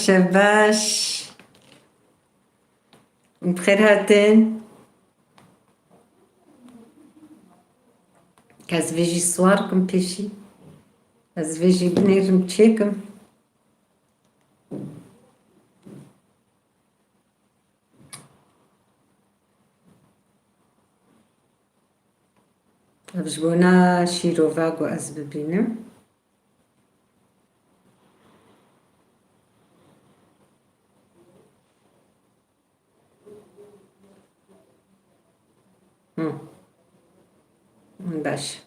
شباش بخير هاتين كاز فيجي صواركم بيشي كاز فيجي بنيرم تشيكم بجبونا شيرو فاغو أزببينم باش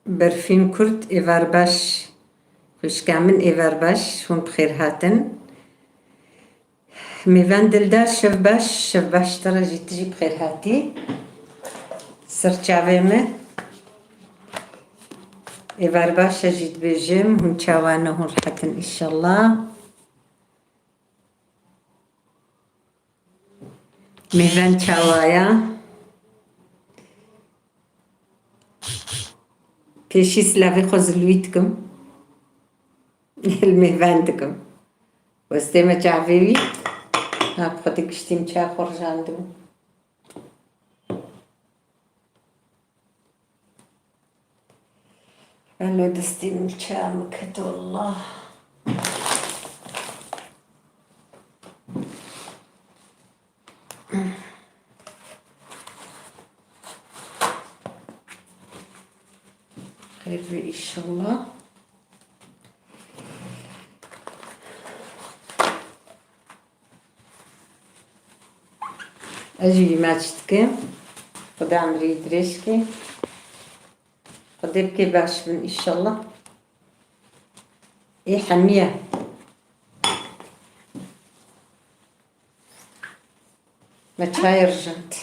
برفين كرد إيفار باش خوش كامل إيفار باش هم بخير هاتن ميفان دلدار شف باش ترى جيت بخير هاتي سرچاويمه إيفار باش جيت بيجم هم چاوانه هم راحتن إن شاء الله ميفان چاوايا پیشی سلاوی خوزلویتکم الميفاندكم واستيما چاويوي خودك شتيم چا خورجاندم أنا دستيم چا مكت والله خير إن شاء الله أجي ماچتكي خدا عمري يدريشكي خدا بكي باش بن إن شاء الله إيه حمية ما تشاير جنت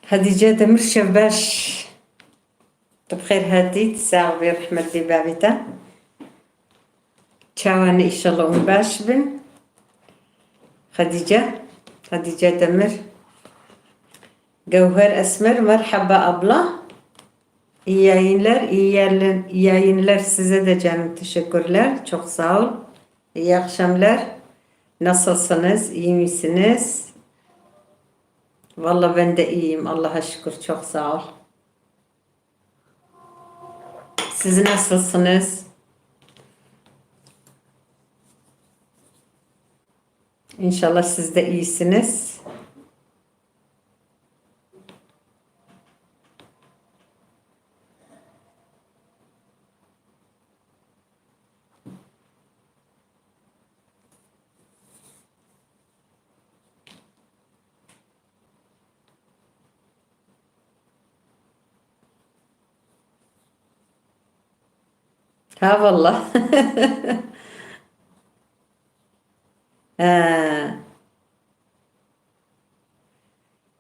هديجة دمر شباش بخير هادي تساعة برحمة دي بابتا تشاواني إن شاء الله باش بن خديجة دمر جوهر أسمر مرحبا أبلا İyi yayınlar size de canım teşekkürler. Çok sağ ol. İyi akşamlar. Nasılsınız? İyi misiniz? Vallahi ben de iyiyim. Allah'a şükür. Çok sağ ol. Siz nasılsınız? İnşallah siz de iyisiniz. Ha vallahi. Ha.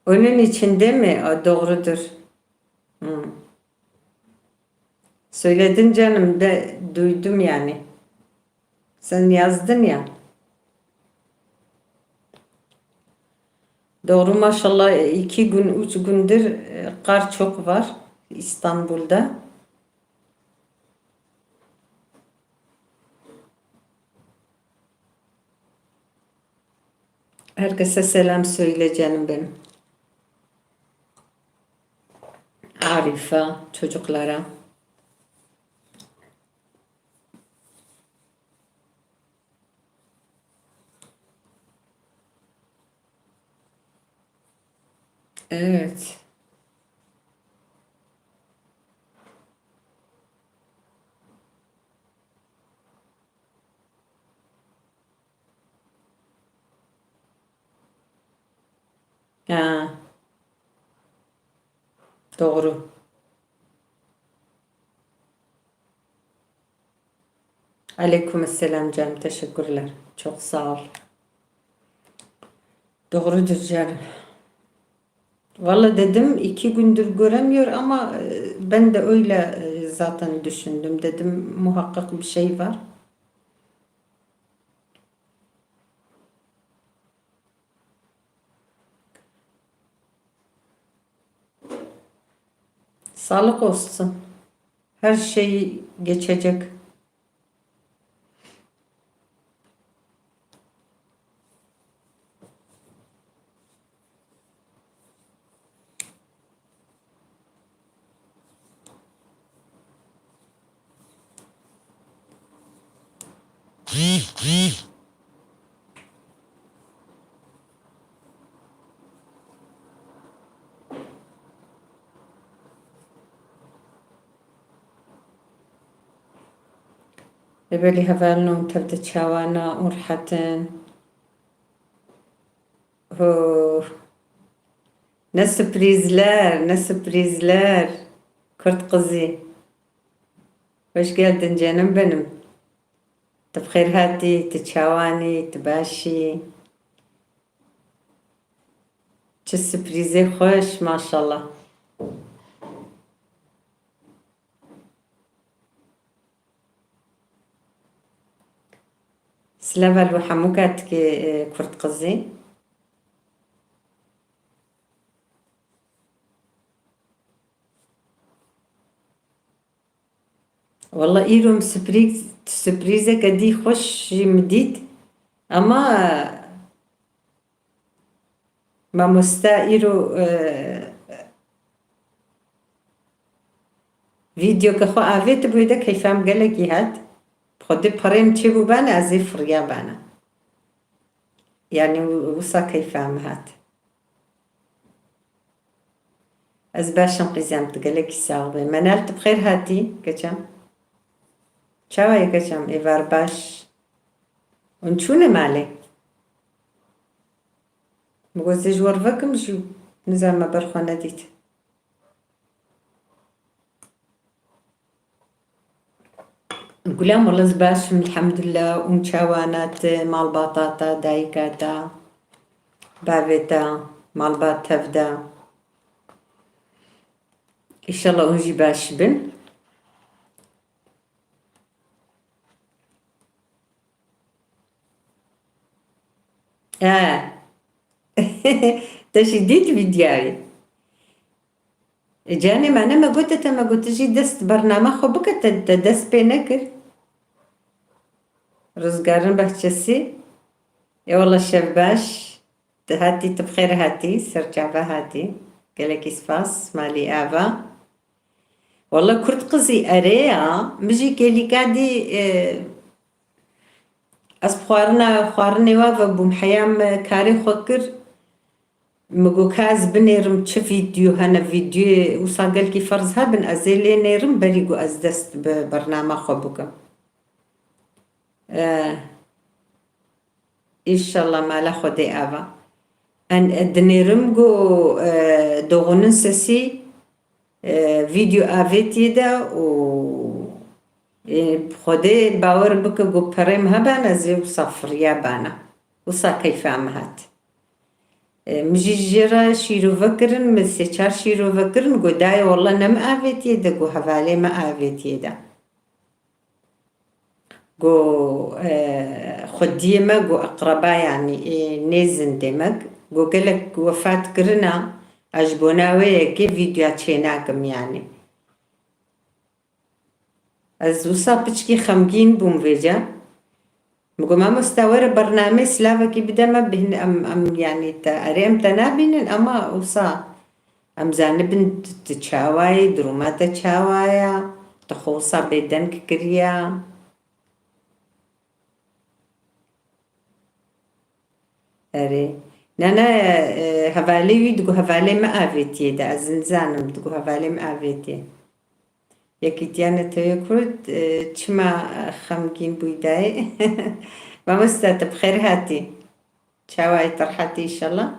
Onun için değil mi? O doğrudur. Hı. Söyledin canım de duydum yani. Sen yazdın ya. Doğru maşallah 2 gün 3 gündür kar çok var İstanbul'da. Herkese selam söyle canım benim. Arife, çocuklara. Evet. Ha, doğru. Aleykümselam canım. Teşekkürler. Çok sağ ol. Doğrudur canım. Vallahi dedim 2 gündür göremiyor ama ben de öyle zaten düşündüm. Dedim muhakkak bir şey var. Sağlık olsun. Her şey geçecek. Böyle hevalnon tevde çavana urhatın. Oh, ne sürprizler, ne sürprizler. Kurt kızı. Hoş geldin canım benim. Tbخير هاتي تشاواني تباشي. چه سپریزه خوش ماشاءالله. سلافا الوحموكات كي كرت قزي. والله إيروم سبريزة كدي خوش مديد أما ما مستا إيرو فيديو كخو آفيت بويدا كيفام قالك هاد بخدي بريم تشيبو بانا أزي فريا بانا يعني وصا كيفام هاد از باشم قيزام تقالك ساغبي منالت بخير هاتي كجام چاوای کچم ایوار باش اون چونه ماله مگوزی جوار وکم جو نزام برخوانه دید نقولام والله زباش الحمد لله ام چاوانات مال بطاطا دايكاتا بافيتا مال بات تفدا ان شاء الله انجي باش بن تشديد فيديوهاي جاني معنا ما قلت جي دست برنامج خو بك دست بينكر رزقارن بحشسي يا والله الشيف باش هاتي تبخير هاتي سرجعبا هاتي قالك اسفاس مالي آفا والله كرت قزي أريا مجي كيلي قادي خوارني وافا بومحيام كاري خوكر مگو کاز بنیرم چه فیدیو هنه فیدیو وصاقل کی فرض ها بن ازیلی نیرم بریگو از دست برنامه خو بکم انشالله مالا خودی آوا ان دنیرم گو دوغنن سسی فيديو آفيتي دا و خودي باور بك جو بريم هبانا زي صفر يابانا وصا كيف عمهات مجي جرا شيرو فكرن مسيشار شيرو فكرن جو داي والله نم آفيتي دا جو هفالي ما آفيتي دا جو خديمة جو أقربا يعني نيزن دمك جو قلك وفات كرنا عجبوناوي كي فيديو تشيناكم يعني از وصا بچكي خمگين بوم فيجا مگو ما مستوار برنامج سلافا كي بدا ما بهن ام يعني تا اريم تنابين اما وصا ام زانبن تشاواي دروما تشاوايا تخوصا بدن كريا اري نانا هفالي ويدقو هفالي ما آفيتي دا أزنزانم دقو هفالي ما آفيتي يكي تيانا تيكرد چما خمگين بويداي ما مستات بخير هاتي چاواي ترحاتي إن شاء الله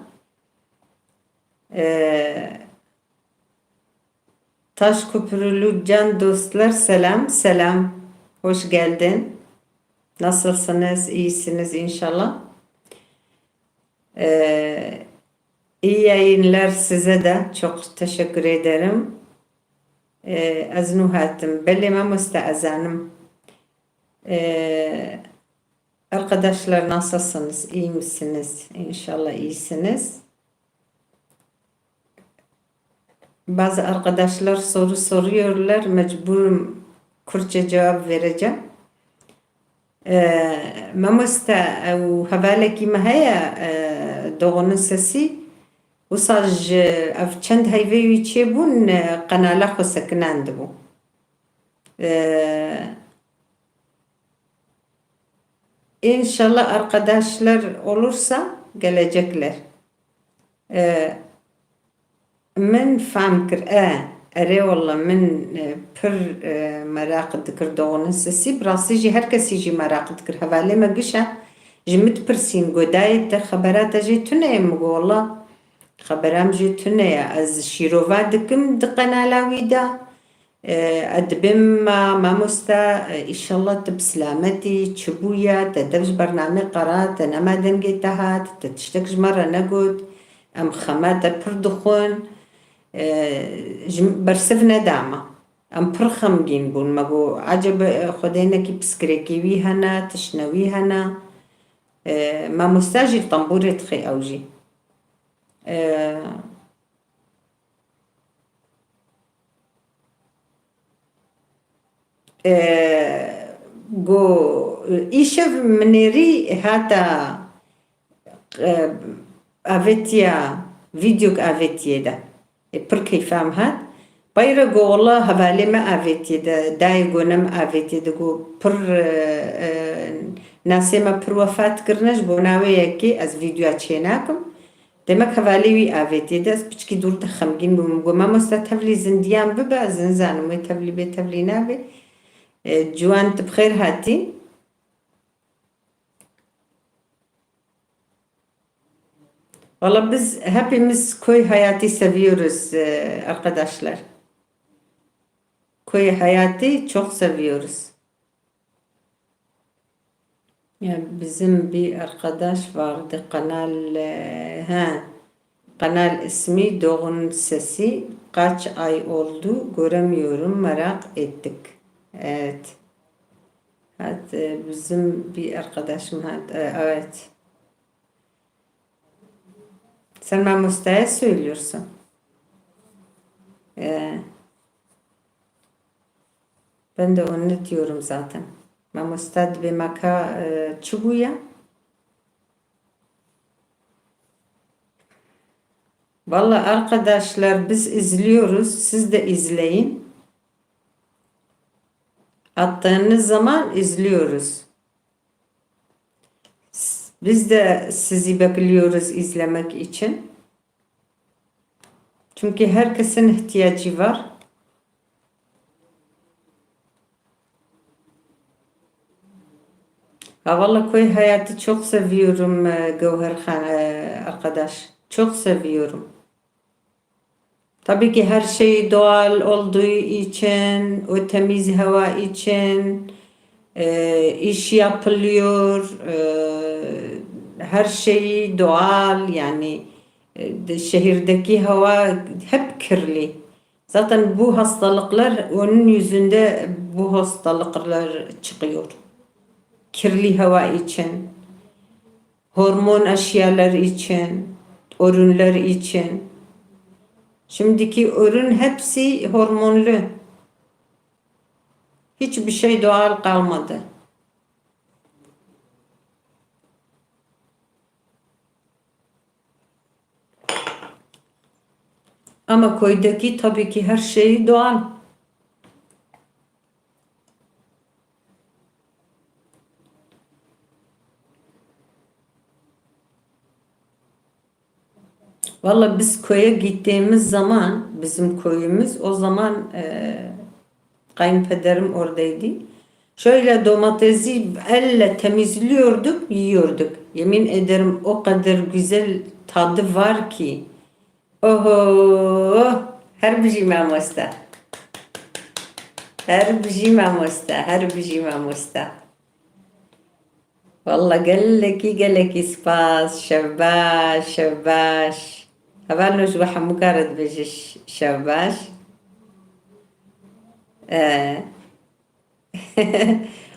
Taş Köprülü can dostlar selam hoş geldin nasılsınız iyisiniz inşallah. İyi yayınlar size de çok teşekkür ederim. Az nuhatım. Belli ma müsteazanım. Arkadaşlar nasılsınız? İyi misiniz? İnşallah iyisiniz. Bazı arkadaşlar soru soruyorlar. Mecburum Kürtçe cevap vereceğim. Mamosta او هەڤالێکی مە هەیە دۆغنن سەسی وساژ ئەف چەند هەیڤێوی چێبوون قەنالا خۆسەکناندبوو. İnşallah arkadaşlar olursa gelecekler. من فهم کر اره والله من پر مراق دکر داغن سسی براسی جی هر کسی جی مراق دکر حواله ما گشه جمت پرسین گودای تا خبرات جی تونه مگو والله خبرام جی تونه از شیرووا دکم دقنالاوی دا ادبم ما مستا انشالله تبسلامتي تشبويا تدبج برنامج قرات نما دنگي تهات تشتكج مرة نقود ام خمات پردخون برسف ندامه ام پر خمگین بون مگو عجب خداینا کی بسکرکی وی هنا تشنوی هنا ما مستاجی طنبوره تخي اوجي جو ایشف منیری هاتا اوتیا ویدیوک اوتیه ده پر keyfam hat. Bayra go Allah havale me avetiye de day gonam avetiye de go per nasema per wafat kirnaj bonawe yeki az video çenakum. Demek havale wi avetiye de az piçki dur da xamgin bu go ma musta tavli zindiyan be bazın zanım ve tavli be tavli nabe. Juan tbkhir hati. Valla biz hepimiz köy hayatı seviyoruz arkadaşlar. Köy hayatı çok seviyoruz. Yani bizim bir arkadaş vardı kanal ismi Doğun Sesi. Kaç ay oldu göremiyorum, merak ettik. Evet. Bizim bir arkadaşım evet. Sen Mamusta'ya söylüyorsun. Ben de onu diyorum zaten. Mamusta bir maka çubuya. Vallahi arkadaşlar biz izliyoruz. Siz de izleyin. Attığınız zaman izliyoruz. Biz de sizi bekliyoruz izlemek için. Çünkü herkesin ihtiyacı var. Vallahi köy hayatı çok seviyorum Gevherhan arkadaş. Çok seviyorum. Tabii ki her şey doğal olduğu için, o temiz hava için iş yapılıyor. Her şey doğal yani şehirdeki hava hep kirli. Zaten bu hastalıklar onun yüzünde bu hastalıklar çıkıyor. Kirli hava için, hormon eşyalar için, ürünler için. Şimdiki ürün hepsi hormonlu. Hiçbir şey doğal kalmadı. Ama köydeki tabii ki her şey doğal. Vallahi biz köye gittiğimiz zaman bizim köyümüz o zaman kayınpederim oradaydı. Şöyle domatesi elle temizliyorduk, yiyorduk. Yemin ederim o kadar güzel tadı var ki. Oho, her bir şey mamosta. Her bir şey mamosta, her bir şey mamosta. Vallahi geleki spas, şabaş. Havalnoş ve hamukarat bejiş şabaş.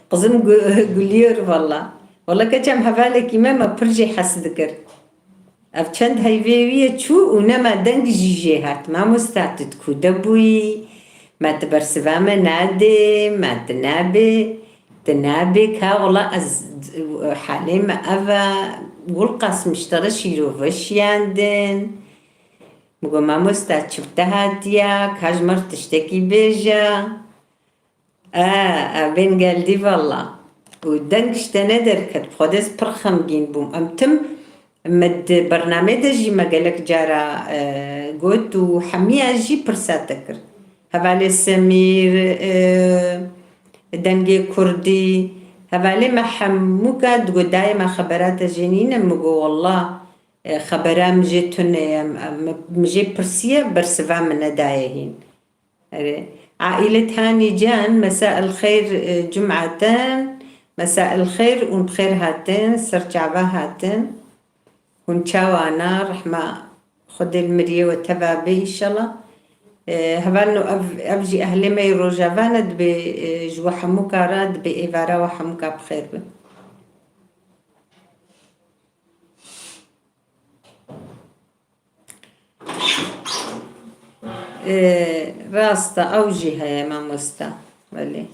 Kızım gülüyor valla. Valla kaçam havaleki mema pırcı hasıdıkır. أفشند هايفيوية شو ونما دنج جيجيهات ما مستعد تكو دبوي ما تبرسبا منادي ما تنابي كا والله حالي ما أفا والقاس مشترش يروفش ياندن بقول ما مستعد شفتها دياك هاجمر تشتكي بيجا بين قلبي والله ودنكش تندر كت بخدس برخم جين بوم أمتم مد برنامج جي ما قالك جارا قلت وحمية جي برساتكر هبالي سمير دنجي كردي هبالي ما حموكا تقول دايما خبرات جنين مقو والله خبرا مجيتون مجي برسية برسفا من دايهين عائلة هاني جان مساء الخير جمعتان مساء الخير ونبخير هاتين سرجعبا هاتين ونشاوانا رحمة خد المرية وتبابي إن شاء الله هبانو أبجي أهلي ما يروجافانا بجوا حموكا راد بإيفارا وحموكا بخير بي. راستا أوجيها يا ماموستا ولي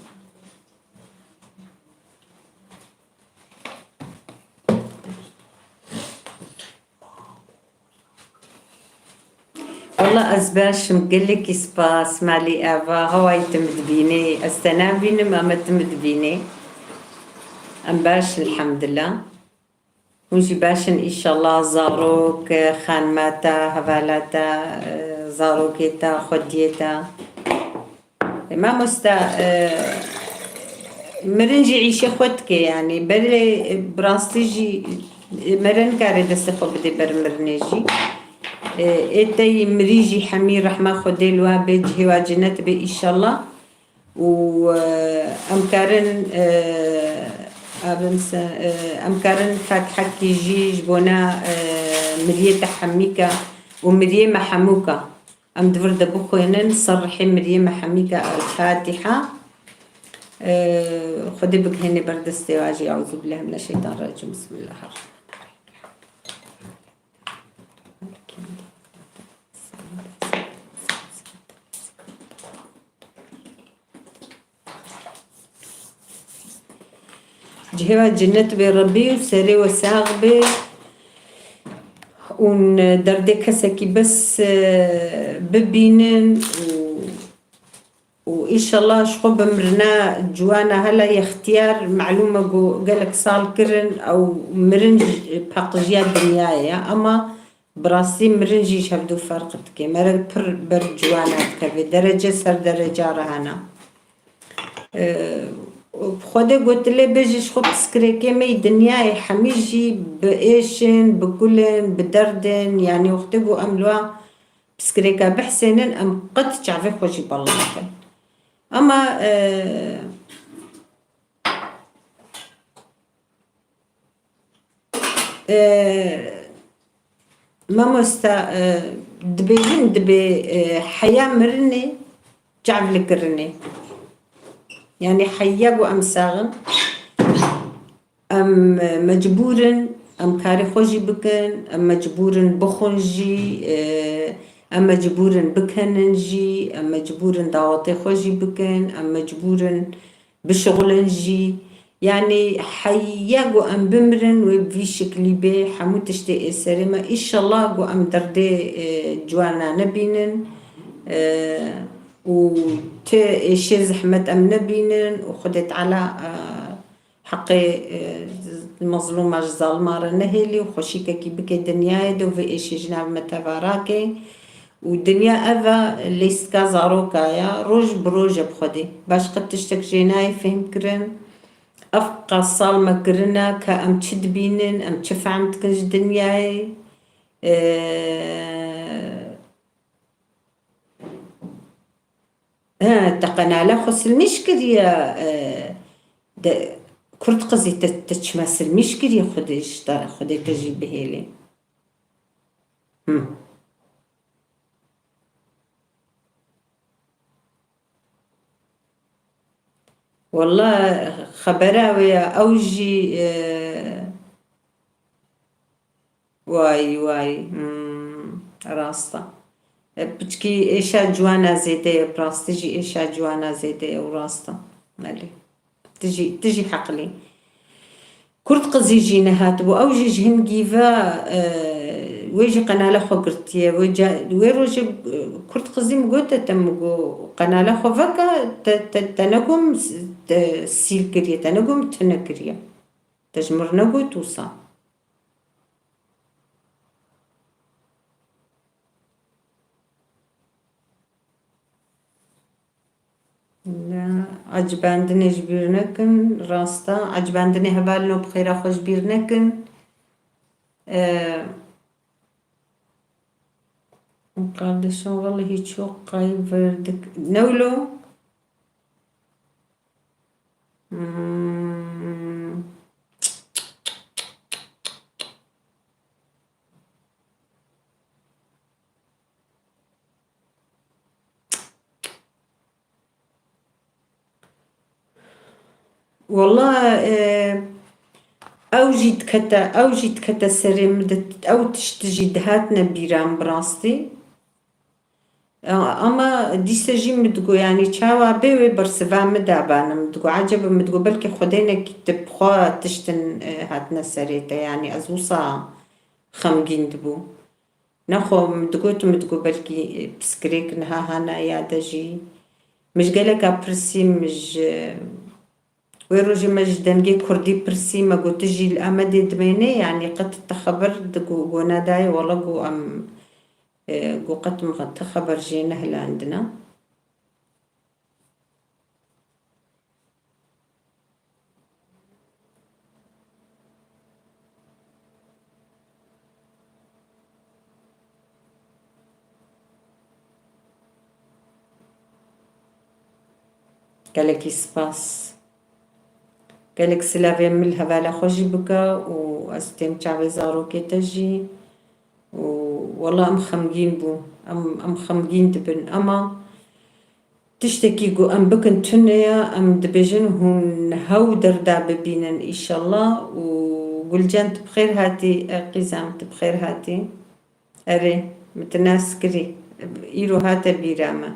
والله أزباش مقلك سباس مالي أفا هواي تمد بيني أستنام بيني ما تمد بيني أمباش الحمد لله ونجي باشن إن شاء الله زاروك خانماتا هفالاتا زاروكيتا خديتا ما مستا مرنجي عيشة خدك يعني بري براستيجي مرن كاري دستخو بدي برمرنيجي إتي مريجي حمي رحمة خدي الوابج هواجنت بي إن شاء الله وأمكارن أمكارن فاتحة كيجي جبونا مرية حميكا ومرية محموكا أم دفرد بخوينن صرحي مرية محميكا الفاتحة خدي بك هني برد استواجي أعوذ بالله من الشيطان الرجيم بسم الله الرحمن جهوا جنت بربي وسري وساغبي وندردي كسكي بس ببينن وإن شاء الله شخو بمرنا جوانا هلا يختيار معلومة قالك صال كرن أو مرنج بحقجيات دنيايا أما براسي مرنجي شهدو فرقتك مرق بر جوانات كفي درجة سر درجة رهانا خودي قلت لي بيجيش خب سكريكي مي دنياي حميجي بإيشن بكلن بدردن يعني وقتقو أملوا بسكريكا بحسنن أم قد تعرفي خوشي بالله أما ما مستا دبيين دبي حياة مرني جعب لك رني يعني حياقو أم ساغن أم مجبورن أم كاري خوشي بكن أم مجبورن بخونجي أم مجبورن بكننجي أم مجبورن دعوتي خوشي بكن أم مجبورن بشغلنجي يعني حياقو أم بمرن وبفي شكلي بي حمو تشتي سريمة إن شاء الله قو أم دردي جوانا نبينن وشي زحمة أم نبينن وخدت على حقي المظلومة الظالمة رنهيلي وخشيكا كي بكي دنيا دو في إيشي جناب متفاراكي والدنيا أذا ليس كازاروكايا روج بروج بخدي باش قد تشتك جيناي فهم كرن أفقى صالمة كرنا كأم تشد بينن أم تشفع عم تكنج دنياي تقنا لا خص المشكل يا كرت قزي تتشمس المشكل يا خدي تجيب بهيلي والله خبراوي أوجي وای وای ڕاستە بچکی ئێشا جوانە زێدەیە ڕاستیژی ئێشا جوانە زێدەیە و ڕاستە مەلێ تژی حەقلی کورد قزیژی نەهاتبوو ئەو ژیژ هەنگیڤە وێژی قەنالە خۆ گرتیە وێ ڕۆژێ کورد قزیم گۆتە تەمگۆ قەنالە خۆڤەکە تەنەگۆم سیل کریە تەنەگۆم تنە کریە تەژمڕ نەگۆ تووسا عەجباندنێش بیر نەکن ڕاستە عەجباندنێ هەڤالنەوە بخێرا خۆش بیر نەکن Kardeşim vallahi çok kaybettik. Ne öyle? Hmm. والله أوجد كتا سري أو تشتجي دهاتنا بيران براستي أما ديساجي مدقو يعني چاوا بيوي برسفا مدابانا مدقو عجب مدقو بلكي خدينا كتب خوا تشتن هاتنا سريتا يعني أزوصا خمجين دبو نخو مدقو بلكي بسكريك نها هانا يادجي مش قالك أبرسي مش ويروجي مجدنجي كردي برسي ما قلت تجي الأمد دميني يعني قد تخبر دقو ناداي والله قو أم قو قد مغت خبر جينا هلا عندنا قالك سباس قالك سلافي من الهبالة خوشي بكا واستيم شعبي زارو كي تجي والله أم خمجين بو أم خمجين دبن أما تشتكي قو أم بكن تنيا أم دبجن هون هاو دردا ببينا إن شاء الله وقل جانت بخير هاتي قزامت بخير هاتي أري متناس كري إيرو هاتا بيراما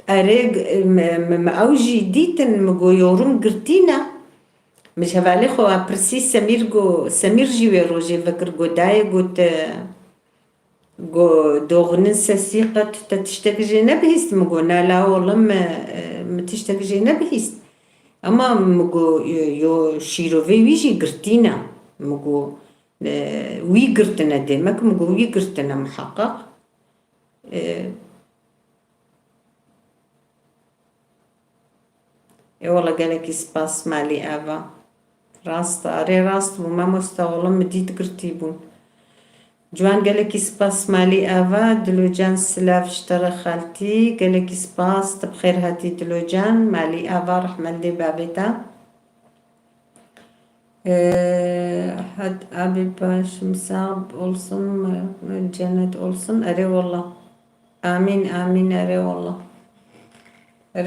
أريج ما أوجي ديتن مجو يورم قرتينا مش هبالي خو برسي سمير جيوي روجي فكر جو داي جو دوغنن سسيقة تشتكجي نبهيست مجو نالا والله ما تشتكجي نبهيست أما مجو يو شيروفي ويجي قرتينا مجو وي قرتنا ديمك مجو وي قرتنا محقق والله قالك سباس مالي آفا راست أري راست وما مستغلم مديت قرتيبون جوان قالك سباس مالي آفا دلوجان سلاف اشترى خالتي قالك سباس تبخير هاتي دلوجان مالي آفا رحمة لي بابتا حد أبي باش مساب أولسن جنة أولسن أري والله آمين آمين أري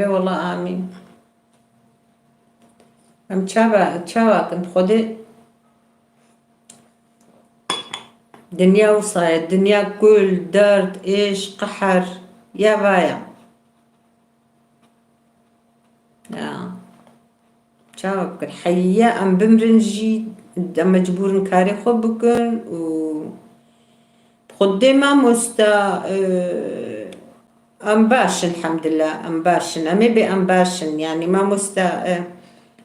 والله آمين ام چاوا كنت خودي دنيا وصاية دنيا كل درد ايش قحر يا بايا چاوا بكن حيا ام بمرنجي ام مجبور كاري خو بكن و خدي ما مستا ام باشن الحمد لله ام باشن امي بي ام باشن يعني ما مستا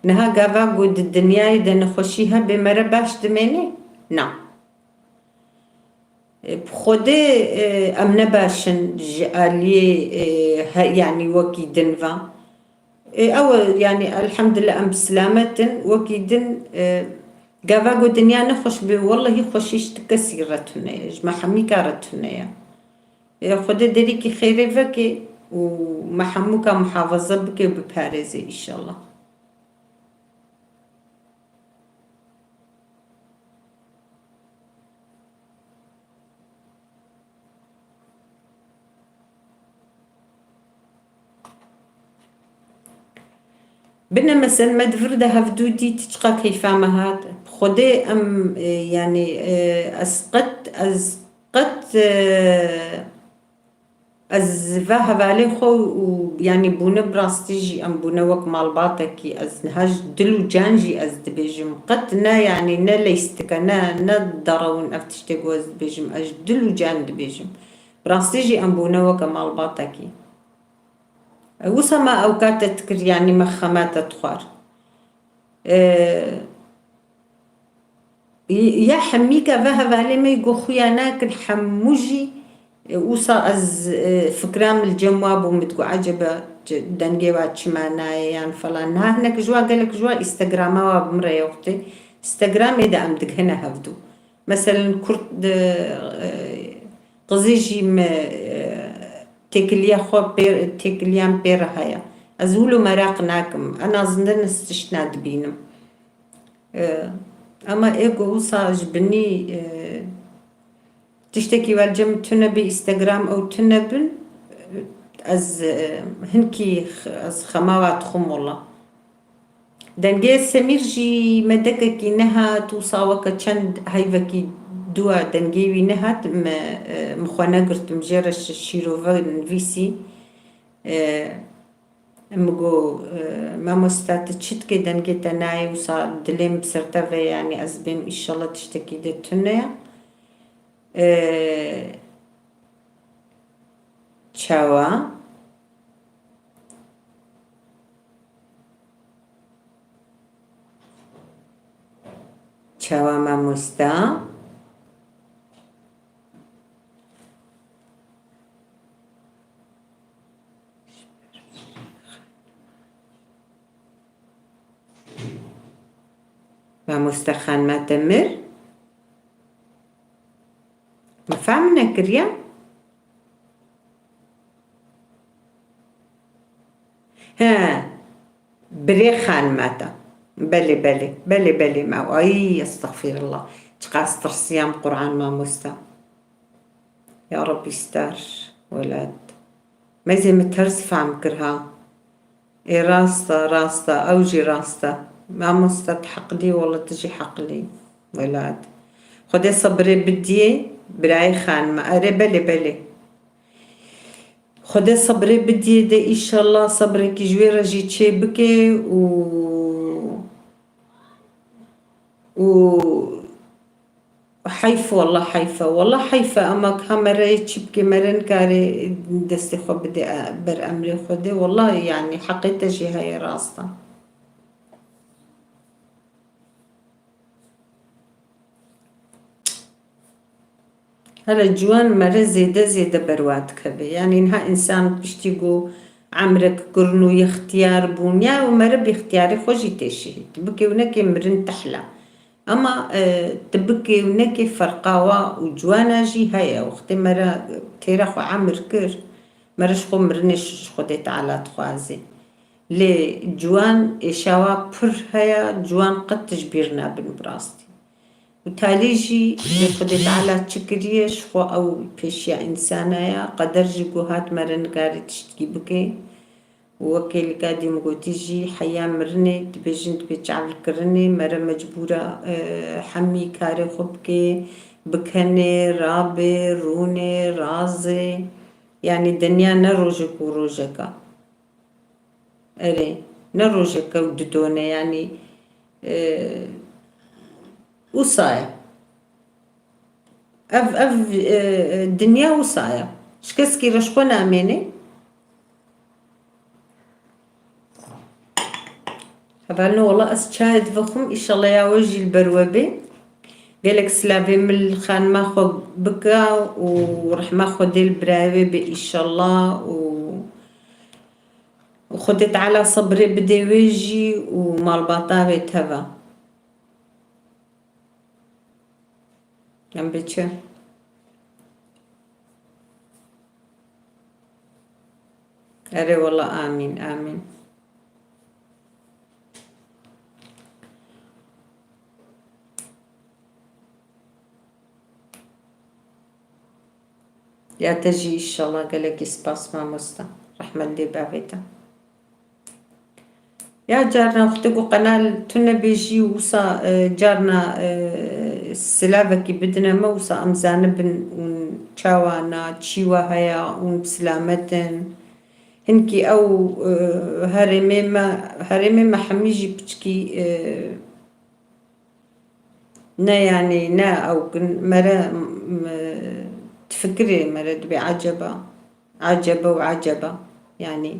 نها قافا قد الدنيا إذا نخشيها بمرة باش دميني نعم بخودي أم نباشن جالي يعني وكي دنفا أو يعني الحمد لله أم بسلامة وكي دن قافا قد الدنيا نخش والله خشيش تكسيرتنا جمع حمي كارتنا يا خودي دريكي خيري فكي ومحموكا محافظة بكي بباريزي إن شاء الله بنا مثلا ما دفرده هفدو دي تشقى كيف هات خدي ام يعني اسقط از فاها بالي خو يعني بونا براستيجي ام بونا وك مال باطكي از نهاج دلو جانجي از دبيجم قد نا يعني نا ليستك نا درون افتشتك واز دبيجم اج دلو جان دبيجم براستيجي ام بونا وك مال باطكي وسما اوقات تذكر يعني مخامات تخار يا حميكا فاها بالي ما يقو خويا ناكل حموجي وصا از فكرام الجواب ومتقو عجبة دنجي واتشمانا يعني فلان ها هناك جوا قالك جوا استغراما وابمرا يا اختي استغرام اذا امدك هنا هفدو مثلا كرت قزيجي تكليا خو بير تكليان بير هيا ازولو مراق ناكم انا زندن استشناد بينم اما ايجو وصا جبني تشتكي والجم تنبي انستغرام او تنبن از هنكي از خماوات خم والله دنجي سمير جي مدكك انها توصاوك چند هايفكي دوا دنجي وينهات مخوانا قرت مجرش شيروفا فيسي مگو ما مستات تشتكي دنجي تناي وصا دليم بسرتافا يعني ازبم ان شاء الله تشتكي دي تنيا چاوا چاوا مامۆستا مامۆستا خانماتە مر مەفام نەکریا ها برێ خانماتە بەلێ بەلێ بەلێ بەلێ ماوە ئەی ئەستەغفیر الله چقاس ترسیام قورعان مامۆستا يا ربي ستار ولاد مەزێ مترس فام کرها اي راستا اوجي راستا مامۆستا تحقلي والله تجي حقلي ولاد خدي صبري بدي براي خانمة اري بلي بلي خدي صبري بدي دي ان شاء الله صبرك جويرة جي تشي بكي و حيفة والله حيفة والله حيفة اما كاميرا يتشبكي مرن كاري دستي خو بدي بر امري خدي والله يعني حقيقة جي هاي راستا هلا جوان مرة زيادة برواد كبي يعني انها انسان بشتيقو عمرك قرنو يختيار بونيا ومرة باختياري خوشي تشهد تبكي ونكي مرن تحلى اما تبكي ونكي فرقاوة وجوانا جي هيا وقتي مرة تيرخو عمر كر مرش خو مرنش خودت على تخوازي لي جوان اشاوا بر هيا جوان قد تجبيرنا بالبراستي وتاليجي خدت على تشكريش خو او بيشيا انسانايا قدر جيكو هات مرن قاري تشتكي بكي وكيل قادي مقوتيجي حيا مرني تبجن تبجعل كرني مرة مجبورة حمي كاري خبكي بكني رابي روني رازي يعني الدنيا نروجك وروجك اري نروجك وددونا يعني وصايا اف الدنيا وصايا شكسكي رشقونا اميني هبالنا والله اسشاهد فخم ان شاء الله يا وجي البروبي قالك سلافي من الخان ماخو بكا ورح ماخو دي البراوي ان شاء الله وخدت على صبري بدي ويجي ومال باطابي تهبا جنبتشا أري والله آمين آمين يا تجي إن شاء الله قالك سباس ما مستا رحمة دي بابيتا يا جارنا وقتكو قنال تنا بيجي وصا جارنا سلافكي بدنا موصا أمزانبن ونشاوانا تشيوا هيا ونبسلامتن هنكي أو هرمي ما حميجي بتشكي نا يعني نا أو مرة تفكري مرة تبي عجبة وعجبة يعني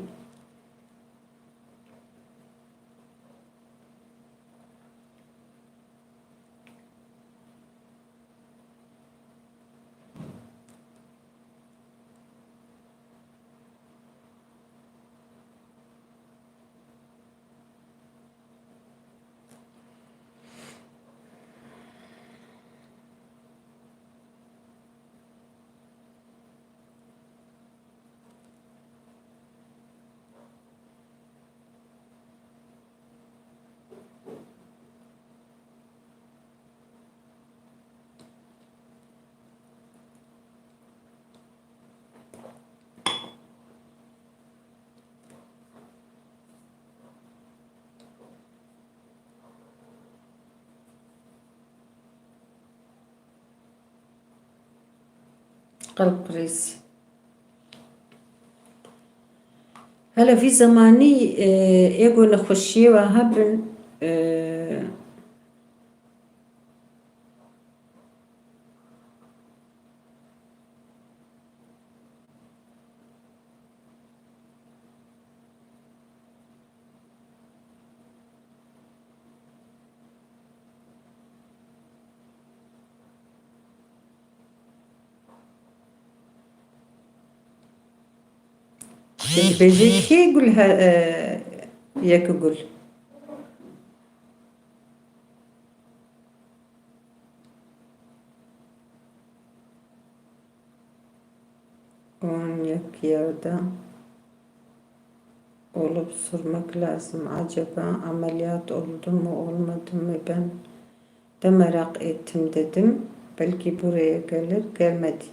قلب قريسي هلا في زماني ايجو نخشي وهبن بيجي كي قولها ياك قول ياك يادا olup sürmek lazım acaba ameliyat oldu mu olmadı mı ben de merak ettim dedim belki buraya gelir gelmedi.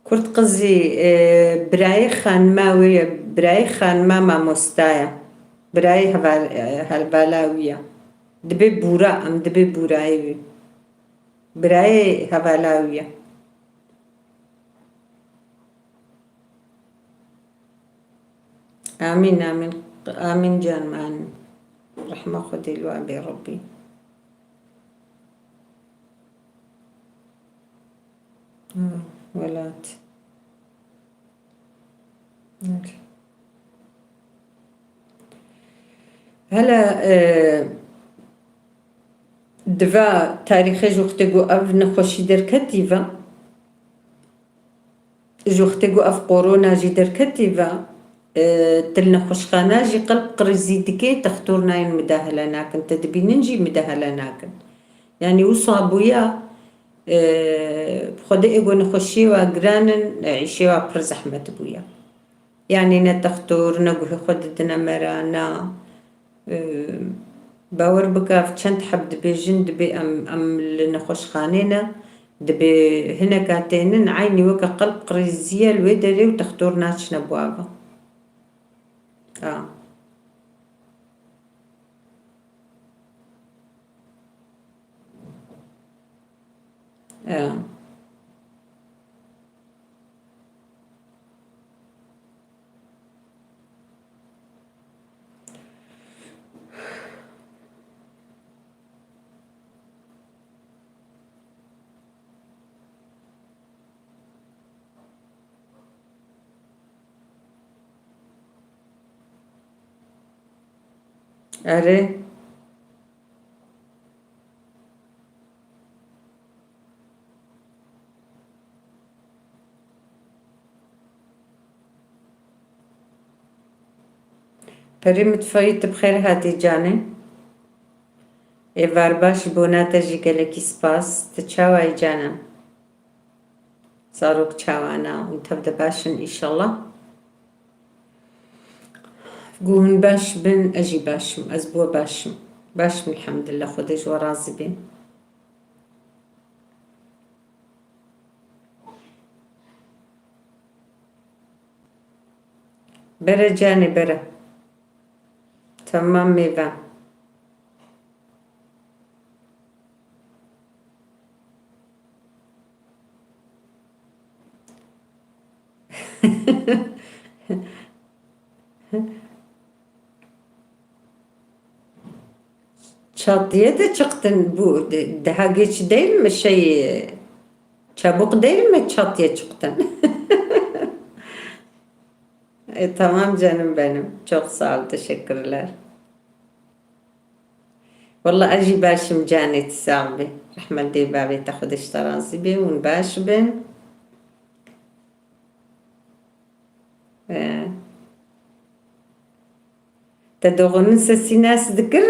كرت قصدي براي خان ماوية براي خان ماما مستايا براي هالبالاوية دبي بورا أم دبي براي براي هبالاوية آمين آمين آمين جان مان رحمة خدي الوابي ربي ولات هلا دفا تاريخي جوختيقو أف نخوشي دركتيفا جوختيقو أف قورونا جي دركتيفا تلنا خوشخانا جي قلب قرزي دكي تختورنا ين مداهلاناكن تدبينن جي مداهلاناكن يعني وصابويا خدا إيجو نخشي وقرانن عيشي وبر زحمة بويا يعني نتختور نقول خدتنا مرانا باور بكاف چند حب دبي جن دبي أم لنخش خانينا دبي هنا كاتينن عيني وكا قلب قريزية الويدري وتختور ناتش نبوابا أري فريم تفايت بخير هاتي جاني إيفار باش بوناتا جيكالكي سباس تتشاوي جانا صاروك تشاوانا وانتبدا باشن إن شاء الله قون باش بن أجي باشم أسبوع باشم باشم الحمد لله خدش ورازي بين برا جاني برا تمام ميفا Çatıya da çıktın bu daha geç değil mi çabuk değil mi çatıya çıktın? Tamam canım benim çok sağ ol teşekkürler. والله أجي باشم جاني تساعبي رحمة دي بابي تاخد اشترازي بي ونباش بن تدوغنن سسي ناس ذكر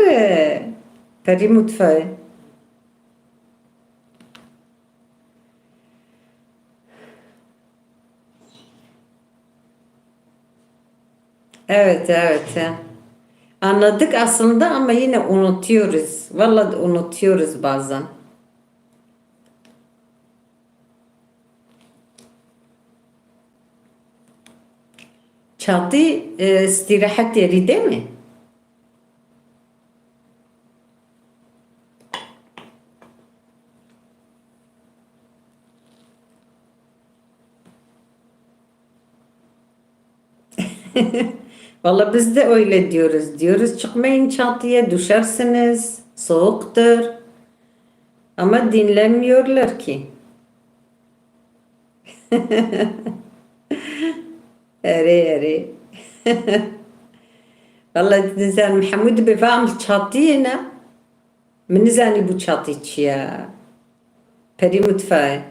بري متفاي Evet evet. Anladık aslında ama yine unutuyoruz. Vallahi unutuyoruz bazen. Çatı istirahat yeri değil mi? Vallahi biz de öyle diyoruz. Diyoruz çıkmayın çatıya düşersiniz. Soğuktur. Ama dinlemiyorlar ki. Eri eri. Vallahi Nizam Mahmud befam çatıya من نزاني بو çatı çiya. Peri mutfağı.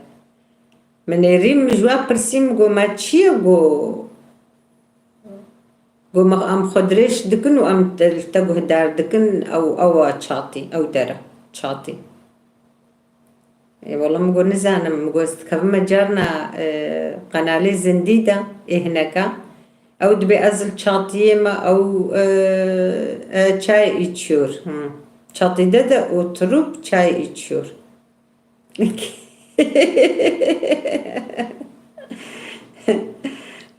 من ريم جوا برسيم جو ما تشيا جو جو ما ام خدريش دكن وام تلتقه دار دكن او çatı او دارا çatı. والله مقول نزانا مقول كيف ما جارنا قنالي زنديدة هناك او دبي ازل çatıya mı او çay içiyor. Çatıda da oturup çay içiyor.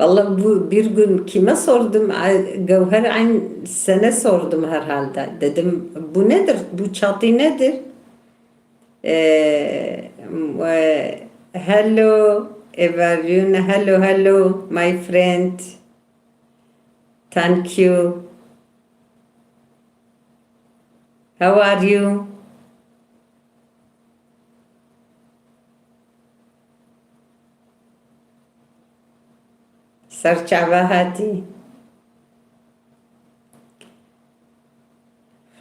Vallahi bu bir gün kime sordum? Gevher aynı sene sordum herhalde. Dedim bu nedir? Bu çatı nedir? Hello everyone. Hello hello my friend. Thank you. How are you? Serçava hati.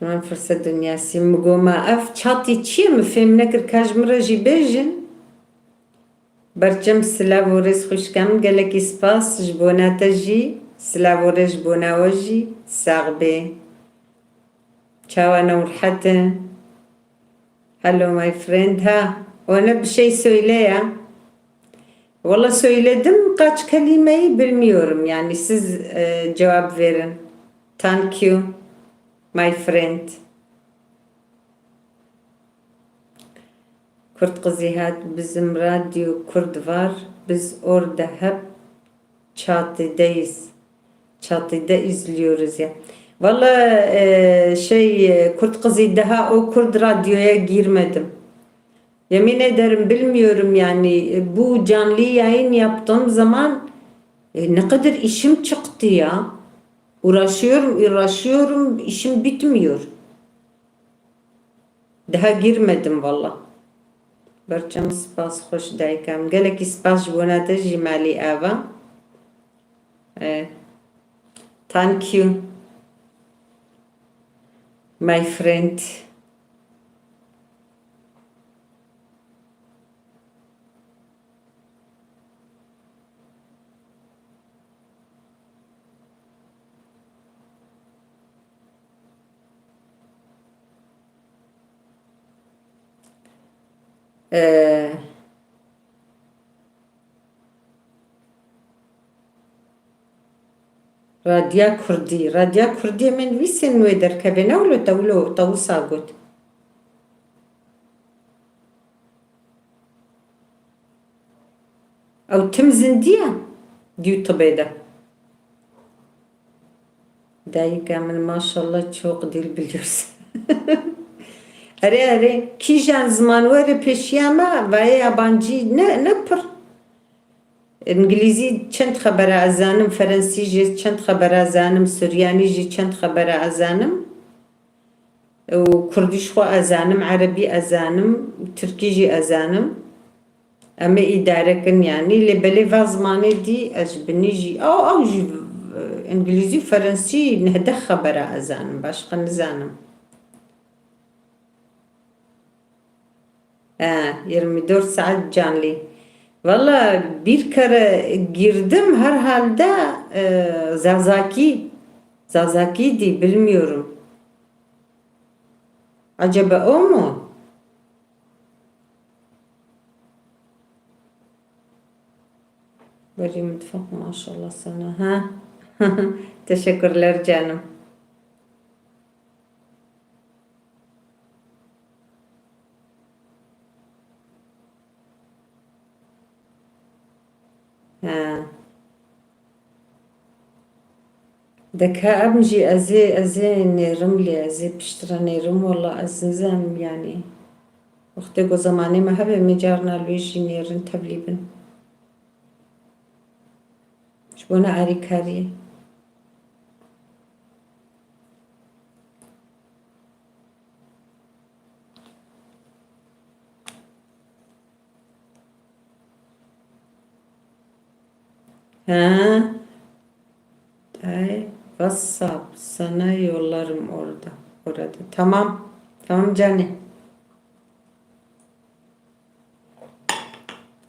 من فرصة دنيا سيم قوما أف تشاتي تشي مفهم نكر كاجمرة جي بيجن برجم سلافوريس خوش كم قالك إسباس جبونا تجي سلافوريس جبونا وجي ساغبي تشاوانا ورحتة هلو ماي فريند ها وانا بشي söyle والله söyledim kaç kelimeyi bilmiyorum yani siz cevap verin. Thank you my friend. Kurt Kızıhat bizim radyo Kurd var. Biz orada hep çatıdayız. Çatıda izliyoruz ya. Valla Kurt Kızı daha o Kurd radyoya girmedim. Yemin ederim bilmiyorum yani bu canlı yayın yaptığım zaman ne kadar işim çıktı ya. Uğraşıyorum işim bitmiyor. Daha girmedim valla. برچم سپاس خوش دایکم گلک سپاس جبوناته جمالی آوا thank you my friend. رادیا کردی رادیا کردی من ویسن نوی درکبه نولو تولو ساگوت او تم زندیه یوتیوبه ده دایگا من maşallah çok dil biliyorsun. Kişan zamanları peşiyama ve yabancı ne pır. İngilizce çend haber azanım, Fransızca çend haber azanım, Süryanice çend haber azanım. O Kurdiş xo azanım, Arabi azanım, Türkçe azanım. Ama idarekin yani lebele vazmanı di ajbinici au İngilizce Fransızca nehde haber azanım, başka nizanım. 24 saat canlı. Valla bir kere girdim herhalde Zazaki bilmiyorum. Acaba o mu? Bari mutfak maşallah sana. Ha? Teşekkürler canım. دكا أمجي أزي نيرم لي أزي بشترى نيرم والله أزنزام يعني وقتكو زماني ما هبه مجارنا لويجي نيرن تبليبن شبونا عاري كاري Ay, WhatsApp sana yollarım orada. Tamam. Tamam canım.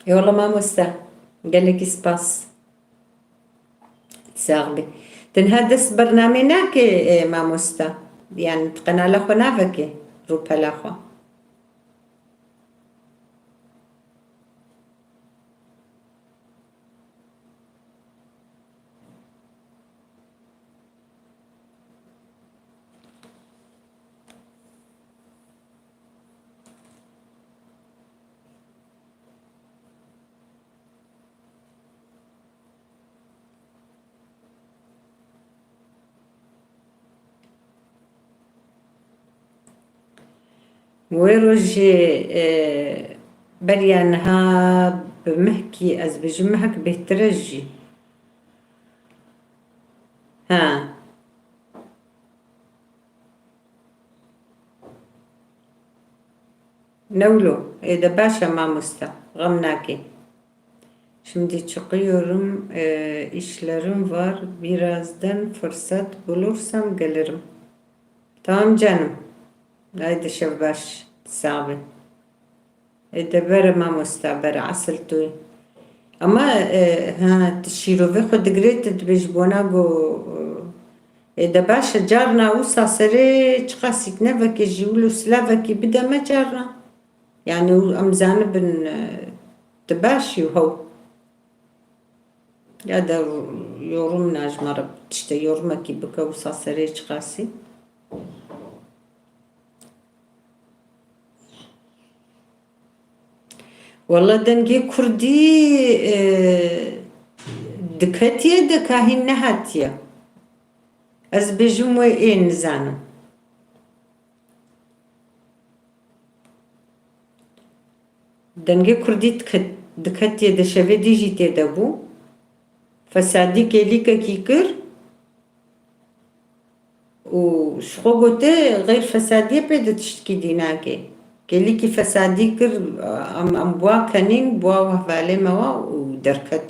Yollamam usta. قالك سباس تساغبي تنهدس برنامجنا كي ما مستا يعني تقنا لخو نافكي روبا لخو ويروجي بريانها بمحكي بجمعك بترجي Navlo, da başa mamusta, gamnaki. Şimdi çıkıyorum, işlerim var. Birazdan fırsat bulursam gelirim. Tamam canım. Haydi şevbaş, sabi. Da bere mamusta, bere asıltuy. Ama تشيروفي خود قريت تبجبونا جو da başa carna usa sere çıkasık ne vaki jivlu slavaki bir de me carna. Yani amzanı bin da baş yuhav. Ya da yorum najmarab işte yoruma ki baka usa sere çıkası. Vallahi denge kurdi dikkatiye de kahin nehatiye. Az bejum ve en zanım. Denge kurdi dikkatiye de şeve dijite de bu. Fasadi kelika kikir. و شخوگوته غیر فسادیه پیدا تشتکی دینا که کلی کی فسادی کر ام بوا کنین بوا وحواله موا و درکت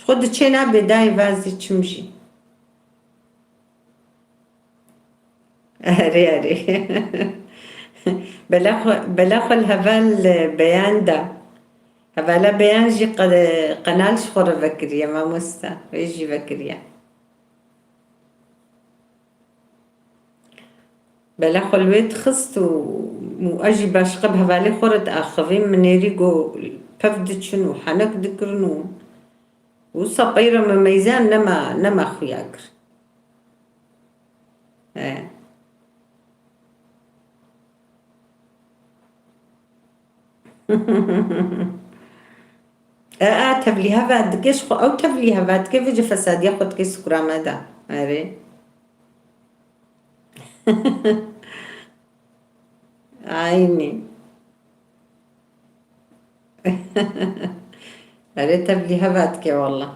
خود چنا بدای وازی چمشی اره بلاخو الهبال بيان ده هبالا بيان جي قنال شخور بكرية ما مستا ويجي بكرية بلاخو الويت خست وأجي باشقب هبالي خورد آخفين منيري جو بفدتشن وحنك دكرنو وصبيرة مميزان نما خوياكر He. تبليها بعد كيش أو تبليها بعد كيف يجي فساد ياخد كيس كرامة ده أري عيني أري تبليها بعد كي والله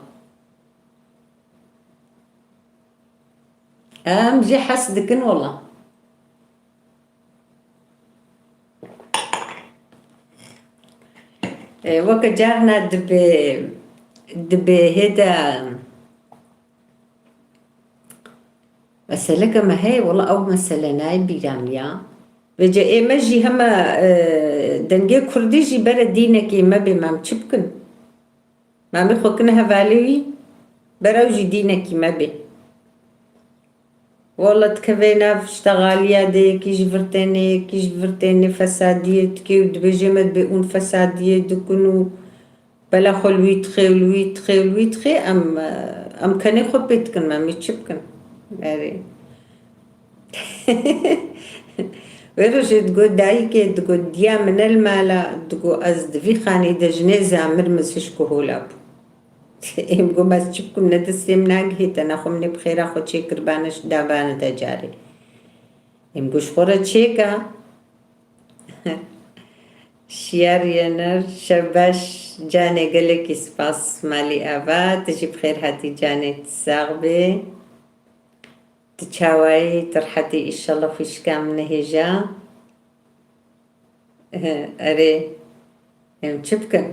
مجي حسدكن والله وقت جارنا دب هيدا مسألة ما هي والله أو مسألة ناي بيراميا بجا مجي هما دنجي كرديجي برا دينك ما بمام تشبكن ما مخوكنا هفاليوي براوجي دينك ما بي والله تكفينا في اشتغاليا دي كي جفرتيني فسادية كي ودبجي ما تبقون فسادية دكنو بلا خل ويتخي أم كان يخو بيتكن ما ميتشبكن أري ويروش تقول دايكي تقول ديا من المالا تقول أزد في خاني دا جنيزة مرمز فشكو هولاب يمقو ما تشبكم ندسيم ناقهي تناخو مني بخير أخو تشي كربانش دابان تجاري يمقو شخورة تشيكا شيار ينر شباش جاني قلك اسباس مالي آبا تجي بخير هاتي جاني تساغبي تشاوي ترحتي إن شاء الله فيش كام نهجا أري يم تشبكن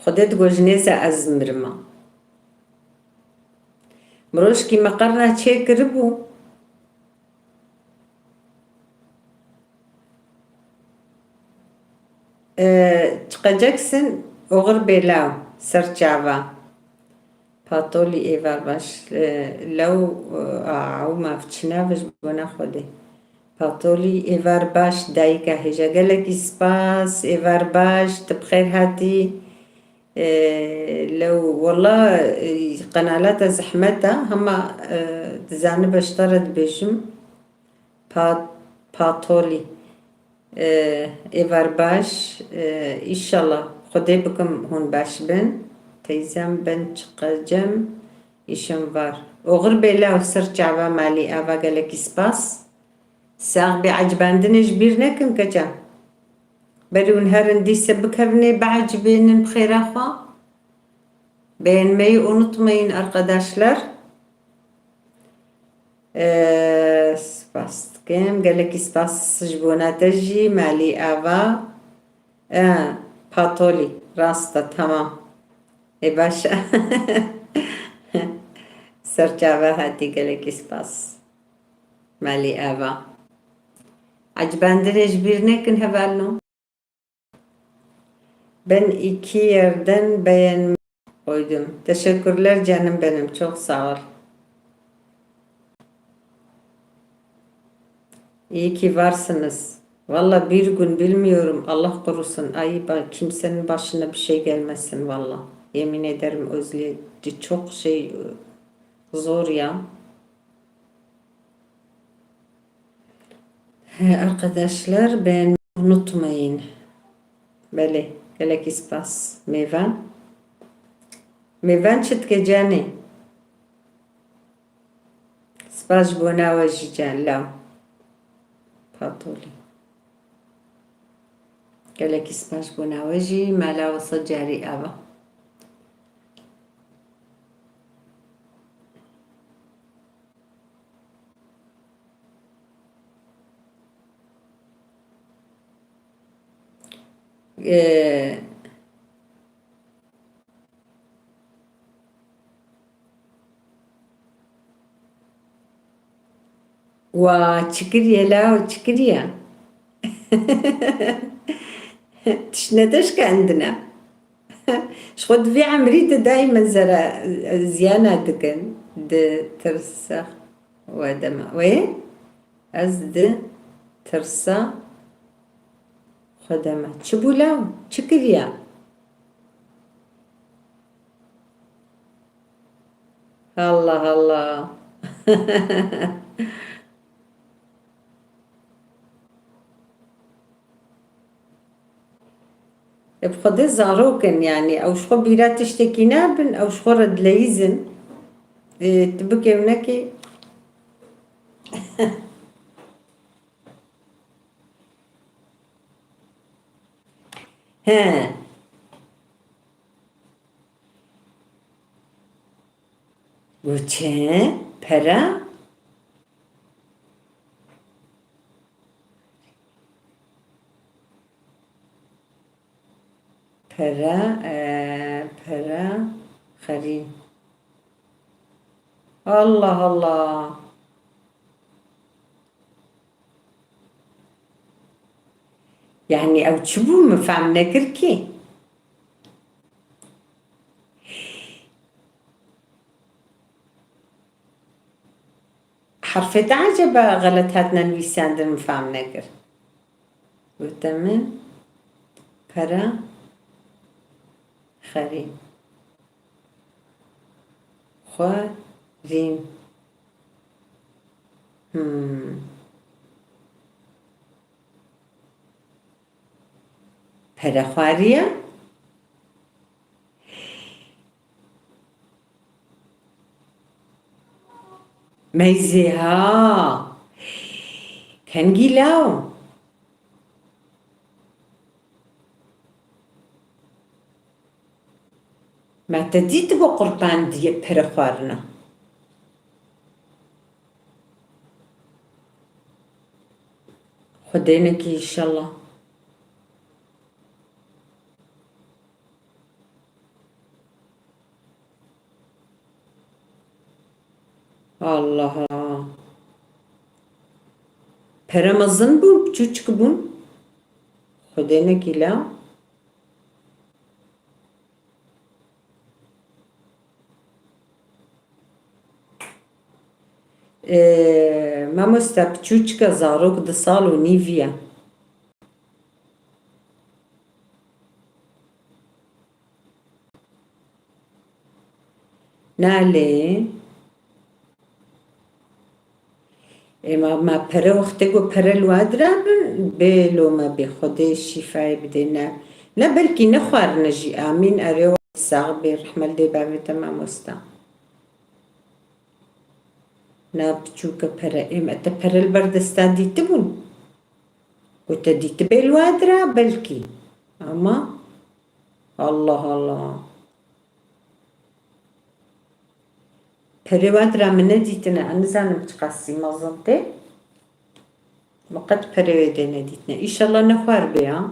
خدت جوجنيزة أزمرما مروش كي مقرنا تشيك ربو تقجكسن وغربي لاو سرچاوا باتولي إيفار باش لو أو ما فتشنا باش بنا خودي باتولي إيفار باش دايكا هجا قالك إسباس إيفار باش تبخير هاتي لو والله قنالات زحمتها هما تزانب اشترت بيجم باتولي إيفار باش إن شاء الله خدي بكم هون باش بن تيزم بن تقجم إيشم فار وغربي لا سرچاوا مالي آبا قالك إسباس ساغ بعجباندنش بيرنكن كجا برون هرن دي سبك هرني بعجبين بخير أخوا بين مي ونطمين أرقداشلر سباس كم قالك سباس جبونا تجي مالي آبا باتولي راستا تمام اي باشا سرچاوا هاتي قالك سباس مالي آبا عجباندنش بيرنكن هبالنو Ben 2 yerden beğenme koydum. Teşekkürler canım benim. Çok sağ ol. İyi ki varsınız. Valla bir gün bilmiyorum. Allah korusun. Ay kimsenin başına bir şey gelmesin valla. Yemin ederim özledi. Çok zor ya. Arkadaşlar beğenmeyi unutmayın. Böyle. Gelek ispas. Mevan çıtke cani. Spas buna vajican lav. Patoli. Gelek ispas buna vaji mala vasa cari ava. وشكريا لا وشكريا تشندشك عندنا شخد في عمريته دايما زرا زيانة دكن ترسخ ودما وين أزد ترسا خدمة شبولا شكريا الله الله بخدا زاروكن يعني او شخو بيرات تشتكي نابن او شخو رد ليزن تبكي منكي. ها گوچه پرا پرا پرا خرين. الله الله. يعني او تشبو مفعم نكركي. حرفت عجبة غلط هاتنا نويسان در مفعم نكر. وتمام پرا خرين خرين. پرا خواريا ميزيها كان جيلاو. ما تديت بو قربان دي پرا خوارنا. خدينك ان شاء الله. الله پرا مزن بون بچوچک بون. خدينك لا ما مستا بچوچکا زاروك ده سالو نيفيا. نالي ما پرا وقتگو پرا الواد رابن بلو ما بخده شفای بدنا لا بلكي نخوار نجي آمين أريو ساغ برحمل دي بابتا ما مستا نا بچوكا پرا اتا پرا البردستا ديت بون وتا ديت بالواد را بلكي أما الله الله پرا واد را من ديتنا أنزانم تقاسي مظنتي وقد پرا ودنا ديتنا إن شاء الله نخوار بيا.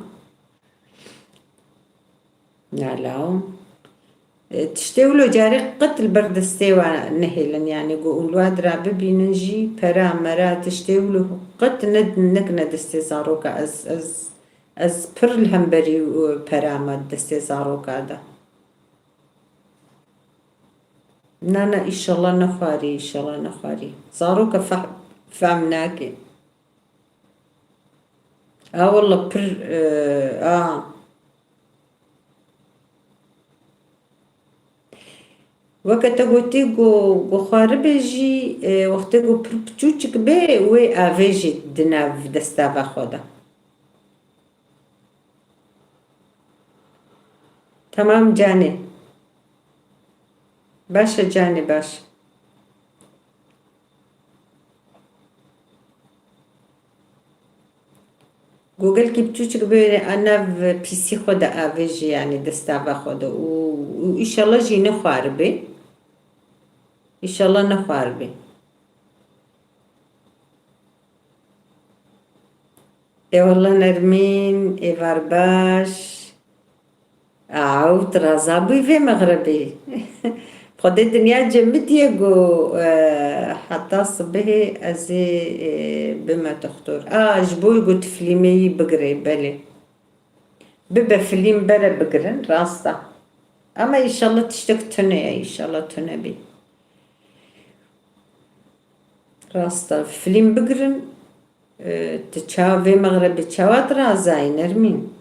نعلاو تشتولو جاري قتل بردستيوا نهيلا يعني قولوا درا ببينجي برا مرا تشتولو قت نكنا دستي زاروكا از پر الهمبري برا ما دستي زاروكا دا. نانا ان شاء الله نخواري ان شاء الله نخواري زاروكا فهمناكي. والله پر وقت قلتي جو خاربه جي وقت جو بچوچك بي وي آويجي دناف دستاوا خودا. تمام جاني باشا جاني باشا. جوجل كي بچوچك بي أنا بيسي خودا آويجي يعني دستاوا خودا وإن شاء الله جي نخاربه إن شاء الله نخوار بي. والله نرمين إفارباش عاود رازابي في مغربي. خد الدنيا جمد يقو حتى صبه أزي بما تختار جبو يقو تفليمي بقري بالي ببا فيلم برا بقرن راستا. أما إن شاء الله تشتك تنيا إن شاء الله تنبي راستا فيلم بقرن تشاوي مغربي تشاوات رازاي نرمين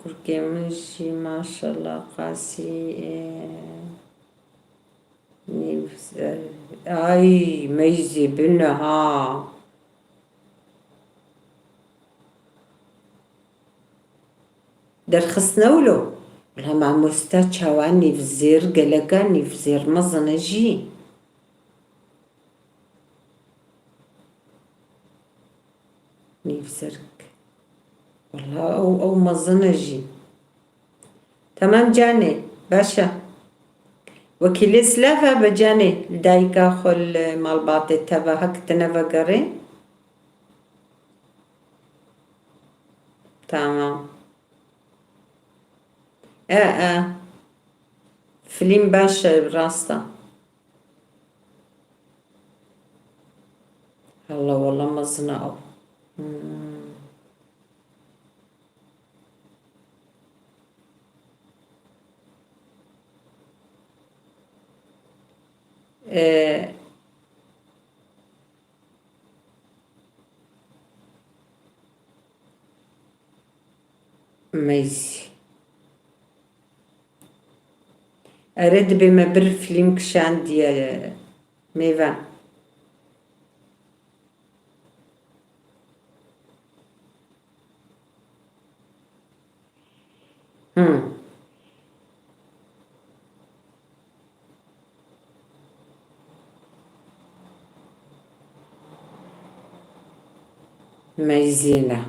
كركي مشي ما شاء الله قاسي Ay meyzi bine ha. درخص نولو والله مع مستا تشاواني في زير قلقاني في زير مزنجي نفسرك والله أو مزنجي تمام جاني باشا وكيل سلافا بجاني دايكا خل مال باطي تبا هك تنفا قري تمام اه فيلم باشا براستا الله والله مزنقه آه ميزي أريد بما بر فيلم كشان دي ميفان ميزينة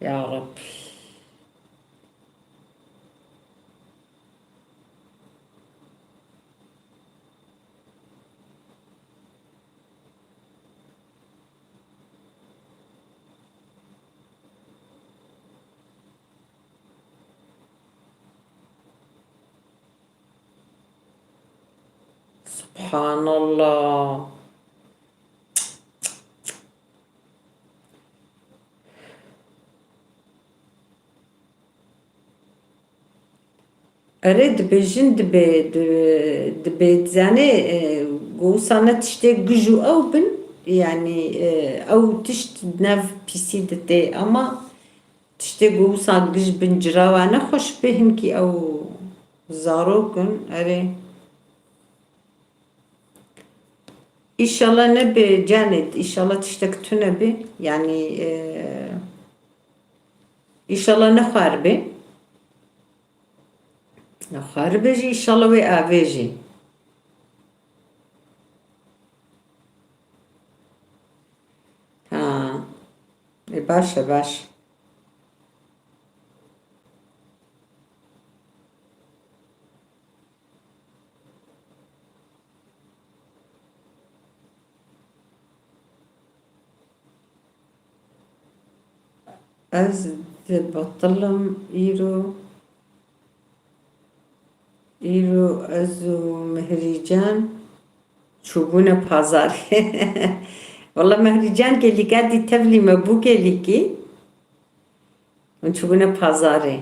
يا ربي سبحان الله أريد بجن دبي زاني قوصانة تشتي جوجو أو بن يعني أو تشت ناف بيسي دتي أما تشتي قوصان جج بن جراوانا خوش بهم كي أو زاروكن أري إن شاء الله نبي جاند إن شاء الله تشتك تنبي يعني إن شاء الله نخاربي نخاربجي إن شاء الله ويأفيجي ها باشا باشا از بطلم ایرو ازو مهریجان چوبون پازار والله مهریجان گلی قادی تبلی مبو گلی کی من چوبون پازاره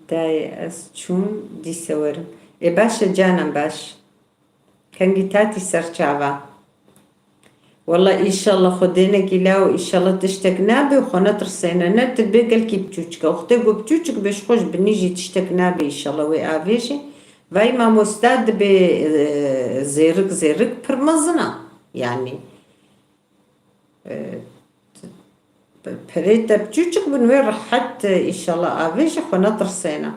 دای از چون دی سورم باش جانم باش کنگی تاتی سرچاوا والله إن شاء الله خدينا كلاو إن شاء الله تشتك نابي وخنا ترسينا نت بقل كي بتوچك أختي بتوچك بش خوش بنيجي تشتك نابي إن شاء الله ويأفيشي وای ما مستعد به زیرک پرمزنا يعني بريت بتوچك بنوير حتى إن شاء الله أفيشي خنا ترسينا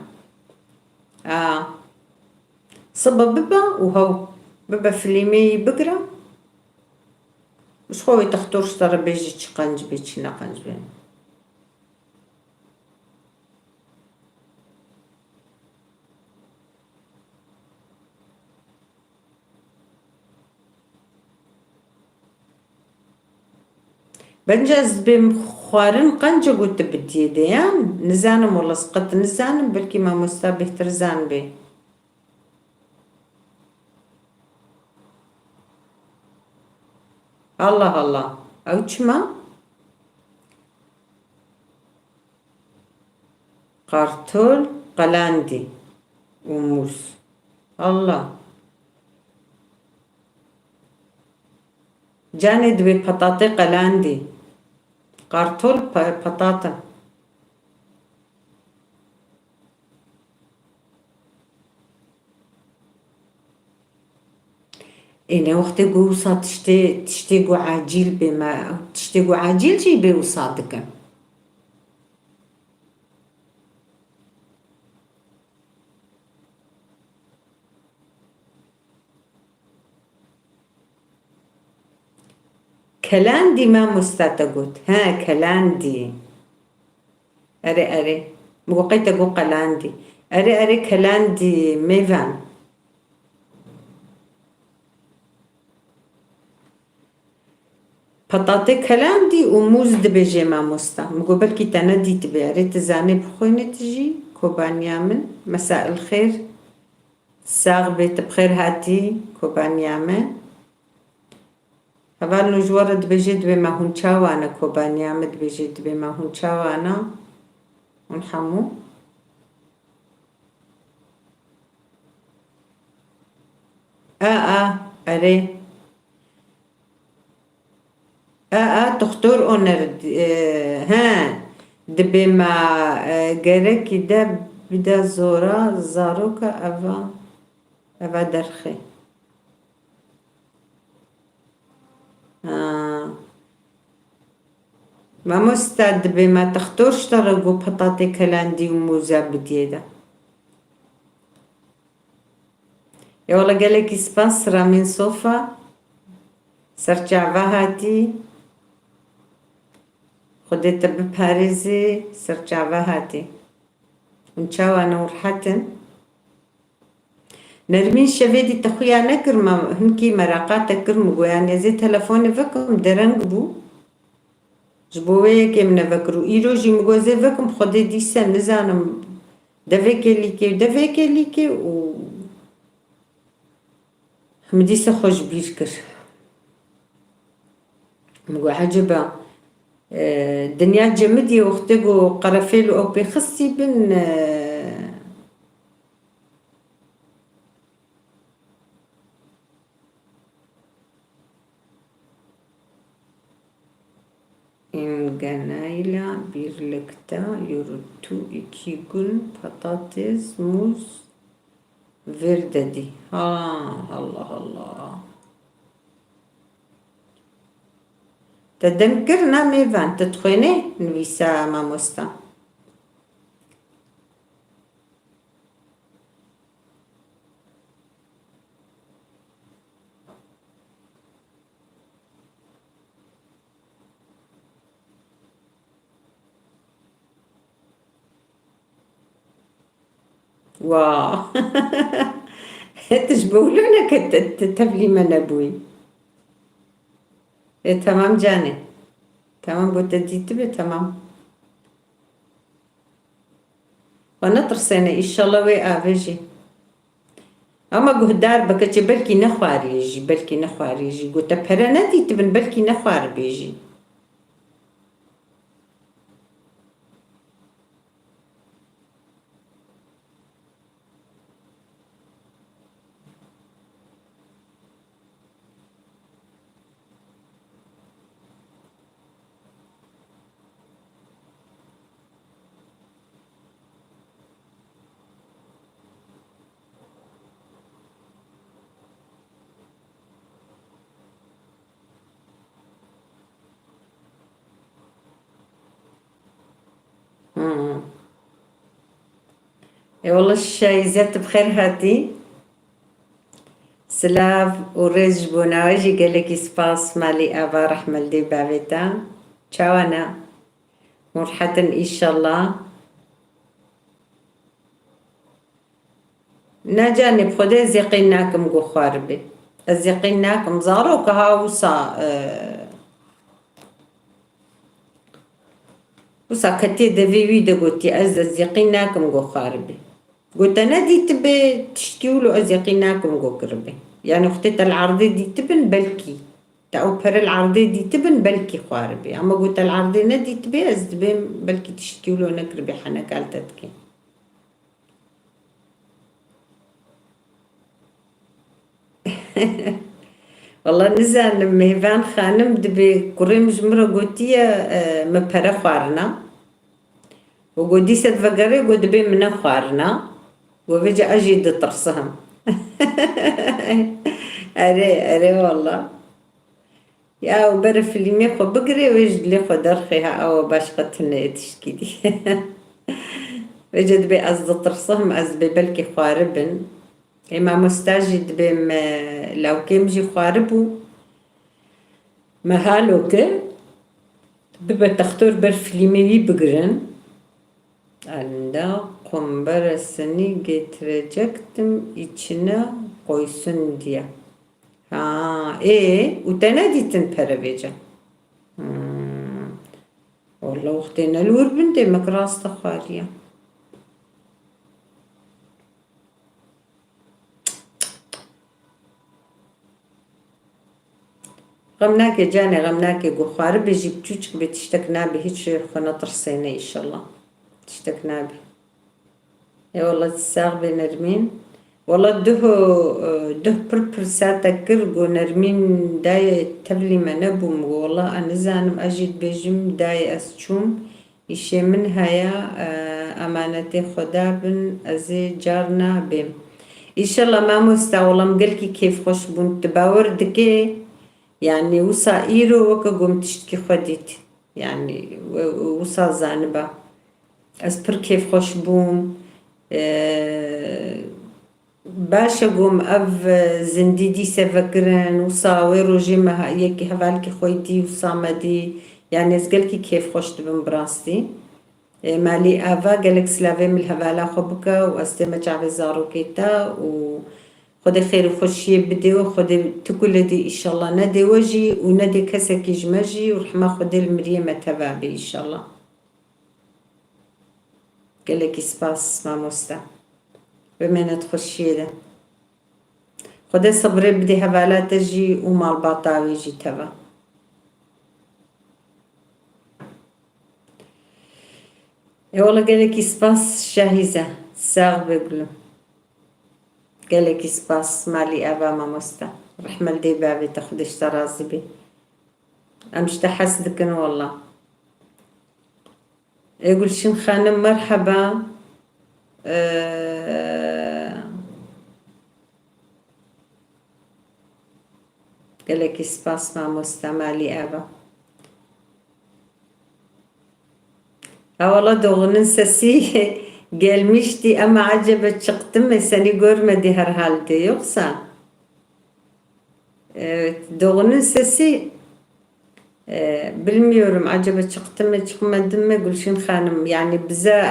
صبا ببا وهو ببا فيلمي بقرا مش خوي تختورش ترى بيجي تشقنج بيجي نقنج بين بنجز بمخوارن قنجة قلت بدي ديان نزانم والله سقط نزانم بلكي ما مستابه ترزان بي الله الله أوچما قارتول قلاندي وموس الله جاني دبي بطاطي قلاندي قارتول بطاطا إني وقت قوصة تشتي قو عاجيل بما تشتي قو عاجيل جيبي وصادقة كلاندي ما مستاتقوت ها كلاندي أري مقوقيت قو قلاندي أري كلاندي ميفان بطاطي كلاندي وموز دبيجي ما مستا مقوبل كي تندي تبيعري تزاني بخويني تجي كوبان يامن مساء الخير ساغ بيت بخير هاتي كوبان يامن هبال نجوار دبيجي دبي ما هون شاوانا كوبان يامن دبيجي دبي ما هون شاوانا ونحمو أري دكتور اونر ها دبي ما جرك ده بدا زورا زاروكا افا درخي ما مستعد بما تختار شترقو بطاطي كلاندي وموزا بديدا يا والله قالك سبانسرا من صوفا سرجع هاتي خديت بباريزي سرجع هاتي ونشاو انا ورحتن نرمين شفيدي تخويا نكر ما هنكي مراقات تكرمو يعني زي تلفوني فكم درنقبو جبوه من فكرو إيرو جي مغوزي فكم خدي دي سن نزانم دفيكي ليكي و مديسة خوش بيشكر مغو عجبا دنيا جمدي وقتقو قرفيلو أو بخصي بن İnganayla birlikte yürüttü 2 gün patates, muz ver dedi. Allah Allah. تذكرنا ميفان تدخلي نويسا ماموستا واو تشبهولونا تبلي من ابوي تمام جاني تمام قلت تبي تمام ونطر سنة إن شاء الله ويجي أما قهدار بكتش بلكي نخوار يجي بلكي نخوار يجي قلت بهرناتي تبن بلكي نخوار بيجي اي والله الشاي زدت بخير هاتي سلاف ورز بوناوجي قال لك سباس مالي ابا رحمة دي بابيتا تشاوانا مرحة ان شاء الله ناجاني بخدي زيقيناكم قو خاربي الزيقيناكم زاروك هاوسا وسا كتي دفيوي دقوتي الزيقيناكم قو خاربي قلت أنا دي تبي تشتيولو أزيقيناكم قو قربي يعني اختي العرضي دي تبن بلكي تاو بر العرضي دي تبن بلكي خاربي أما قلت العرضي ندي تبي أزدبين بلكي تشتيولو نقربي حنا قالتتكي Vallahi nizanim meyvan hanım dibi kuruymuş mura gotiye me pere xwarina. و گودی ست وگره گود بی من خوارنا و وجه اجی دترسهم اره والله ya o beri filmi xo bigri vejli xo derxiha او başqatını yetişkidi veced be az dtırsahım az be belki xaribin ema mustajid bim law kemji xaribu mahalo ke bibe taxtur ber filmi bigrin anda kumbarasını getirecektim içine koysun diye. Ha, utana ditin pereveca. Vallahi uhtena lurbun demek rasta khaliya. غمناك جاني غمناك قخار بيجيب تشوشك بتشتكنا به هيك خناطر سينا إن شاء الله تشتكنا به يا والله تساغ بنرمين والله ده بربر ساعة كرقو نرمين داي تبلي ما نبوم والله أنا زانم أجد بيجم داي أسشوم إشي من هيا أمانتي خدا بن أزي جارنا بهم إن شاء الله ما مستعولم قلكي كيف خوش بون تباور دكي يعني وصا إيرو وكا قوم تشتكي خديت يعني وصا زانبا أسبر كيف خوش بوم باشا قوم أف زنديدي سفكرن وصا ويروجي مها يكي هفالكي خويتي وصا مدي يعني أزقلكي كيف خوش تبن براستي مالي آفا قالك سلافي من الهفالا خبكا وأستمع جعب زارو كيتا و خدا خير وخشي بدي وخدا تقول دي إن شاء الله ندي وجي وندي كسك يجمجي ورحمة خدا المريم تبابي إن شاء الله قال لك سباس ما مستا بمن تخشي ده خدا صبري بدي هبالات تجي ومال باطاوي يجي تبا يا والله قال لك سباس شاهزة ساغ بقولو قال لك سباس مالي أبا ما مستا رحمة دي بابي تاخدش ترازي بي أمش تحسدكن والله يقول شن خانم مرحبا قال لك سباس ما مستا مالي أبا والله doğunun sesi gelmişti ama acaba çıktı mı seni görmedi herhalde yoksa evet doğunun sesi bilmiyorum acaba çıktı mı çıkmadı mı Gülşin Hanım yani bize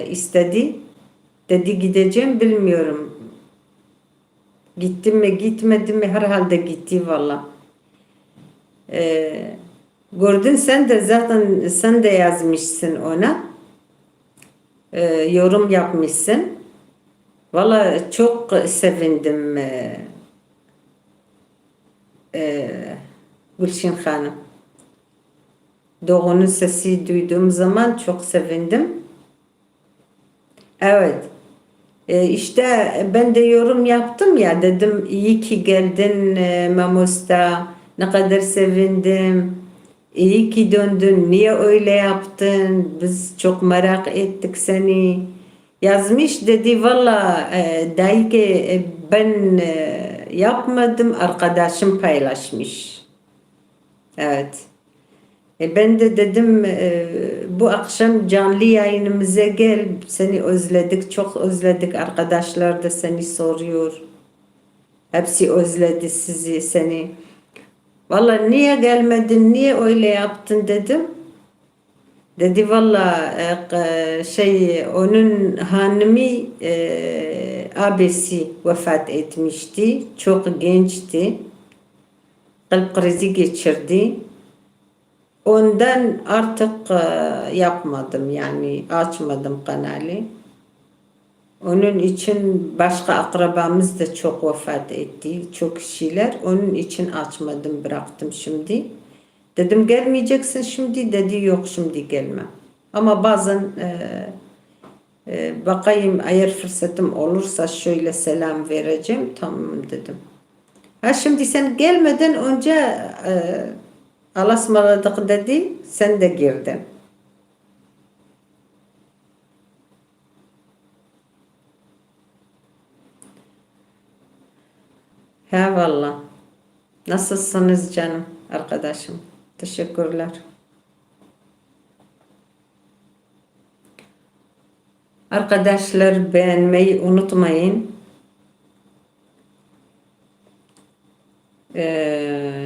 istedi dedi gideceğim bilmiyorum gitti mi gitmedi mi herhalde gitti valla gördün sen de zaten sen de yazmışsın ona yorum yapmışsın valla çok sevindim Gülşin Hanım doğunun sesi duyduğum zaman çok sevindim evet işte ben de yorum yaptım ya dedim iyi ki geldin Mamusta ne kadar sevindim iyi ki döndün niye öyle yaptın biz çok merak ettik seni yazmış dedi valla belki ben yapmadım arkadaşım paylaşmış evet ben de dedim bu akşam canlı yayınımıza gel seni özledik çok özledik arkadaşlar da seni soruyor hepsi özledi sizi seni valla niye gelmedin niye öyle yaptın dedim dedi valla onun hanımı abisi vefat etmişti çok gençti kalp krizi geçirdi ondan artık yapmadım yani açmadım kanalı onun için başka akrabamız da çok vefat etti çok kişiler onun için açmadım bıraktım şimdi dedim gelmeyeceksin şimdi dedi yok şimdi gelmem ama bazen bakayım eğer fırsatım olursa şöyle selam vereceğim tamam dedim Ha şimdi sen gelmeden önce Allah'a ısmarladık dedi. Sen de girdin. Ha valla. Nasılsınız canım arkadaşım? Teşekkürler. Arkadaşlar beğenmeyi unutmayın.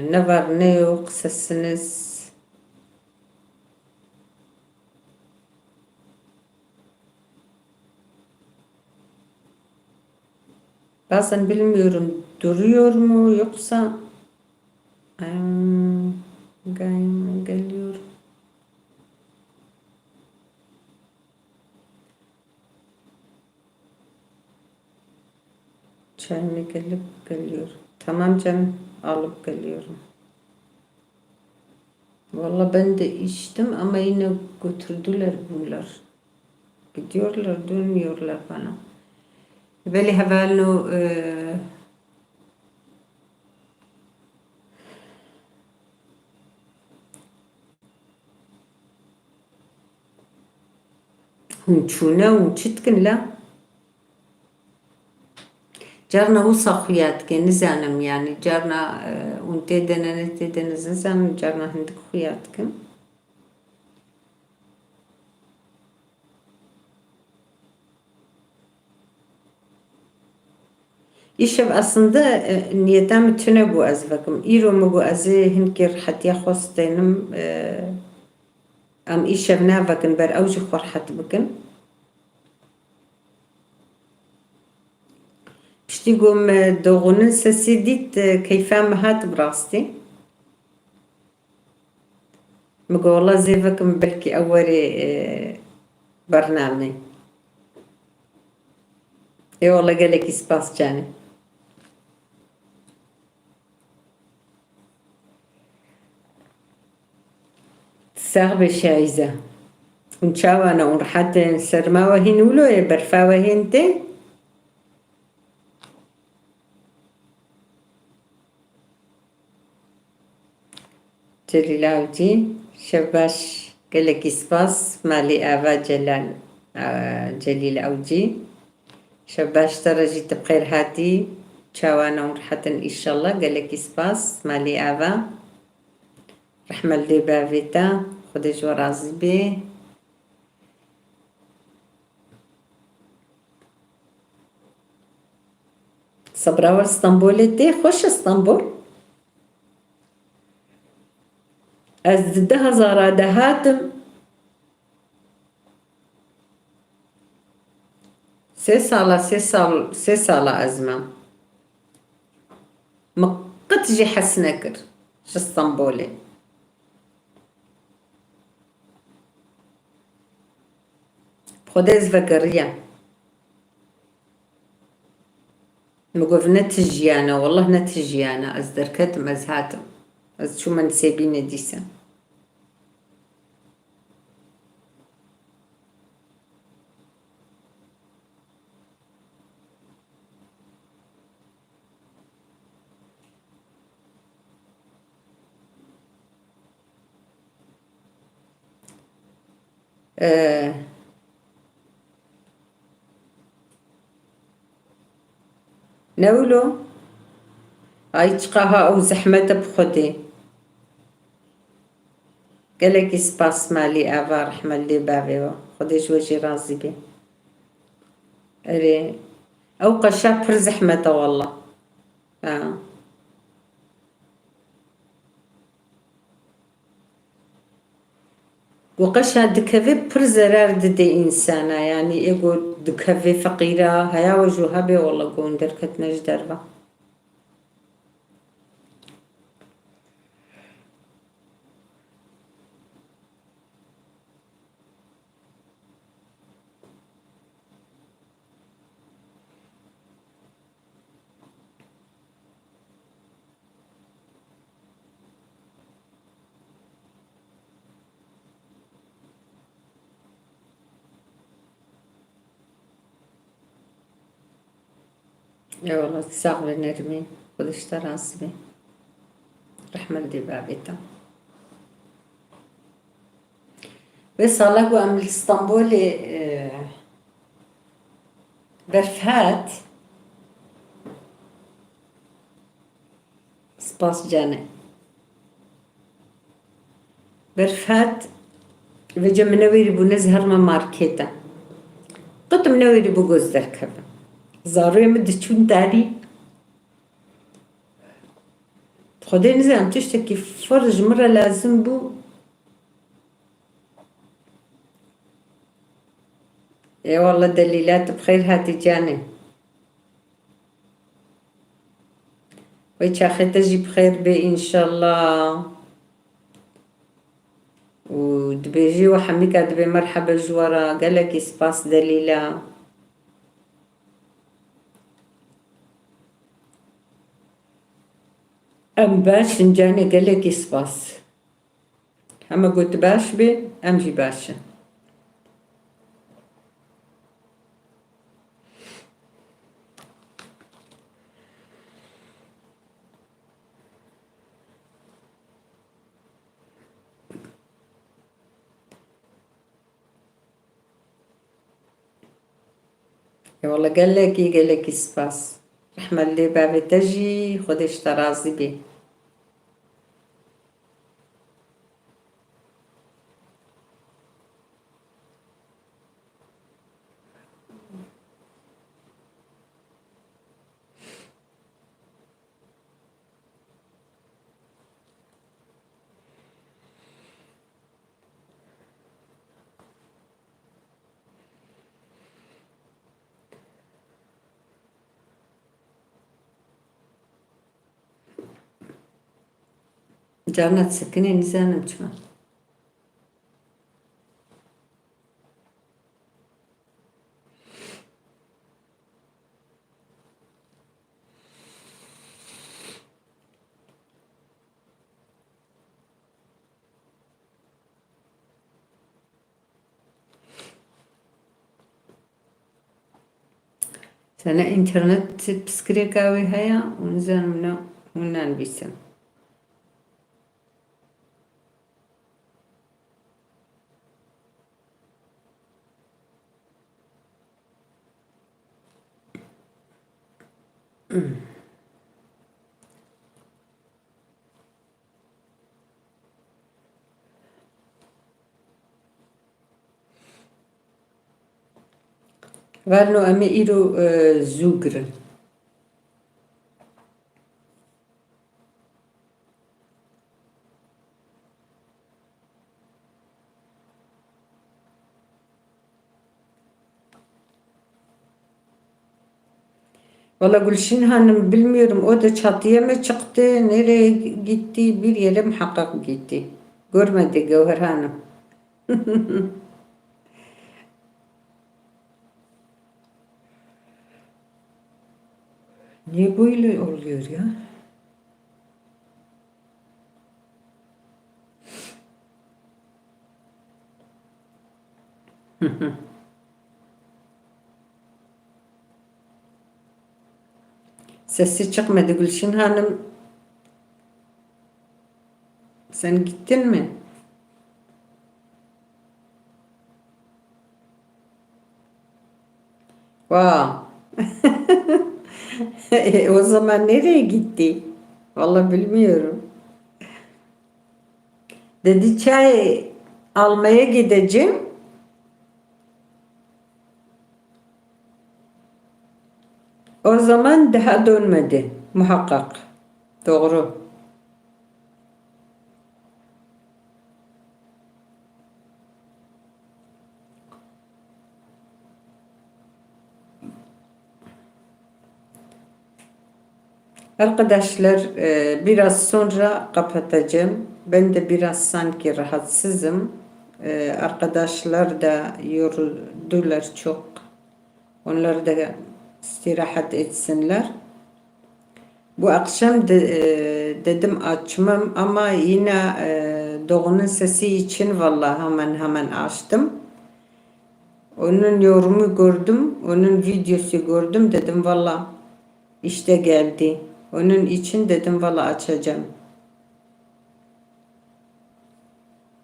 Ne var ne yok sesiniz. Bazen bilmiyorum duruyor mu yoksa geliyor. Çay mı gelip geliyor. Tamam canım alıp geliyorum. Valla ben de içtim ama yine götürdüler bunlar. Gidiyorlar dönmüyorlar bana. Böyle hevalno hunçuna hunçitkin la. Carna usa xuyat ke nizanem yani carna unte denene te denizem carna hindik xuyat kim. İşev aslında niyetem tüne bu az vakum. İro mu bu az hinkir hatiya xostenim am işev ne vakin ber avcı xorhat bikin. Pişti gom doğunun sesi dit keyfem hat brasti. مقول والله زيفكم بلكي أولي برنامج اي والله قال لك سباس جاني تساغبي شايزة ونشاوانا ونرحات سرماوة هين ولو برفاوة هين تي جليلاوتي شباش قال لك سباس مالي آفا جلال جليل أوجي شباش ترى جيت بخير هاتي شاوانا ونرحات إن شاء الله قال لك سباس مالي آفا رحمة لي بافيتا خدي جو رازي بيه صبراوة اسطنبول تي خوش اسطنبول أزدها زارادة هاتم سي صالة أزمة مقت جي حسنكر ش اسطنبولي خديز فكرية مقف نتجيانا والله نتجيانا أزدركتم أزهاتم أز شو من سيبين ديسا نولو هاي تشقاها أو زحمة بخدي قالك سباس مالي آفا رحمة اللي بابي خدي جوجي رازي بي أري أو قشا بر زحمة والله وقشا دكافي بر زرار دي إنسانة يعني يقول دكافي فقيرة هيا وجوها بي والله قون دركت نجدربا يا والله تساغ نرمين خودش تراز بی رحمت دی بابیتا ve sala bu em İstanbul'e berfat spas canı berfat ve cemneveri bu nezherma marketa قط منوري بجوز دركب زاروية مدتشون داري خدين زي عم تشتكي فرج مرة لازم بو يا والله دليلات بخير هاتي جاني ويش أخي تجي بخير بي إن شاء الله ودبيجي وحميك دبي مرحبا جوارا قالك سباس دليلة أم باش فنجاني قالك سباس أما قلت باش بي أمجي باشا والله قال لك سباس رحمة اللي بابي تجي خدش ترازي بي جانت سكني نزانم شما سنة انترنت بسكريكاوي هيا ونزانم ونان بيسم Valno ame iro zugr. Valla Gülşin Hanım bilmiyorum o da çatıya mı çıktı nereye gitti bir yere muhakkak gitti. Görmedi Gevher Hanım. Niye böyle oluyor ya? Sesi çıkmadı Gülşin Hanım. Sen gittin mi? Wow. O zaman nereye gitti? Vallahi bilmiyorum. Dedi çay almaya gideceğim. O zaman daha dönmedi. Muhakkak. Doğru. Arkadaşlar biraz sonra kapatacağım. Ben de biraz sanki rahatsızım. Arkadaşlar da yoruldular çok. Onlar da istirahat etsinler. Bu akşam dedim açmam ama yine Doğu'nun sesi için vallahi hemen açtım. Onun yorumu gördüm, onun videosu gördüm dedim vallahi işte geldi. Onun için dedim valla açacağım.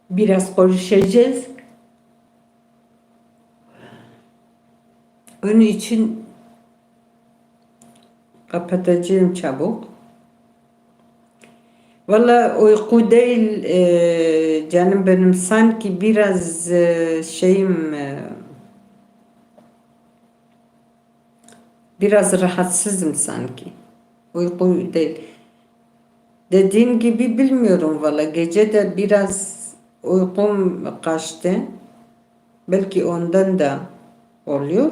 Biraz konuşacağız. Onun için kapatacağım çabuk. Valla uyku değil canım benim, sanki biraz biraz rahatsızım sanki. Uyku değil. Dediğim gibi bilmiyorum valla, gece de biraz uykum kaçtı. Belki ondan da oluyor.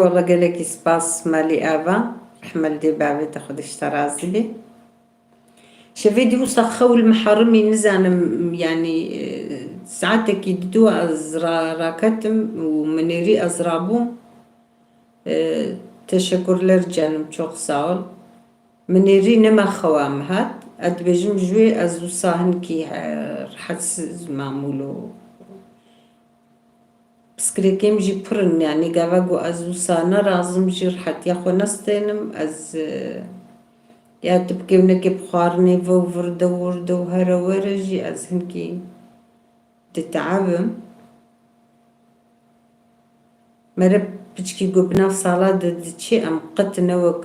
والله قالك سباس مالي ابا رحمة لدي بابي تاخد اشترازي لي شفيدي وسخو المحرمي نزان يعني ساعتك يدو ازرا راكتم ومنيري ازرابو تشكر لرجانم çok sağ ol. منيري نما خوام هات ادبجم جوي ازو ساهن كي حسز معمولو بسكريكيم جي برن يعني قابقو ازو سانا رازم جي رحت ياخو نستينم از يا تبكي ونكي بخارني وردو وردو هرا ورجي از هنكي تتعبم مرب بچكي قبنا صالة ددتشي ام قت نوك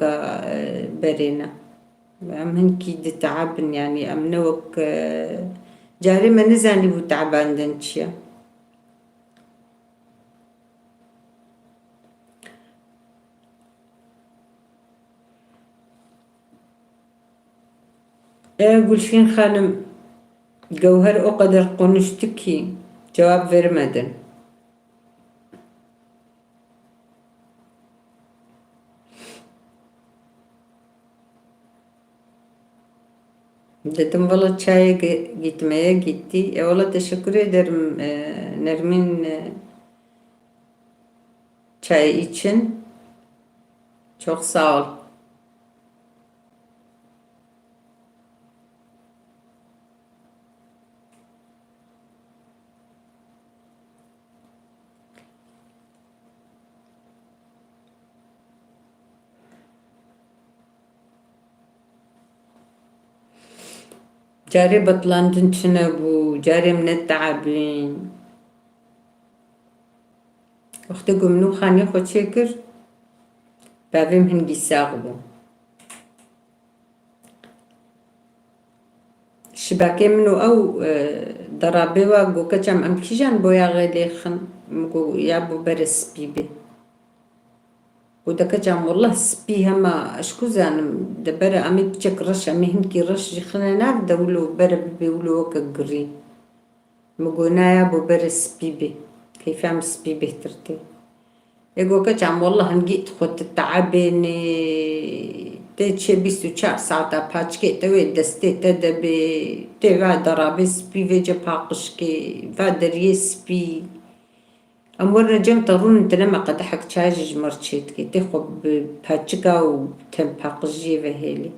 برينا ام هنكي تتعبن يعني ام نوك جاري ما نزاني بو تعبان دنشيا Gülşin Hanım, Gevher o kadar konuştu ki cevap vermedin. Dedim valla çaya gitmeye gitti. Valla teşekkür ederim Nermin çay için. Çok sağ ol. جاري بطلان تنبو جاري من التعبين اختكم منو خاني خود شكر بابم هنجي ساغبو شباكي منو او ضرابي واقو كجام ام كيجان بويا غيلي خن مقو يابو برس بيبي ودا كجام والله سبي هما اشكو زانم دبرا امي بچك رش امي هنكي رش جخنا ناف دولو برا بيولو وكا قري مقو نايا بو برس بيبي كيف عم سبيبي ترتي يقول كجام والله هنجيت خد التعبيني تيتشي بيسو چار ساعتا پاچكي توي دستي تدبي تيوا درابي سبي جا باقشكي فادريه سبي أمورنا جم ترون انت لما قدحك تشاجج مرشيت كي تاخد باتشكا وتم باقجي وهيلي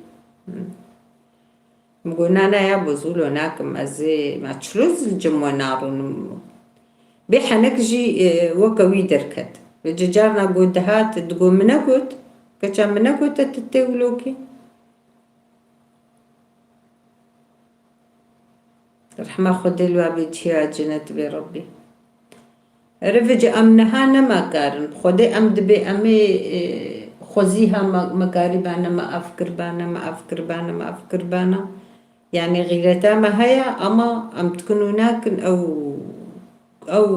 مقولنا أنا يا بوزولو ناكم أزي ما تشلوز الجمو نارون بيحنك جي وكوي دركت وججارنا قودهات تقول منكوت كجا منكوت تتولوكي رحمة خدي الوابي تشيا جنت بربي رفج امنها نما كارن خدي ام دبي امي خوزيها مكاري بانا ما افكر بانا ما افكر بانا ما افكر بانا يعني غيرتا ما هيا اما ام تكونوا ناكن او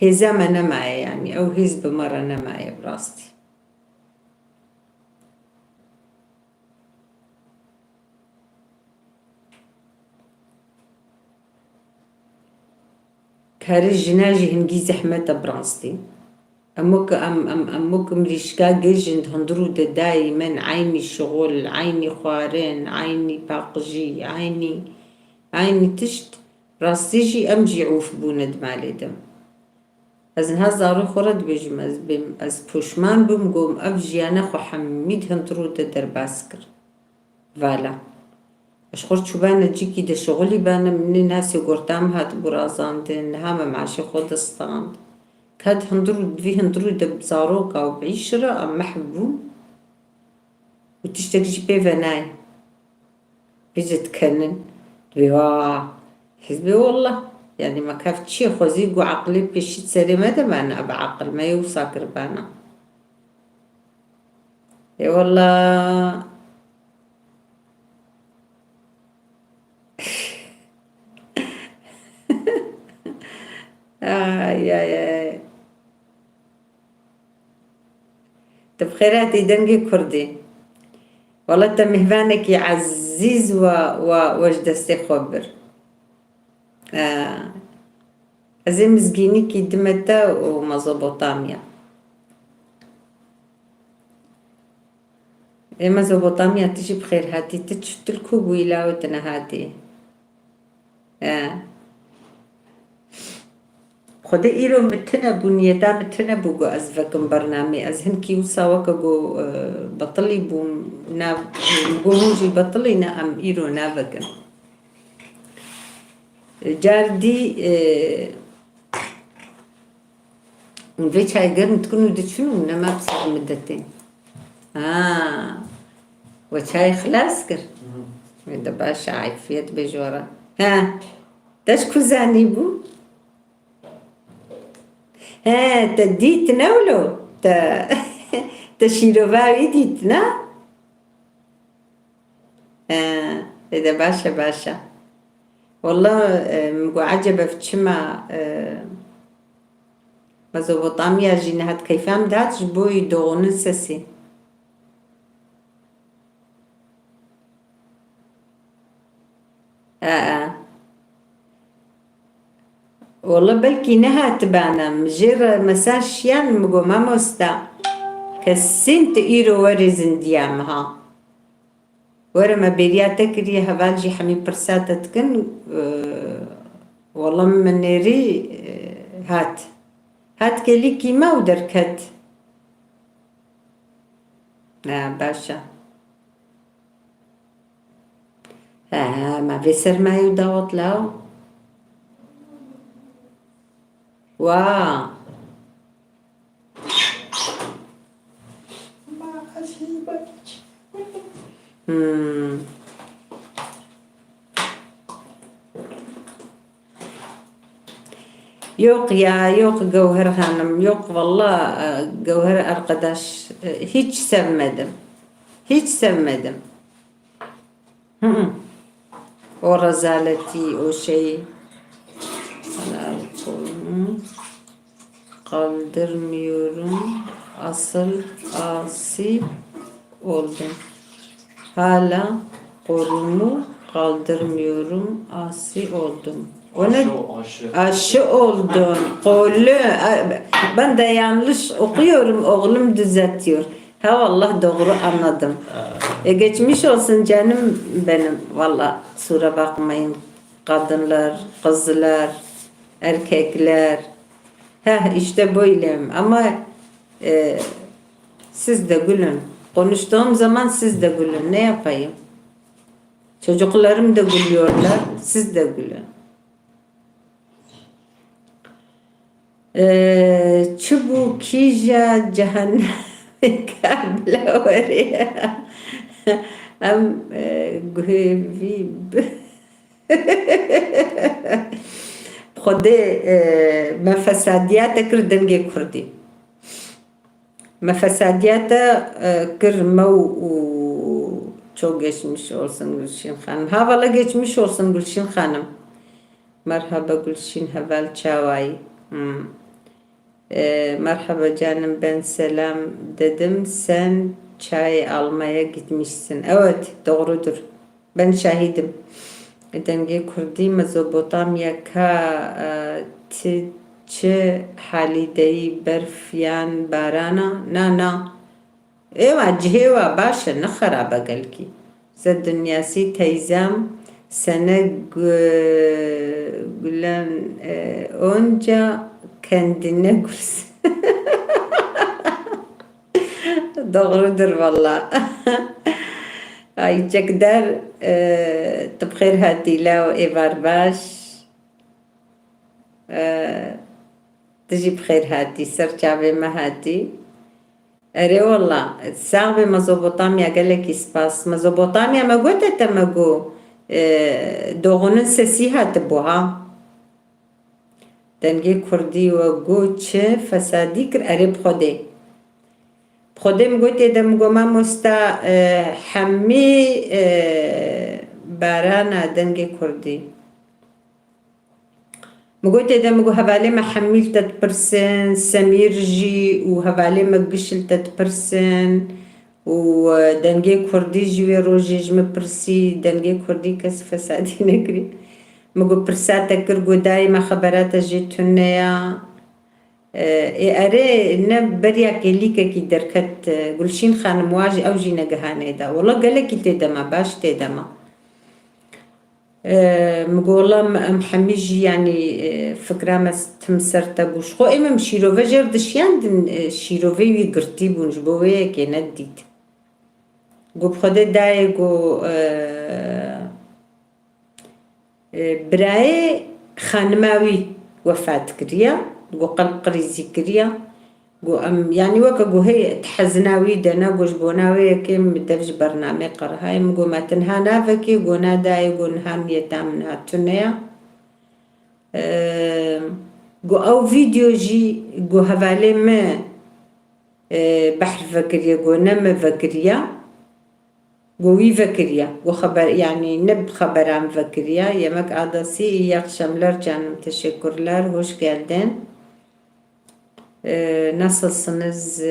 هزامة نمايا يعني او هزب مرة نمايا براستي كاري جناجي هنجي زحمة براستي أمك مريشكا جيجند هندرود دايما عيني شغل عيني خوارين عيني باقجي عيني تشت راستيجي أمجي عوف بوند مالي دم أزن هزارو خورد بيجم أز بوشمان بمقوم أفجي أنا خو حميد هندرود در باسكر فالا اشخور چوبان جيكي ده شغلي بانا من ناس يقرتام هات برازان دين هام معاشي خودستان كاد هندرو ده بزاروكا وبعشرة أم محبو وتشتكي بيفناي بيجي تكنن بيوا حزبي والله يعني ما كافت شي خوزيق وعقلي بيشي تسري ماذا ما أنا بعقل ما يوصى قربانا اي والله يا تبخيراتي دنجي كردي والله تمهفانك يا عزيز وجدستي خبر أزي مزجيني كي دمتا ومزوبوطاميا مزوبوطاميا تجي بخير هاتي تشفت الكوب ويلاوتنا هاتي خدا إيرو متنا بنيتا متنا بوجو أزفكم برنامج أزهن كيو سواك جو بطلي بوم ناف جوهوجي بطلي نام إيرو نافكن جاردي نفيش هاي قرن تكونوا دتشنو نما بصح مدتين وشاي خلاص كر إذا باش عايفيت بجورا داش كوزاني بو تدي تناولو تشيروفاوي ديتنا إذا باشا والله مقو عجبة في تشما مزوبوطاميا جينهات كيفام داتش بوي دوغن سسي والله بلكي نها تبانا مجير مساشيان مقو ما مستا كسنت إيرو ورزن ديامها ورما بيريا تكري هفالجي حمي برساتة تكن والله من نيري هات كليكي ما ودركت باشا ما بيسر ما يوداوط لاو يوق جوهر هانم يوق والله جوهر أرقداش هيج سمدم ورزالتي أو شيء أنا أقول kaldırmıyorum. Asıl asi oldum. Hala kolumu kaldırmıyorum. Asi oldum. Aşı oldum. Kolu. Ben de yanlış okuyorum. Oğlum düzeltiyor. Vallahi doğru anladım. Geçmiş olsun canım benim. Vallahi sura bakmayın. Kadınlar, kızlar, erkekler. İşte böyleyim ama siz de gülün. Konuştuğum zaman siz de gülün. Ne yapayım? Çocuklarım da gülüyorlar. Siz de gülün. Çubuğu kija cehennem kable oraya. Am güvib. خودی مفسادیات کردنگی کردی مفسادیات کرمو çok geçmiş olsun Gülşin Hanım. Havala geçmiş olsun Gülşin Hanım. Merhaba Gülşin Haval Çavay. Merhaba canım ben selam dedim. Sen çay almaya gitmişsin. Evet doğrudur. Ben şahidim. دنگی کردی مزوبوطامیا که چه حالی دی برفیان بارانا نه ایوه جهیوه باشه نخرابه گلکی زد دنیاسی تیزم سنه gülen onca kendine gülsün. Doğrudur valla. Ay çekder تبخير هاتي لا وإيفار باش تجي بخير هاتي سرچاوي ما هاتي أري والله ساغبي مزوبوطاميا قالك إسباس مزوبوطاميا ما قلت تمقو دوغنن سسيها تبوها دنگي كردي وقو چه فسادي كر أري بخودي بخودي مقوت دمقو ما مستا حمي بارانا دنگي كردي مقوت دمقو هبالي ما حميل تتبرسن سمير جي وهبالي ما قشل تتبرسن ودنگي كردي جوي روجيج مبرسي دنگي كردي كس فسادي نكري مقو برساتا كرقو دايما خبرات جيتونيا اري نبريا كليكا كي دركت قلشين خان مواجي او جينا قهاني دا والله قالك تدما باش تدما مقولا محميجي يعني فكرة ما تمسرتا بوش خو اما مشيروفا جر دشيان دن شيروفا ويقرتي بونج بويا كي نديت قو بخده داي قو براي خانماوي وفات كريا قو قلب قريزي كريا قو يعني وكا قو هي تحزناوي دانا قوش بوناوي كيم دفج برنامج قرهاي مقو ما تنها نافكي قو ناداي قو نها ميتا منها تنيا قو او فيديو جي قو هفالي ما بحر فكريا قو نم فكريا قوي فكريا وخبر يعني نب خبر عن فكريا يمك عدسي يخشملر canım teşekkürler hoş geldin nasılsınız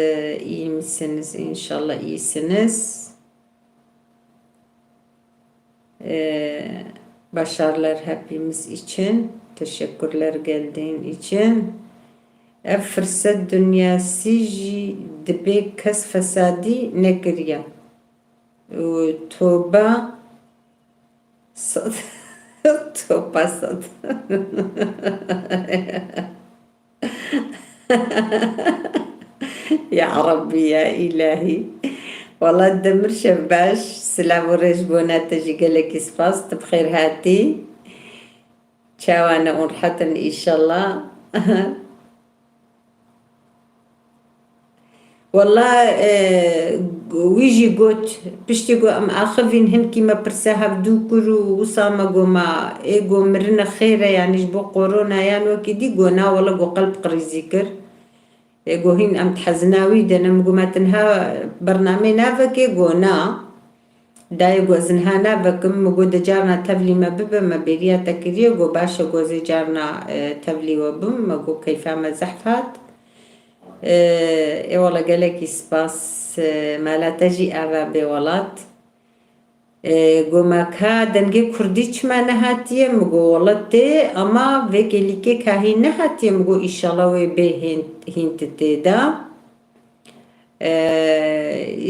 iyi misiniz inşallah iyisiniz başarılar hepimiz için teşekkürler geldiğin için fırsat dünyası dibe kas fesadi nekiriya توبة صد توبة صد يا ربي يا إلهي والله الدمر شباش سلام ورجبونا تجي قالك سباس بخير هاتي تشاوانا ونحطن إن شاء الله والله ويجي قوت بشتي قو أم آخفين هن كيما برساها بدوكرو وصاما قو ما إيقو مرنا خيرا يعني جبو قورونا يعني وكيدي قونا والله قو قلب قريزيكر إيقو هن أم تحزناوي دانا مقو ما تنها برنامي نافكي قونا داي قو زنها نافكم مقو دا جارنا تبلي ما ببا ما بيريا تكريا قو باشا قو زي جارنا تبلي وبم مقو كيفا ما زحفات اي والله قالك سباس ما لا تجي أرابي ولات قو ما كا دنگي كرديش ما نهاتيه مقو والله تي اما وكيليكي كاهي نهاتيه مقو إن شاء الله ويبي هنت تيدا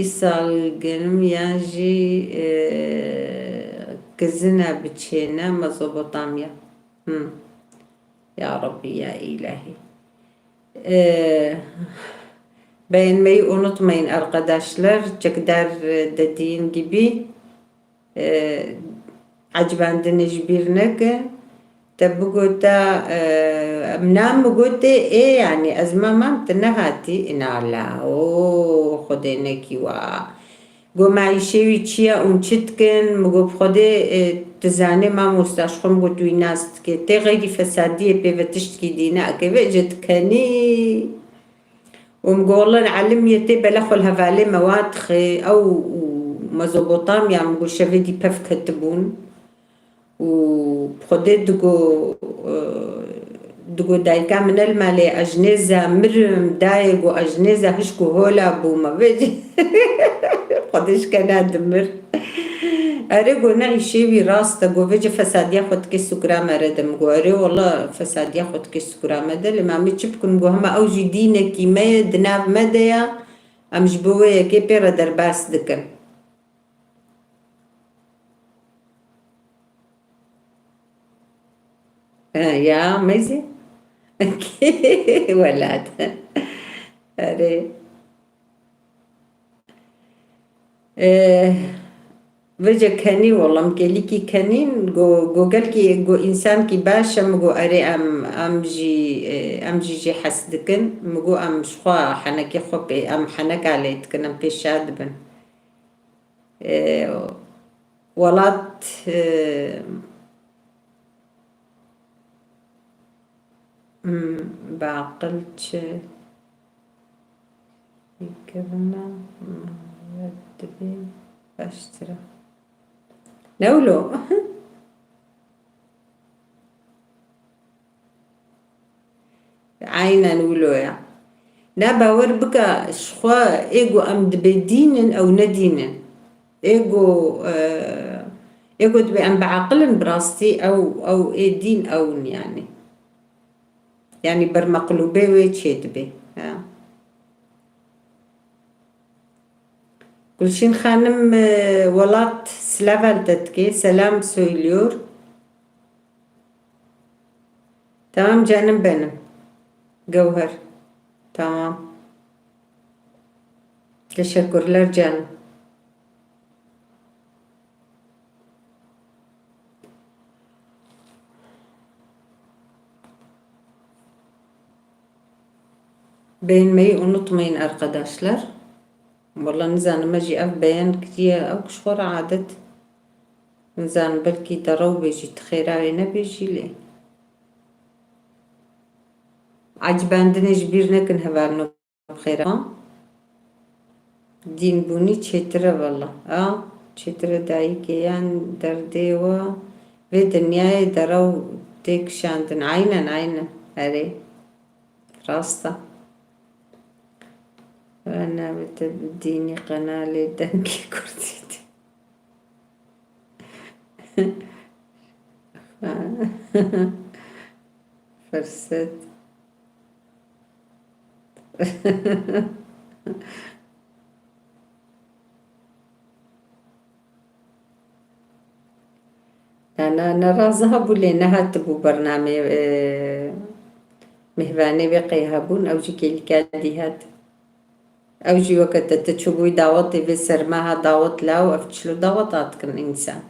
إسال قلم يانجي كزنا بتشينا مزوبطاميا يا ربي يا إلهي beğenmeyi unutmayın arkadaşlar. Çekdar dediğin gibi acibandınız birine ki تبقوتا منام قوتي ايه يعني ازمامام تنهاتي انالا او خدينكي وا قو معيشي تشيا ونشتكن مقو بخدي تزاني ما مستشخم قوتو يناستكي تي غيري فسادية بيفتشتكي دينا كيف جتكني ومقولنا نعلم يتي بلخو الهفالي مواد خي او مزوبوطام يعني مقول شفيدي بف كتبون وبخدي دقو دايكا من المالي أجنزة مرم دايق وأجنزة هشكو هولا بوما بيجي خدش كان دمر أريقو نعي شيوي راستا قو بيجي فساد ياخد كي سكرامة ردم قو أري والله فساد ياخد كي سكرامة ده لما عمي تشبكن قو هما أوجي دينا كي ما دناب مدايا أمجبوية كي بيرا درباس دكن يا ميزي ولاد أري وجه کنی ولم گلی کی کنین گو گل کی گو انسان کی باشه مگو اری ام جی حسد کن مگو ام شخوا حنکی خوب ام حنک علیت کنم پیشاد بن ولات بعقلت يكبنا يدبي باشترا نولو عينا نولو يا نابا وربكا شخوا ايجو ام دبدينن او ندينن ايجو ايجو دبي ام بعقلن براستي او اي دين او يعني برمقلوبي ويتشي دبي Gülşin Hanım Valat Slaventetki selam söylüyor. Tamam canım benim. Gevher. Tamam. Teşekkürler canım. Beğenmeyi unutmayın arkadaşlar. والله نزان ما اجي اف بيان كتير او كشخور عادت نزان بلكي درو بيجي تخيراوي نبيجي لي عجباندني جبير نكن هبالنو بخيرا دين بوني تشترة والله تشترة داي كيان درديوا في دنياي درو تيك شاندن عينا هري راستا أنا بتديني قناة لدنكي كرتيتي فرست أنا رازها لنا هاتبو برنامج مهباني بقيهابون أو جيكي الكادي هات أو جي وقت تشوفي دعوتي في سرماها دعوت لا وأفتشلو دعوتات كن إنسان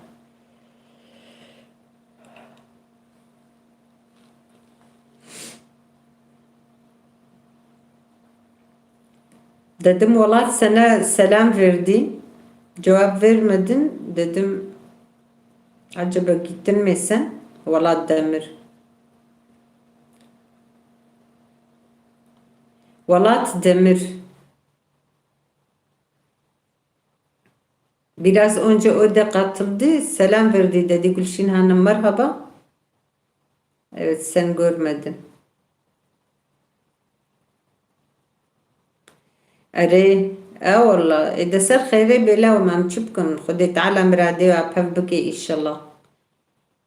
dedim valla sana selam verdi cevap vermedin dedim acaba gittin mi sen valla Demir valla Demir biraz önce o da katıldı selam verdi dedi Gülşin Hanım merhaba evet sen görmedin أري والله إذا صار خيري بلا وما مشبكن خدي تعالى مرادي وعبها بكي إن شاء الله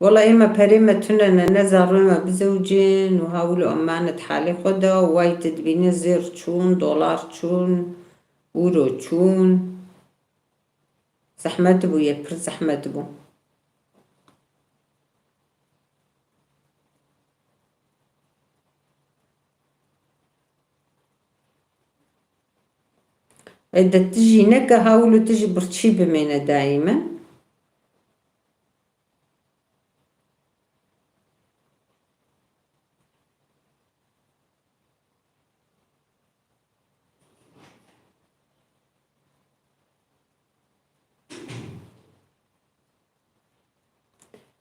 والله إما بريمة تنا نزارنا بزوجين وهاولوا أمانة حالي خدا وايد تدبيني زير تشون دولار تشون أورو تشون زحمة بو يبر زحمة بو إذا تجي نكا هاولوا تجي برتشي بمينا دايما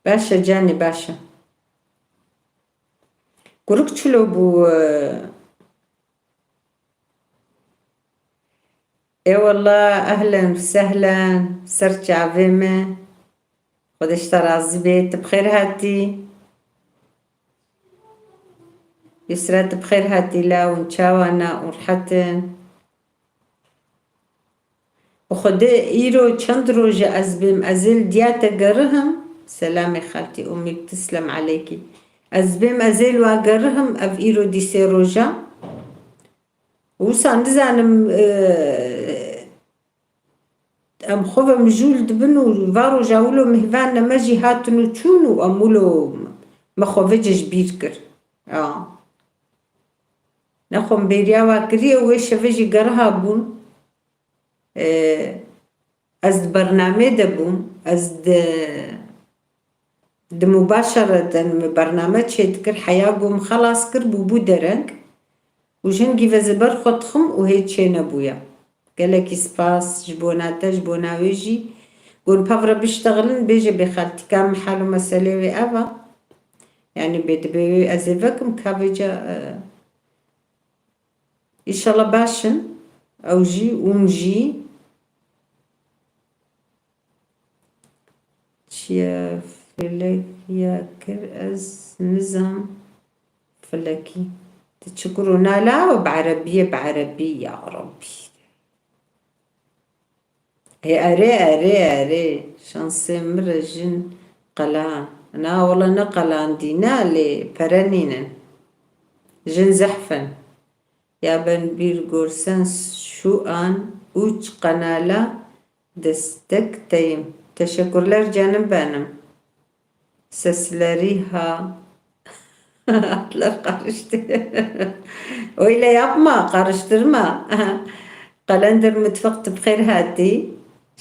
باشا جاني باشا قرق تشلو بو اي والله اهلا وسهلا سرت عظيمة خدش ترازي بيت بخير هاتي يسرات بخير هاتي لا ونشاوانا ورحتن وخد ايرو چندرو جا ازبم ازل دياتا قرهم سلامي خالتي امي بتسلم عليكي ازبم ازل وقرهم اف ايرو دي سيروجا وصان دزانم ام خوفا مجول دبنو فارو جاولو مهفانا ماجي هاتنو تشونو امولو مخوفجش بيركر نخم بيرياوا كريا ويش فيجي قرها بون از برنامه دبون از د مباشرة برنامج شيتكر حياقوم خلاص كربو بودرنك وجنجي فزبر خطخم وهيد شي نبويا قالك سباس جبوناتا جبوناويجي قول بافرا بيشتغلن بيجي بخالتي كان محالو مساليوي أفا يعني بيدبيوي أزيفكم كافيجا إن شاء الله باشن أو جي ومجي شيا فلك يا كر أز نظام فلكي تشكرونا لا بعربية يا ربي هي أري شانسي مرجن قلان أنا والله نقلان دينا لي برانينا جن زحفن يا بن بير قرسان شو آن اوچ قنالا دستك تيم teşekkürler canım benim sesleri ha atlar karıştı öyle yapma karıştırma kalender mutfak بخير هاتي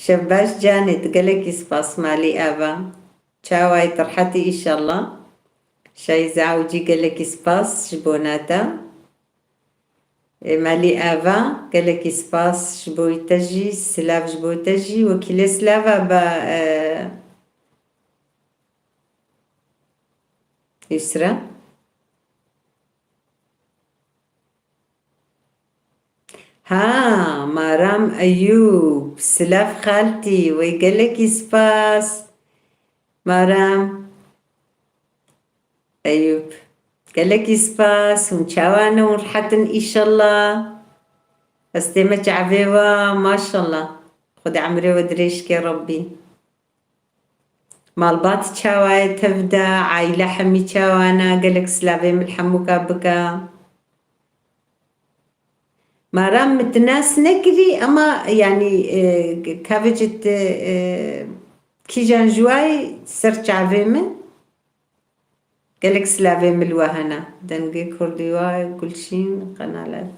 شباش جاني تقلك يسباس مالي أبا شاواي طرحتي إن شاء الله شاي زعوجي قالك يسباس جبوناتا مالي أبا قالك يسباس جبويتجي سلاف جبويتجي وكيل سلافا با يسرى ها مرام أيوب سلاف خالتي ويقالك يسباس مرام أيوب قالك يسباس ونشاوانا ونرحتن إن شاء الله استمتع عبيوة ما شاء الله خد عمري ودريشك يا ربي مالبات تشاواي تبدا عايلة حمي تشاوانا قالك سلافي من حموكا بكا مرام متناس نكري أما يعني كافجت كيجان جواي سرچ عبيمن قالك سلافي من الوهنا دنقي كردي كل شيء قنالات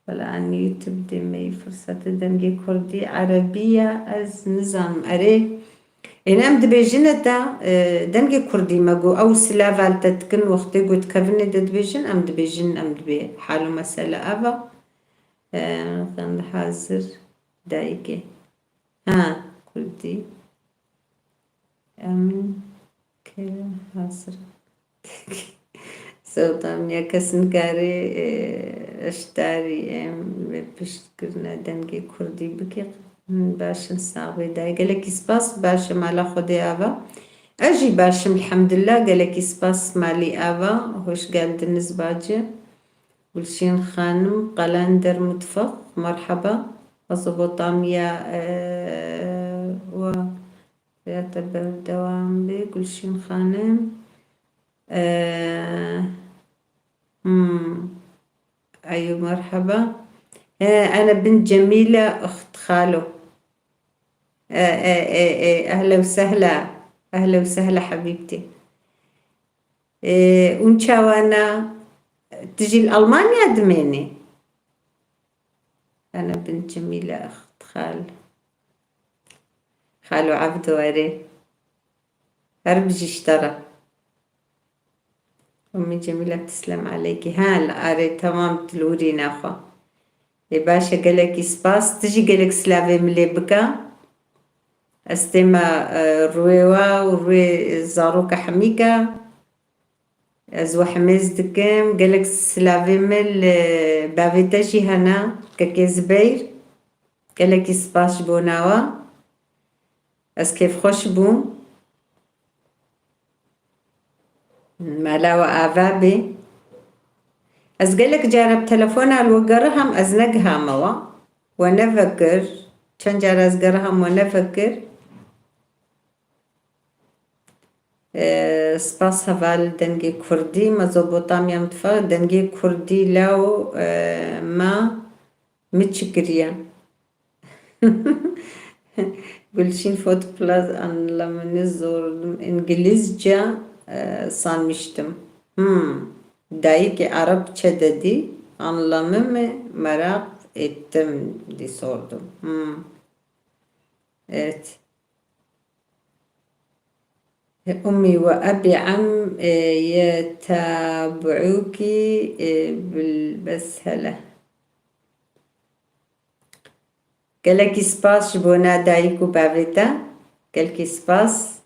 ولا أن يوتيوب دي مي فرصة دنقي كردي عربية از نظام أري إن أمد بيجنة دنقي كردي ماقو أو سلافال تتكن وقتي قد كفني دد بيجن أمد بيجن أمد بي حالو مسألة أبا كان حاضر دايقي ها كردي أمن كده حاضر سوطام يا كسنكاري اشتاري بشكرنا دنگي كردي بكي باشن صعبي داي قالك سباس باشم على خدي أبا أجي باشم الحمد لله قالك سباس مالي أبا هوش قال دنز باجي ولشين خانم قلندر متفق مرحبا وزبطام يا و يعتبر دوام بي كلشين خانم أيوة مرحبا أنا بنت جميلة أخت خالو أهلا وسهلا أهلا وسهلا حبيبتي ونشاوانا تجي لألمانيا دميني أنا بنت جميلة أخت خالو عبدو أري أربجي اشترى أمي جميلة تسلم عليكي ها أري تمام تلورين أخو باشا قالك سباس تجي قالك سلافي ملي بكا استيما رويوا وروي زاروكا حميكا أزوا حميز دكام قالك سلافي مل بافيتاجي هنا كاكي زبير قالك سباس بوناوا أس كيف خوش بون مالاوا آفابي أز قالك جارب تلفونا الوقرهم أزنقها موا ونفكر كان جار أزقرهم ونفكر سباس هفال دنجي كردي مزوبوطاميا متفا دنجي كردي لو ما متشكريا قلشين فوت بلاز أن لما نزور إنجليزجا sanmıştım. Dayı Arapça dedi. Anlamı merak ettim diye sordum. Evet. أمي وأبي عم يتابعوك بالبسهلة. Quel qui se passe جبونا دايكو بافيتا quel qui se passe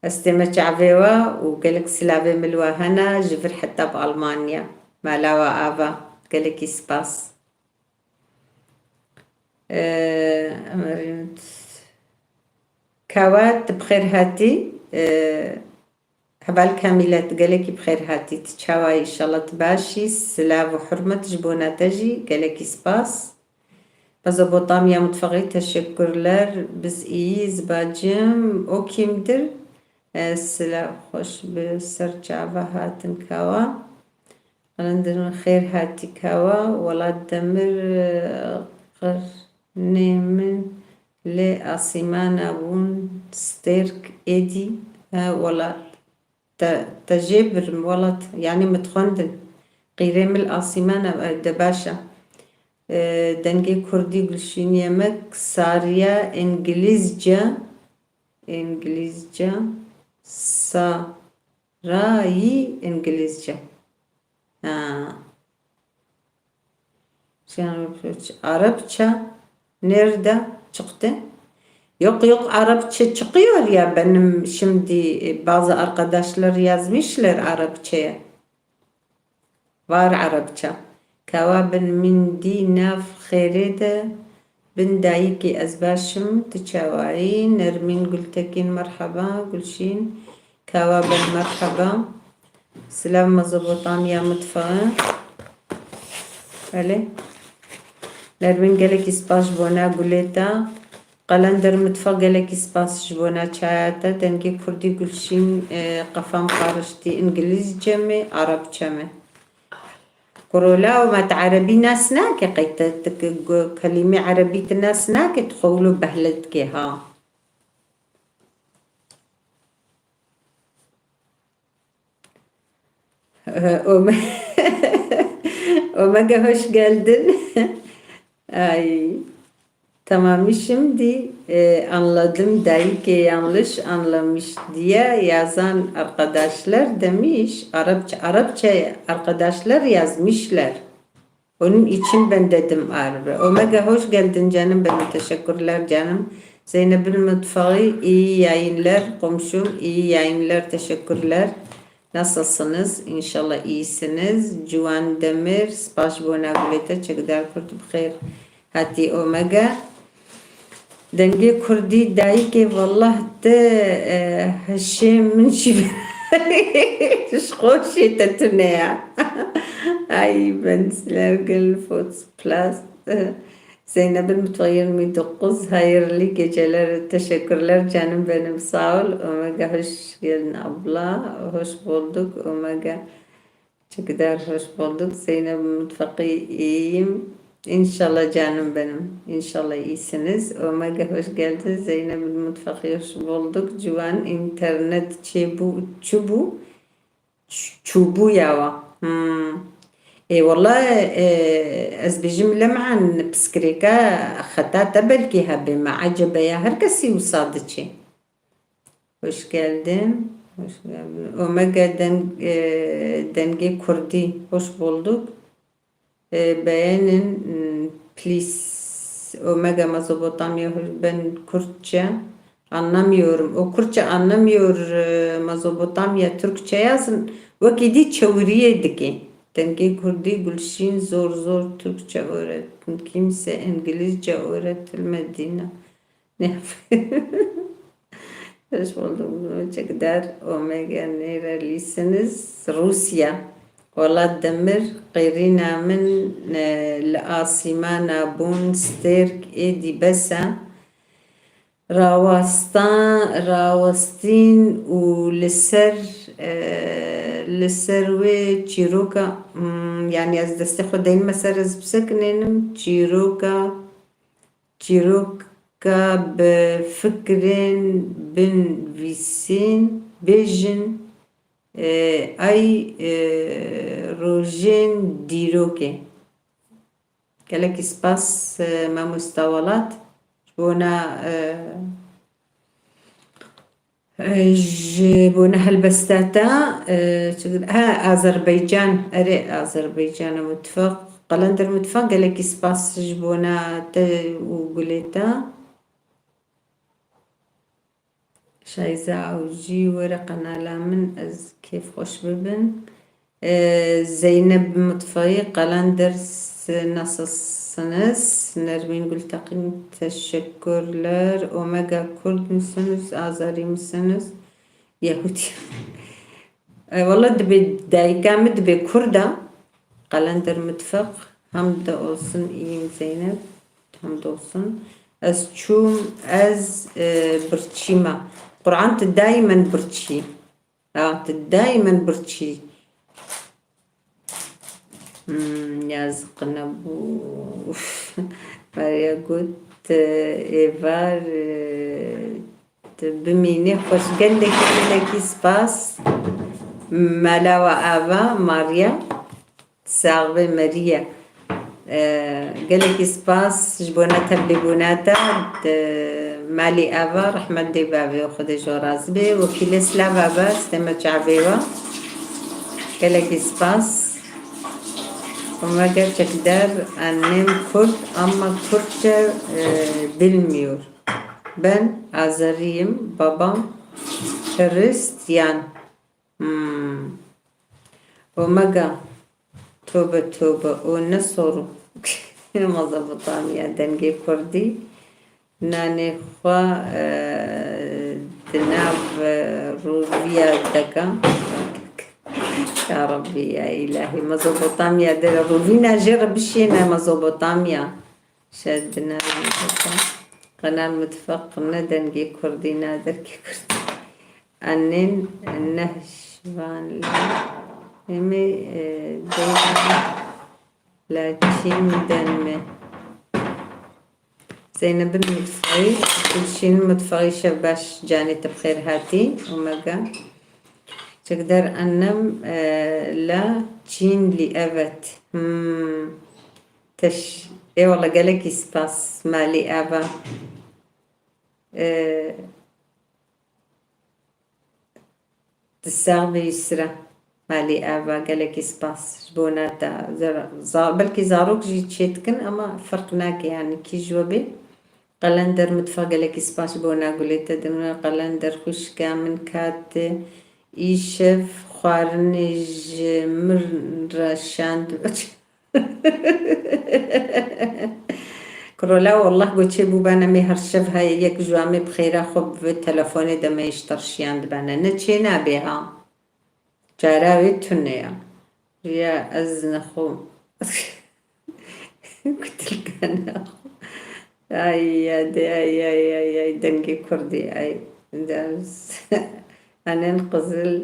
استمتع عفيوة وقالك سلافي ملوى هنا جفر حتى بألمانيا مالاوا آفا quel qui se passe كوات بخير هاتي هبال كاملة قالك بخير هاتي تشاوي إن شاء الله تباشي سلاف وحرمة جبونا تجي قالك سباس مزبوطاميا متفقي تشكرلر بس إيز باجم أوكي مدر سلاف خوش بسر جعبة هاتن كوا عندنا خير هاتي كوا ولا دمر قرني من لأسيمانا بون ستيرك إيدي ولا تجبر ولط يعني متخندن قيرم الأسيمانا دباشا دنجي كردي قلشين يمك ساريا إنجليزجا ساراي إنجليزجا Arapça nerede çıktı? Yok Arapça çıkıyor ya benim şimdi bazı arkadaşlar yazmışlar Arapçaya. Var Arapça. Kava ben min di naf khairede ben dayiki azbaşım tçavai nermin gültekin merhaba gülşin kava ben merhaba selam mazabotamiya mutfağı öyle nermin gelek ispaş bona guleta قلندر متفق لك سباس جبونا چاياتا دنگي كردي قلشين قفام قارشتي انجليز جمي عرب جمي كرولا وما تعربي ناس ناكي قيتتك كلمة عربي ناس ناكي تقولوا بهلتك ها Omega hoş geldin. Ay. Tamam şimdi anladım dayı ki yanlış anlamış diye yazan arkadaşlar demiş Arapça arkadaşlar yazmışlar. Onun için ben dedim Arapça. Omega hoş geldin canım benim teşekkürler canım. Zeynep'in mutfağı iyi yayınlar komşum iyi yayınlar teşekkürler. Nasılsınız? İnşallah iyisiniz. Juan Demir spaş bona gulete çekdar kurtu bخير. Hati Omega دنگی کردی دایی که والله ده هشی من چی خوشی تتونه ya. Ay ben Silevgül Foods Plus Zeynep'in Mutfağı 29 hayırlı geceler teşekkürler canım benim sağ ol Omega hoş geldin abla hoş bulduk Omega çok hoş bulduk Zeynep'in Mutfağı iyiyim İnşallah canım benim. İnşallah iyisiniz. Omega hoş geldin. Zeynep'in mutfağı hoş bulduk. Cuvan internet çubu yava. والله أزبيجم لمعن بسكريكا خطاتا بلكي هبي ما عجبا يا herkesi usadıçı. Hoş geldin. Hoş geldin. Omega denge kurdi. Hoş bulduk. Beğenin please Omega Mezopotamya ben Kürtçe anlamıyorum. O Kürtçe anlamıyor Mezopotamya Türkçe yazın. Vakidi çeviriye ki. Denge Kürdi Gülşin zor Türkçe öğrettim. Kimse İngilizce öğretilmediğine. Ne hoş buldum. Çekdar Omega nerelisiniz? Rusya. والله دمر قيرينا من لآسيمانا بون ستيرك إيدي بسا راوستين ولسر وچيروكا يعني از دسته خدين مسر از بسكنينم چيروكا بفكرين بن فيسين بيجن ay روژین دیروکه gelek ispas ma mustawalat bona جبونا هالبستاتا ها أذربيجان أري أذربيجان متفق قلندر متفق قالك سباس جبونا وقلتا شايزة وجي ورقنا لامن از كيف خوش ببن زينب مطفي قلندر نصصنس نرمين قلتقين تشكر لر أوميجا كرد مسنس آزاري مسنس يهودي والله دبي دايقامد دبي كردا قلندر متفق حمد olsun iyiyim Zeynep حمد olsun از çum az برشيما قرآن دايما برشي دايما برشي yazıkına bu Maria gut evar bimini hoş geldeki spas Malava Ava Maria Salve Maria geldeki spas jbona tablibunata مالي أبا رحمة دي بابي وخد جوراز بي وكيل سلا بابا استمع شعبيوه قالك سباس وما gerçek der annem Kürt ama Kürtçe bilmiyor. Ben Azeriyim, babam Hristiyan. Omega tövbe tövbe o ne soru? Mezopotamya denge kurdi. Nane xwa dinav Ruviya daka. يا ربي يا إلهي مزوبوطاميا دير روفينا جرب بشينا مزوبوطاميا شادنا قناة متفق ندن جي كردي نادر كي كردي أنين النهشوان لمي دينا لاتشين دنمي زينب المدفعي كل شي المدفعي شباش جاني تبخير هاتي ومقا تقدر أنم لا تشينلي أبت إيه والله قالك سباس مالي أبا تساغبي يسرى مالي أبا قالك سباس جبوناتا بلكي زاروك جي تشيتكن أما فرقناك يعني كي جوابي قلندر مدفع قالك سباس بونا قوليتا دمنا قلندر خوش كامن كات İşev xwarinêj mir reşand Kurola wallah goçê bû bana me her şev heye yek ji wan me bi xêra xwe bi telefonê de me îştirşiyand bana ne çê nabe ha cara wê tune ya ya ez nexwe kutilkana ay ay dengê Kurdî ay ders Annen Kızıl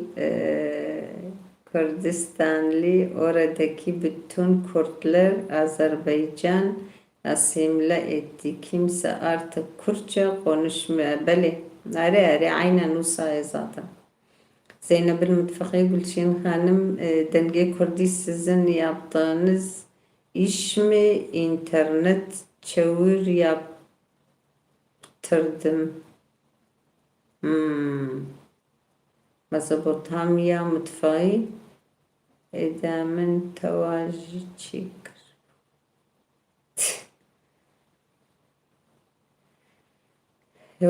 Kürdistanlı oradaki bütün Kürtler Azerbaycan asimle etti. Kimse artık Kürtçe konuşmuyor. Beli. Are aynen o sayı zaten. Zeynep el-Mutfaki Gülşin Hanım denge Kürdi sizin yaptığınız iş mi internet çevir yaptırdım. Mezopotamya mutfağı edamen tevajı çekir.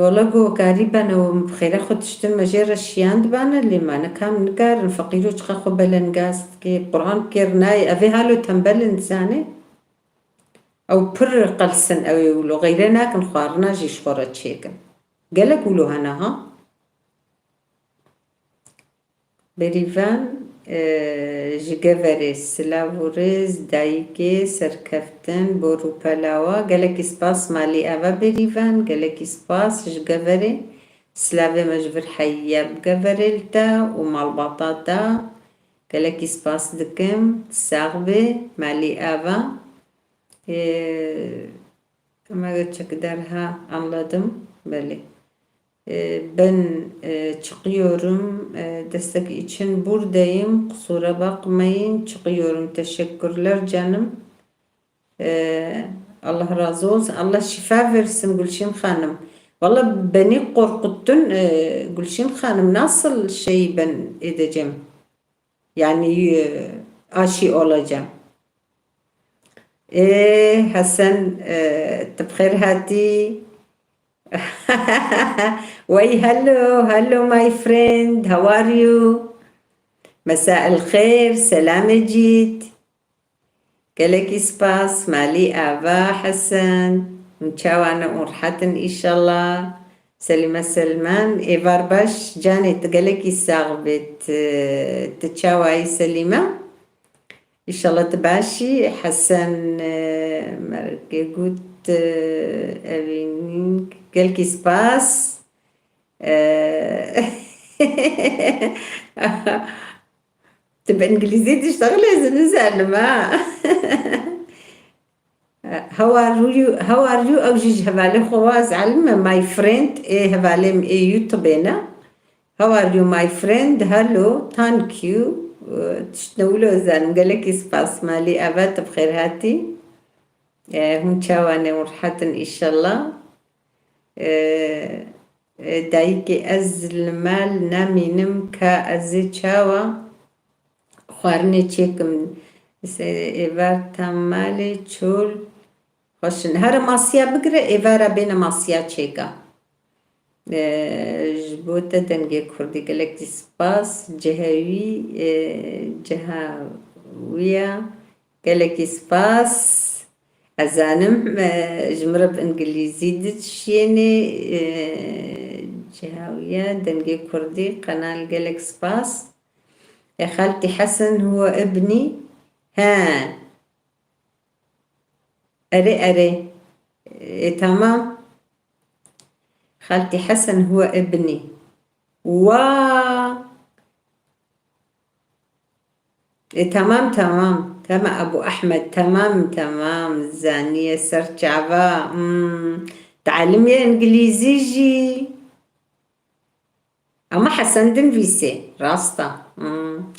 والله جو قريبا وبخير خد تشتم مجرى الشياند بانا اللي معنا كام نقار نفقيرو تخاخو بلنقاس كي قرآن كيرناي أفي هالو تنبل إنساني أو بر قلسن أو يقولوا غيرنا كن خوارنا جيش خورا تشيكن قالك قولوا هنا ها Berivan jigeveri Slavuriz dayike serkeftin boru pelawa gelek spas mali ava berivan gelek spas jigeveri Slave mecbur hayya bgeverilta u malbatata gelek spas dikim sarbe mali ava ama çekderha anladım böyle. Ben çıkıyorum destek için buradayım kusura bakmayın çıkıyorum teşekkürler canım Allah razı olsun Allah şifa versin Gülşin Hanım valla beni korkut كنتن قلشين خانم ناصل شي بن إدجم يعني آشي أولاجم إيه حسن تبخير هاتي واي هلو ماي فريند هاو ار يو مساء الخير سلامة جيت كلك سباس مالي آبا حسن نشاوانا مرحة إن شاء الله سلمى سلمان إيفار باش جاني تقلك الساغبت تتشاواي سلمى إن شاء الله تباشي حسن مركي قلت أبين كلك سباس تبقى إنجليزية تشتغلي زنزال ما how are you أو جيج هبالي خواز علم my friend إيه هبالي إيه يوتوبينا how are you my friend hello thank you تشنولو زان قالك سباس مالي أبات بخير هاتي هون تشاوانا مرحة إن شاء الله دايكي أز المال نامينم كأزي تشاوا خوارني تشيكم إيفار تامالي تشول خوشن هر ماسيا بقرأ إيفارا بين ماسيا تشيكا جبوتا دنگي كردي قلق سباس جهوي جهوية قلق سباس أزانم جمرب إنجليزي دتشيني جهوية دنگي كردي قناة قلق سباس يا خالتي حسن هو ابني ها أري تمام خالتي حسن هو ابني تمام أبو أحمد تمام زانية سرجعبا تعلمي إنجليزي جي أما حسن دن فيسي راستا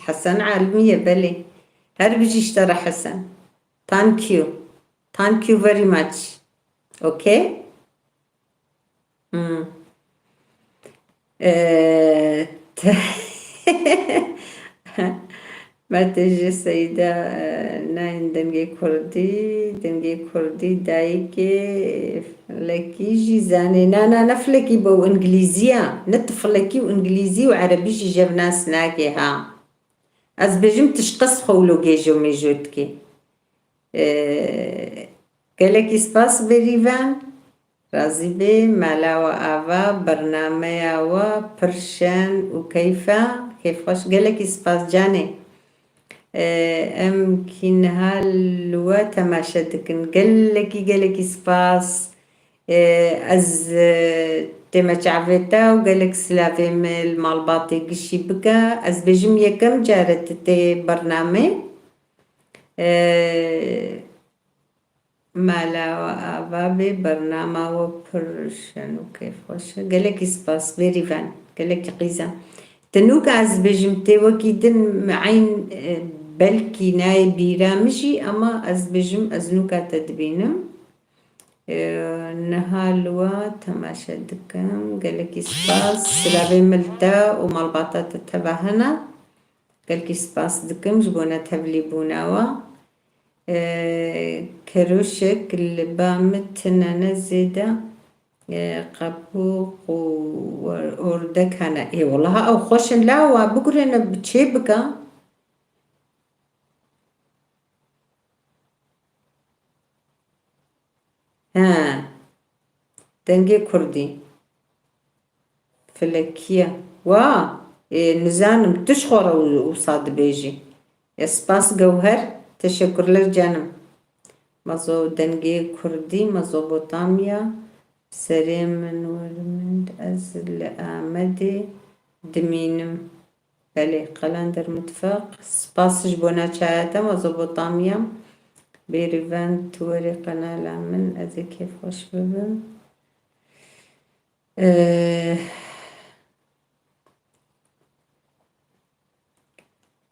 حسن عالمية بلي هر بيجي اشترى حسن thank you very much okay ما تجي سيدة ناين دنگي كردي دايكي فلكي جي زاني نانا نفلكي بو انجليزية نتفلكي وانجليزي وعربي جي جاب ناس ناكي ها از بجم تشقص خولو جيجو ميجوتكي قالك سباس بريفان رازي بي مالا وآفا برنامج وبرشان كيف خوش قالك سباس جاني أمكن هالوا تماشى دكن قالك سباس از تماش عفتا وقالك سلافي مال مالباطي قشي بكا از بجم يكم جارت تي برنامج مالا وآبابي برنامج وبرشن وكيف وش قالك سباس بريفان قالك قيزة تنوك عز بجمتي وكيدن معين بلكي ناي بيرامجي أما از بجم أزنوكا تدبينم نهالوا تماشى دكم قالك سباس سلافي ملتا ومالباطا تتباهنا قالك سباس دكم جبونا تبلي بوناوا كروشك اللي بامتنا نزيدا قبوق وردك هنا اي والله او خوشن لا وبقرنا بتشيبكا ها دنگي كردي فلكية نزانم تشخر وصاد بيجي سباس جوهر تشكر لك جانم مزو دنگي كردي مزوبوطاميا سريم من ورمند أزل آمدي دمينم بلي قلندر متفق سباس جبونا شايتا مزوبوطاميا بيريفان توري قناة من أذي كيف خوش ببن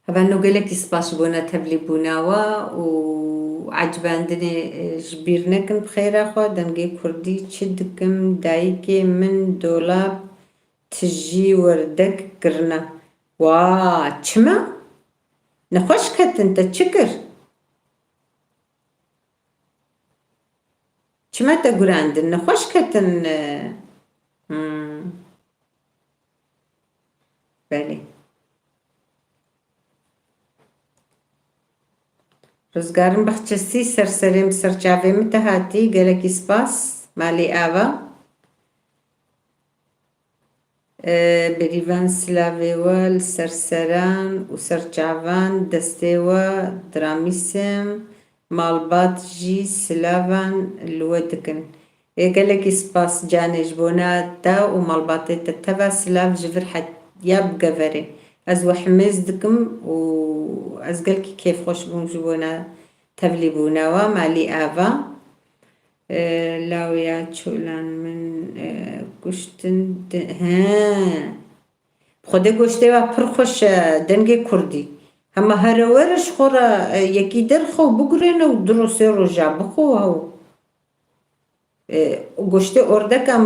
هبانو قلك سباس بونا تبلي بوناوا وعجباندني جبيرنكن بخير أخو دنقي كردي تشدكم دايكي من دولاب تجي وردك قرنا وا چما نخوش كتن تشكر چما تقراندن نخوش كتن بله رزگارم بخچستی سرسرم سرچاویم تهاتی گلکی سپاس مالی آوا بریوان سلاویوال سرسران و سرچاوان دستیوا درامیسم مالبات جی سلاوان لودکن گلکی سپاس جانش بونا تا و مالباتی تتبا سلاف جفر حد یاب گوره از وحمز دکم و از گلکی کیف خوش بون جبونا تبلی بونا و مالی آوا لاویا چولان من گوشتن ها خود گوشته و پر خوش دنگ کردی اما هر ورش خورا یکی در خو بگرین و دروسی رو جا بخو و گوشته اردکم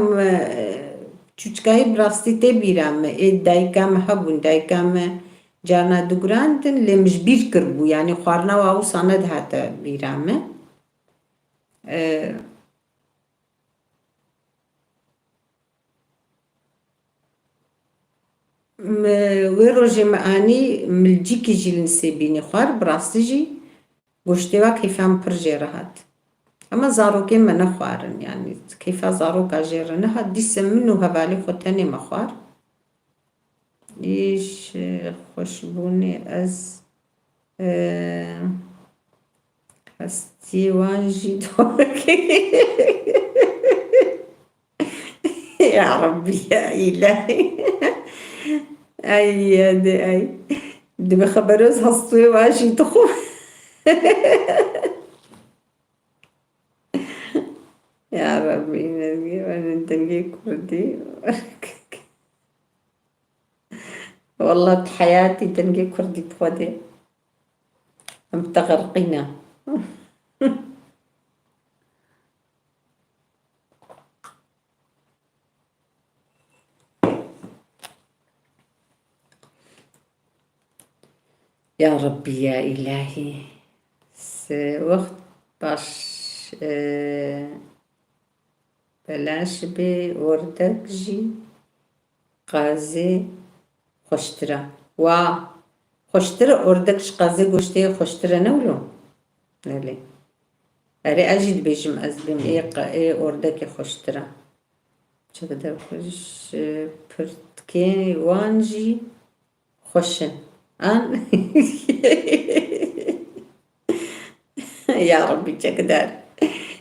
چوچکای براستی تی بیرم دایکم هبون دایکم جانا دگراندن لیمش بیر کربو یعنی خوارنا و او ساند هاتا بیرم وی روژه معانی ملجیکی جیل نسیبینی خوار براستی جی گوشته و کیفم پر جیره هات اما زاروکی من نخوارن يعني كيف زاروكا جيرنها ديس منو هبالي خوتاني مخوار ايش خوشبوني از هستي وانجي دوركي يا ربي يا إلهي اي دي اي دي بخبروز هستوي وانجي تخو يا ربي أنا تنجي كردي والله بحياتي تنجي كردي بخودي متغرقينة يا ربي يا إلهي وقت باش بلاش بي وردك جي قازي خوشترا خوشترا وردكش قازي قوشتي خوشترا نولو نولي اري اجد بيجم ازبم ايه وردك خوشترا چقدر خوش پرتكي وانجي خوشن ان يا ربي چقدر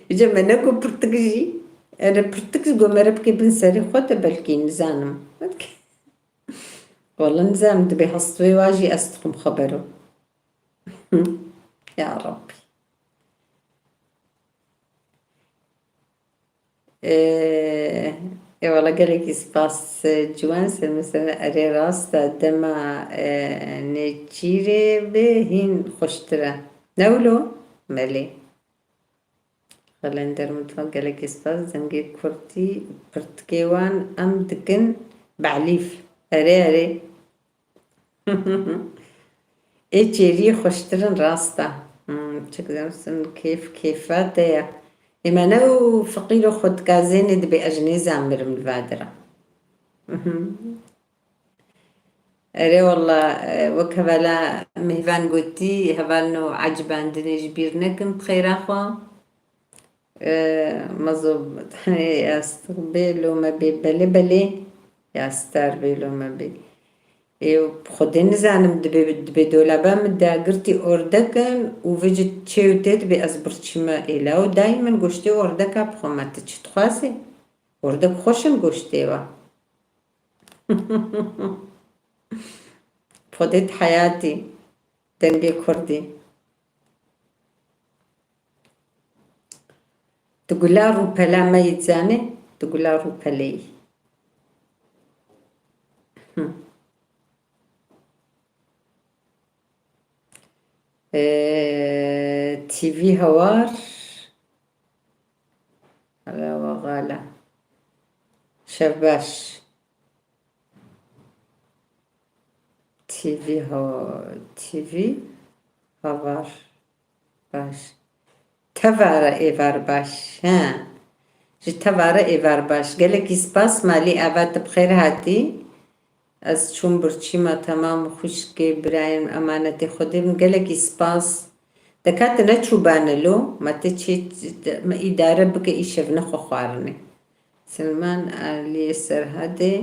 بيجم منكو پرتكجي أنا برتكز قمرب كي بنسري خوته بلكي نزانم والله نزام دبي هصوي واجي أستقم خبره يا ربي والله قالك سباس جوانس مثلا أري راستا دما نجيري بهين خوشترا نولو ملي خلندر متوقع لك إسباس زنجي كورتي برتكيوان أم دكن بعليف أري إيه جيري خوشترن راستا تقدر سن كيفات يا إما نو فقير خد كازين دبي أجنيز عمر من البادرة أري والله وكبلا مهفان قوتي هفانو عجبان دنيج بيرنكم بخير أخوة مظبوط يا استقبلوا ما بلي يا استربلوا ما بي خودين زانم دبي دولابا مدا قرتي أوردكن وفيجت تشيوتت بأزبرتشما إلا ودايما قشتي أوردكا بخوما تشتخواسي أوردك خوشن قشتيوا فودت حياتي دنجي كردي تقولها روبلا ما يتزاني تقولها روبلي تي في هوار على وغالة شباش TV havar baş. Tavara evar baş. Ha. Ji tavara evar baş. Gelek ispas mali evet bxer hati. Az çون برچیما تمام خوشکی برایم امانت خودم گلک اسپاس دکات نه چوبانلو مته چی ما اداره بک ایشف نخو خوارنه سلمان علی سرهده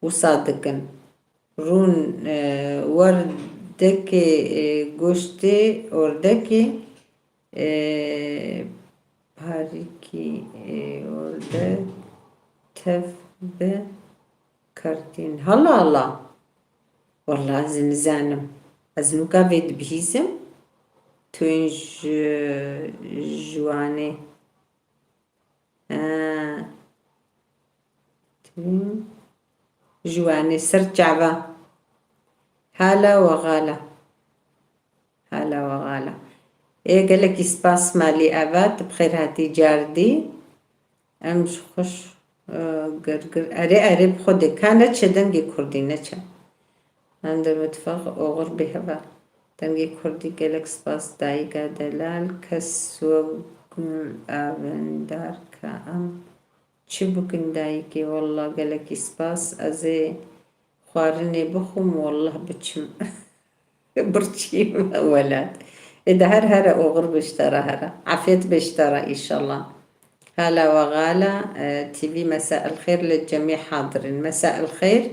و صادقن رون وردک گوشته وردکی پاریکی ورده تف به کردین هلا هلا والله از نزانم از نوکا وید بهیزم تو این جوانه تو این جوانه سر جعبه حالا و غالا قالك اسباس مالي ابات بخير هاتي جاردي امش خوش قرقر اري بخودي كانت شدنجي كردي نچا عند المتفق اوغر بهبا دنجي كردي قالك اسباس دايقا دلال كسوق افندار كام چبكن دايقي والله قالك اسباس ازي خوارني بخم والله بچم برچيم ولاد إذا هر أغر بشترى عفيت بشترى إن شاء الله هلا وغالا تي في مساء الخير للجميع حاضرين مساء الخير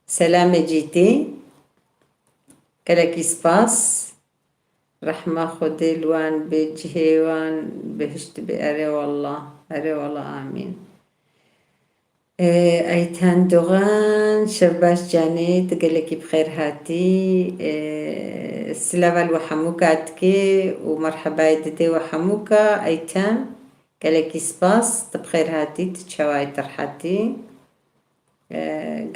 سلامة جيتي كلك سباس رحمة خدي الوان بجهيوان بهشت بأري والله آمين أيتان دوغان شرباش جاني تقلكي بخير هاتي سلافال وحموكا أتكي ومرحبا يددي وحموكا أيتان قالك سباس بخير هاتي تتشواي ترحاتي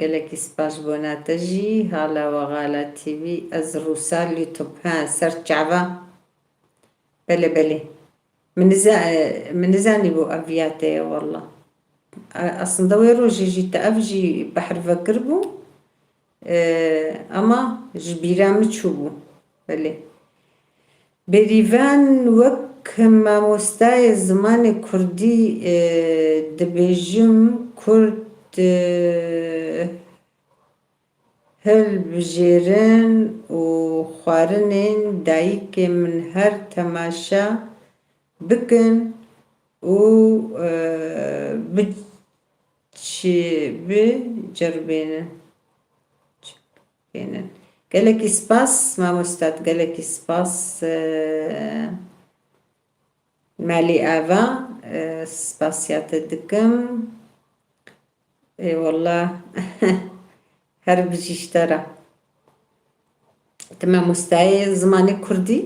قالك سباس بونا تجي هلا وغالا تي في أزروسال يوتيوب ها سرت جعبا بلي من نزاني بو أبياتي والله أصلا دويرو جيت أفجي بحر فكربو أما جبيرام تشوبو بله بريفان وك ما مستاي زمان كردي دبيجم كرد هل بجيرن وخوارنين دايك من هر تماشا بكن و بجربينن قالك سباس ما مستاد قالك سباس مالي آفا سباسيات الدكم اي والله هرب جيشترا تما مستاي زماني كردي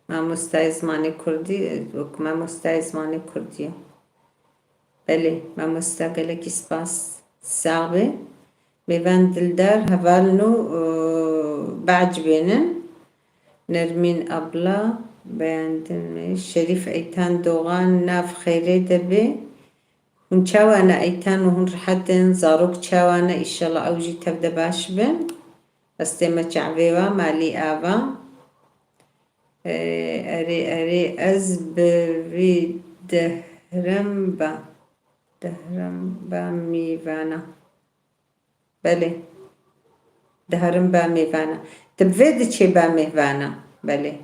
ما مستاي زماني كردي وكما مستاي زماني كردي بله ما مستا قالك سباس صعبة بيبان دلدار هفالنو بعجبينن نرمين أبلا بياندن شريف أيتان دوغان ناف خيري دبي هن چاوانا أيتان وهن رحتن زاروك چاوانا إن شاء الله أوجي تبدا باش بن استيما چعبيوا مالي آبا أري أز بوي دهرم با ميوانا بله دهرم با ميوانا تبفيد چه با ميوانا بله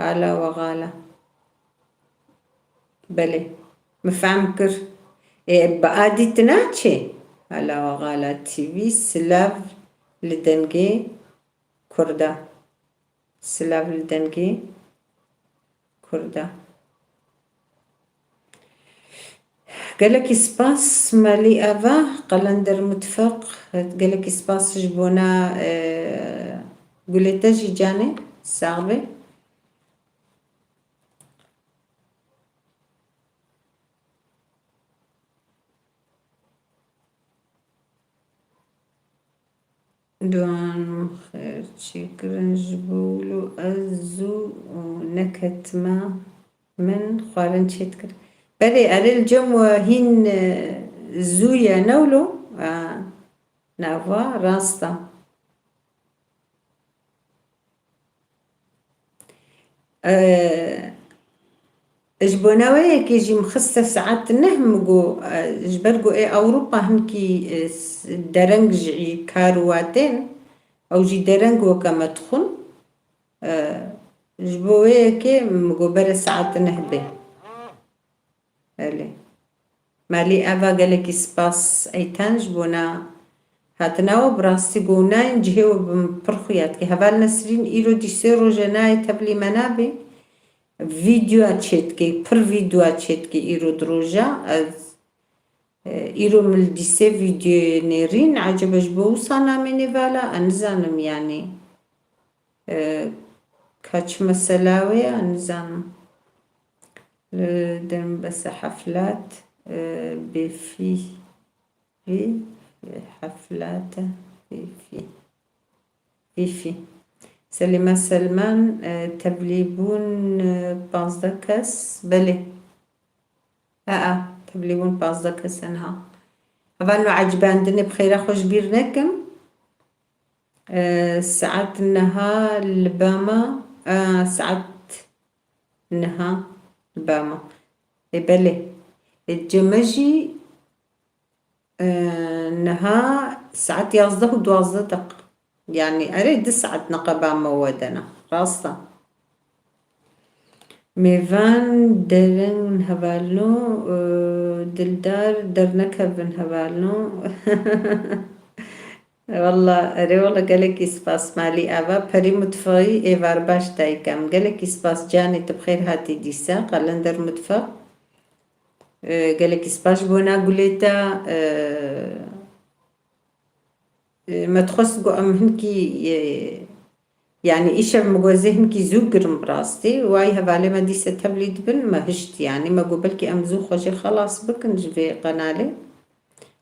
هلا وغالا بله مفهم كر بقادي تناتشي هلا وغالا تي في سلاف لدنجي كردا سلاف لدنجي كردا قالك سباس مالي أفا قلندر متفق قالك سباس جبونا قولي جي جاني صعبة دوان خير شكرا جبولو أزو ونكت ما من خوالن شتكر بلي أري الجم وهين زويا نولو نافا راستا جبوناوية كيجي مخصص ساعات نهمجو جبرجو أوروبا همكي درنج كارواتين أو جي درنج وكما تخون جبوية كي مجو برا ساعات نهبه ألي مالي أفا قالك سباس أيتان جبونا هاتناو براستي قوناين جهيو بمبرخيات كي هفال نسرين إيرو دي سيرو جناي تبلي منابي فيديو أتشتكي بر فيديو أتشتكي إيرو دروجا از إيرو من ديسي فيديو نيرين عجبش بوصانا مني فالا أنزانم يعني كاتش مسلاوي أنزانم درم بس حفلات بفي في حفلات في سلمى سلمان تبليبون بازدكس بلي تبليبون بازدكس انها أظن عجباندني بخير خوش بير نكم ساعات انها الباما ساعات انها الباما بلي الجمجي انها ساعات يصدق دوازدق يعني أريد ساعات نقبا مودنا راستا ميفان درن هبالنو دلدار درنكبن هبالنو والله أري والله قالك إسباس مالي أبا بري متفقي إيفار باش تايكم قالك إسباس جاني تبخير هاتي ديسا قلندر متفق قالك إسباش بونا قوليتا ما تخص جو أم هنكي يعني إيشا مجوزه هنكي زوجر براستي واي هبالي ما دي ستبليد بن ما هشت يعني ما قبلكي أمزو خوشي خلاص بكنج في قنالي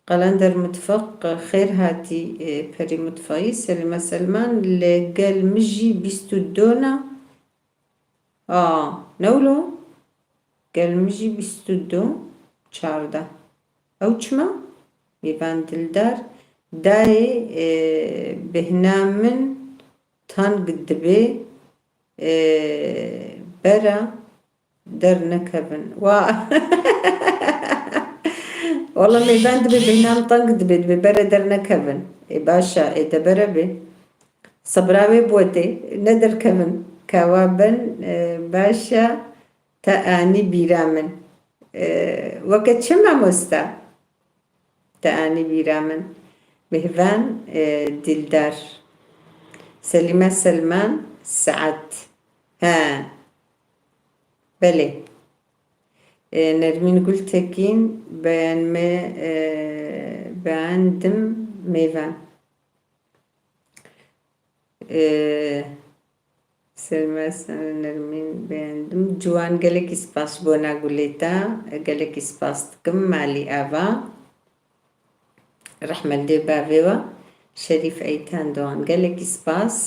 قلندر متفق خير هاتي بري متفقي سلمى سلمان اللي قال مجي بيستودونا نولو قال مجي بيستودو شاردا أوچما ميفان دلدار داي بهنامن تان قدبي برا در نكبن والله ميفان دبي بهنام تان قدبي برا در نكبن باشا دبرا بي صبراوي بوتي ندر كبن كوابن باشا تأني بيرامن وقت شما مستا تأني بيرامن مهفان دلدار سلمى سلمان سعد بلي نرمين قلتكين بيان ما بعندم ميفان سلمى نرمين بعندم جوان قالك اسباس بونا قوليتا قالك اسباس تكم مالي أفا رحمة دي بافيوا شريف أيتان دوان قالك سباس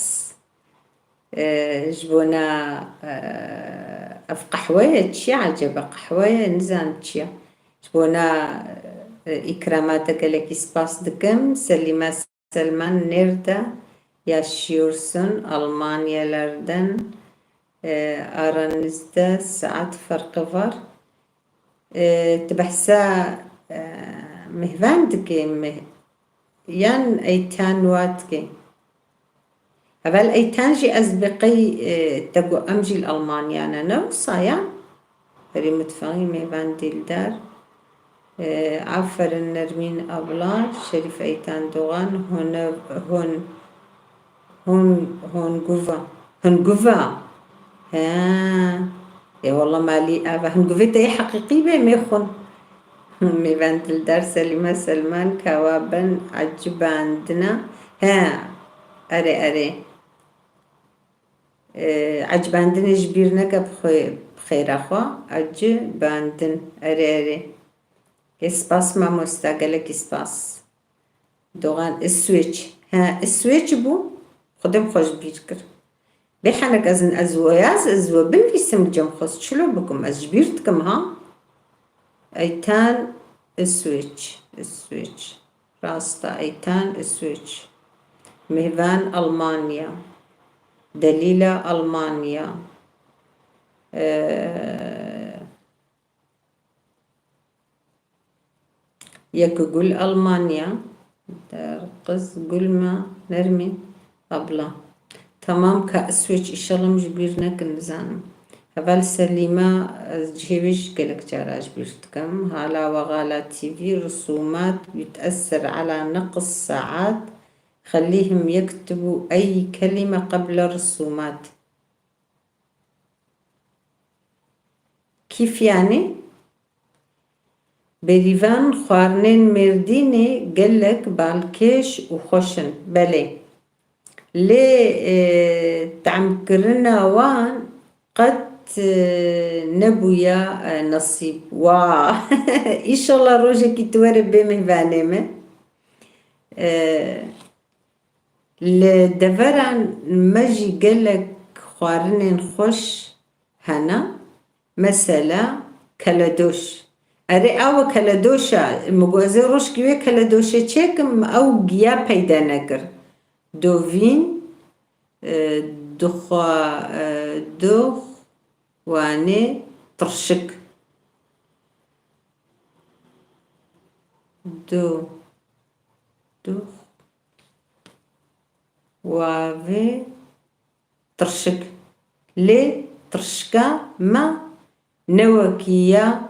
جبونا أف قحوية تشي عجبة قحوية نزان تشي جبونا إكرامات قالك سباس دكم سلمى سلمان نيردا yaşıyorsun Almanyalardan aranızda saat farkı var. تبحثا مهفاندك ين أيتان واتكي هبال أيتان جي أزبقي تقو أمجي الألمانيانا نوصا يان بري متفاهي مهفان ديلدار عفر النرمين أبلار شريف أيتان دوغان هون قوفا يا والله مالي أبا هون قوفيتا يا حقيقي بي ميخون ميفان دلدار سلمى سلمان كوابن عجب عندنا أري عجب عندنا جبيرنا بخير أخوا عجب عندن أري إسباس ما مستقلك إسباس دوغان السويتش السويتش بو خدم خوش بيركر بيحنك أزن أزوا بالفيسم جم خوش شلو بكم أزجبيرتكم أيتان السويتش راستا أيتان السويتش مهفان ألمانيا دليلة ألمانيا يقول ألمانيا قز قلما نرمي أبلا تمام كأسويج إن شاء الله مش بيرنك النزانم هبال سليمة جهيبش قلق جاراج بيرتكم هالا وغالا تي في رسومات بتأثر على نقص ساعات خليهم يكتبوا أي كلمة قبل الرسومات. كيف يعني؟ بريفان خوارنين مرديني قلق بالكيش وخوشن بلي لي تعمكرنا وان قد نبويا نصيب إن شاء الله روجك يتورب بمهبانيمه لدفران مجي قلق خوارنين خوش هنا مثلا كالدوش أري أو كالدوشا مغوزي روش كيوه كالدوشا تشيكم أو جيا بيدا نقر دوفين دوخ واني ترشك دوخ وافي ترشك لي ترشكا ما نوكيا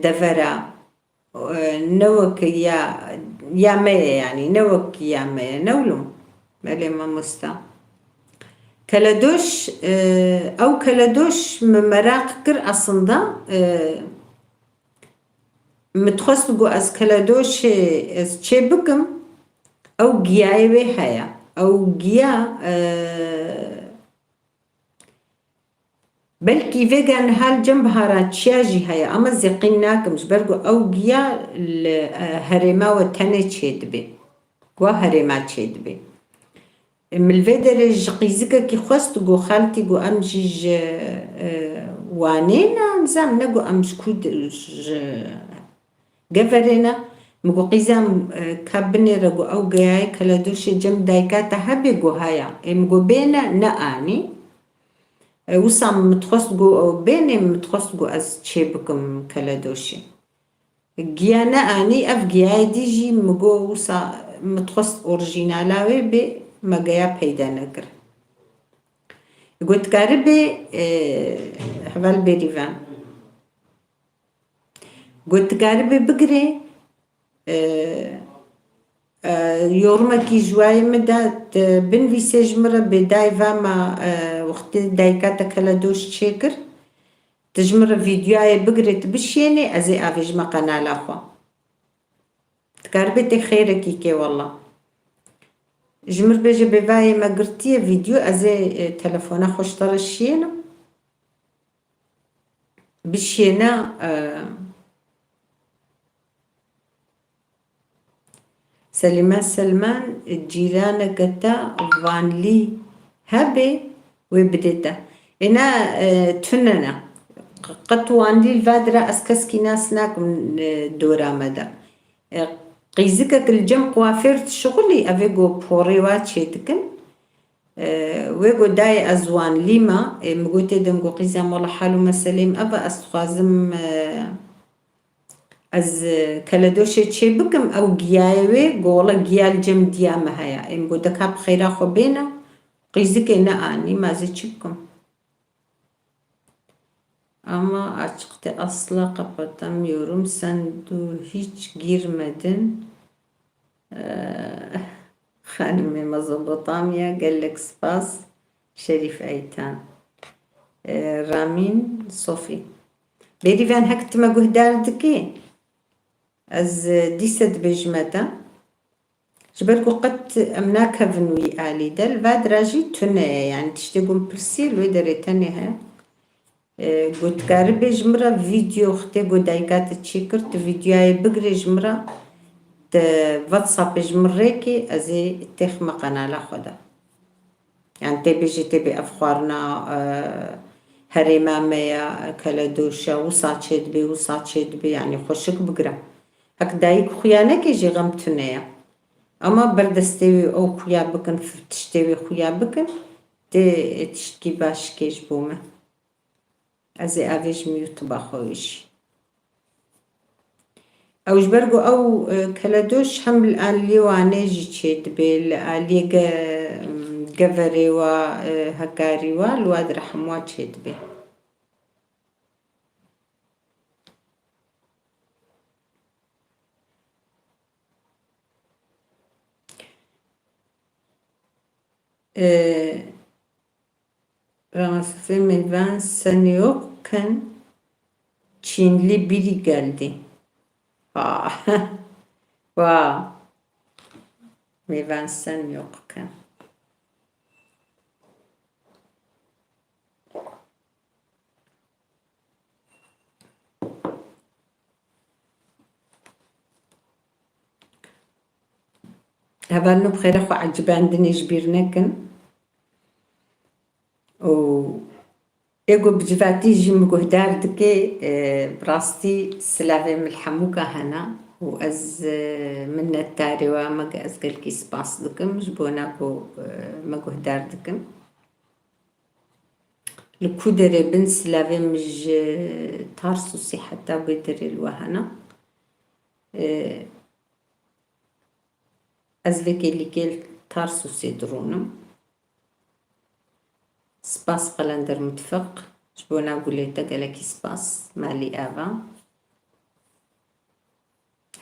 دفرا نوكيا يامي يعني نوكيا يامي نولم مالي ما مستا كالدوش أو كالدوش مراق كر أصندا متخصقو أز كالدوش أز تشيبكم أو جياي بهايا أو جيا بلكي فيجان هال جنب هاراتشياجي هيا أما زقيناك مش برقو أو جيا هرما وتاني تشيدبي وهرما تشيدبي من الفيدرج قيزكا كي خواستو خالتي جو أمجيج وانينا نزام نقو أمشكود قفرنا مقو قيزام كابني رقو أو جاي كالدوشي جنب دايكاتا هبيقو هيا مقو بينا نقاني وسام متخصقو بيني متخصقو أز تشيبكم كالدوشي جيانا أني أف جياي ديجي مقو وسا متخص أورجينالاوي بي مقايا بيدا نقر قلت كاربي حبال بريفان قلت كاربي بقري يورمكي جواي مدات بن في سجمرة بداي فاما وقت دايكاتا كالدوش تشيكر تجمر فيديوهاي بقرت بشيني ازي افيج ما قناة اخوا تكاربتي خيركي كي والله جمر بيجي بفاي ما قرتي فيديو ازي تلفونا خوش طرشينا بشينا سليمان سلمان الجيران قتا فانلي هبي وبدتا انا تننا قد وانلي الفادرة اسكسكي ناس ناكم دورا مدى قيزكك الجم قوافيرت شغلي افيقو بوريوات شيتكن ويقو داي ازوان ليما مقوتي دمقو قيزام والله حالو مسلم ابا استخازم از كالدوشي تشيبكم او جيايوي قولا جيال جم دياما هيا امقو دكاب خيرا خو بينا قيزك نقاني ما زيتشبكم ama açıkta asla kapatamıyorum. Sen hiç girmedin. خانمي مزبطامية قال لك سباس شريف أيتان رامين صوفي بيري فان هكت ما قهدار دكي از ديسد بجمتا جبركو قد أمناك فنوي آلي دل فاد راجي تنة يعني تشتغل برسيل ويدري تنها قلت قاربي جمرة فيديو اختي قدايقات تشيكرت فيديوهاي بقري جمرة واتساب جمريكي ازي تخمة قناة خدا يعني تبي افخارنا هريما ميا كالدوشا وصاتشد بي يعني خوشك بقرا هك دايك خيانك يجي غمتنيا اما بردستوي او خيا بكن تشتوي خيا بكن تشتكي باش كيش بومه از اویج میوت بخویش اوش برگو او کلدوش هم الالي وانيجي تشيد بالالي قفري و هكاري والواد رحموا تشيد به Ransızı meyven sen yokken Çinli biri geldi. Ah, wow. Meyven sen yokken. هبالنا بخير اخو عجباندني جبيرنكن و ايجو بجفاتي جيم قهدار دكي براستي سلافي ملحموكا هنا وأز من التاري وما أز قلكي سباس دكم جبوناكو مقهدار دكم الكودري بن سلافي مج تارسوسي حتى بدري الوهنا أز فيكي اللي كيل تارسوسي درونم سباس قلندر متفق جبونا قوليتا قالكي سباس مالي آفا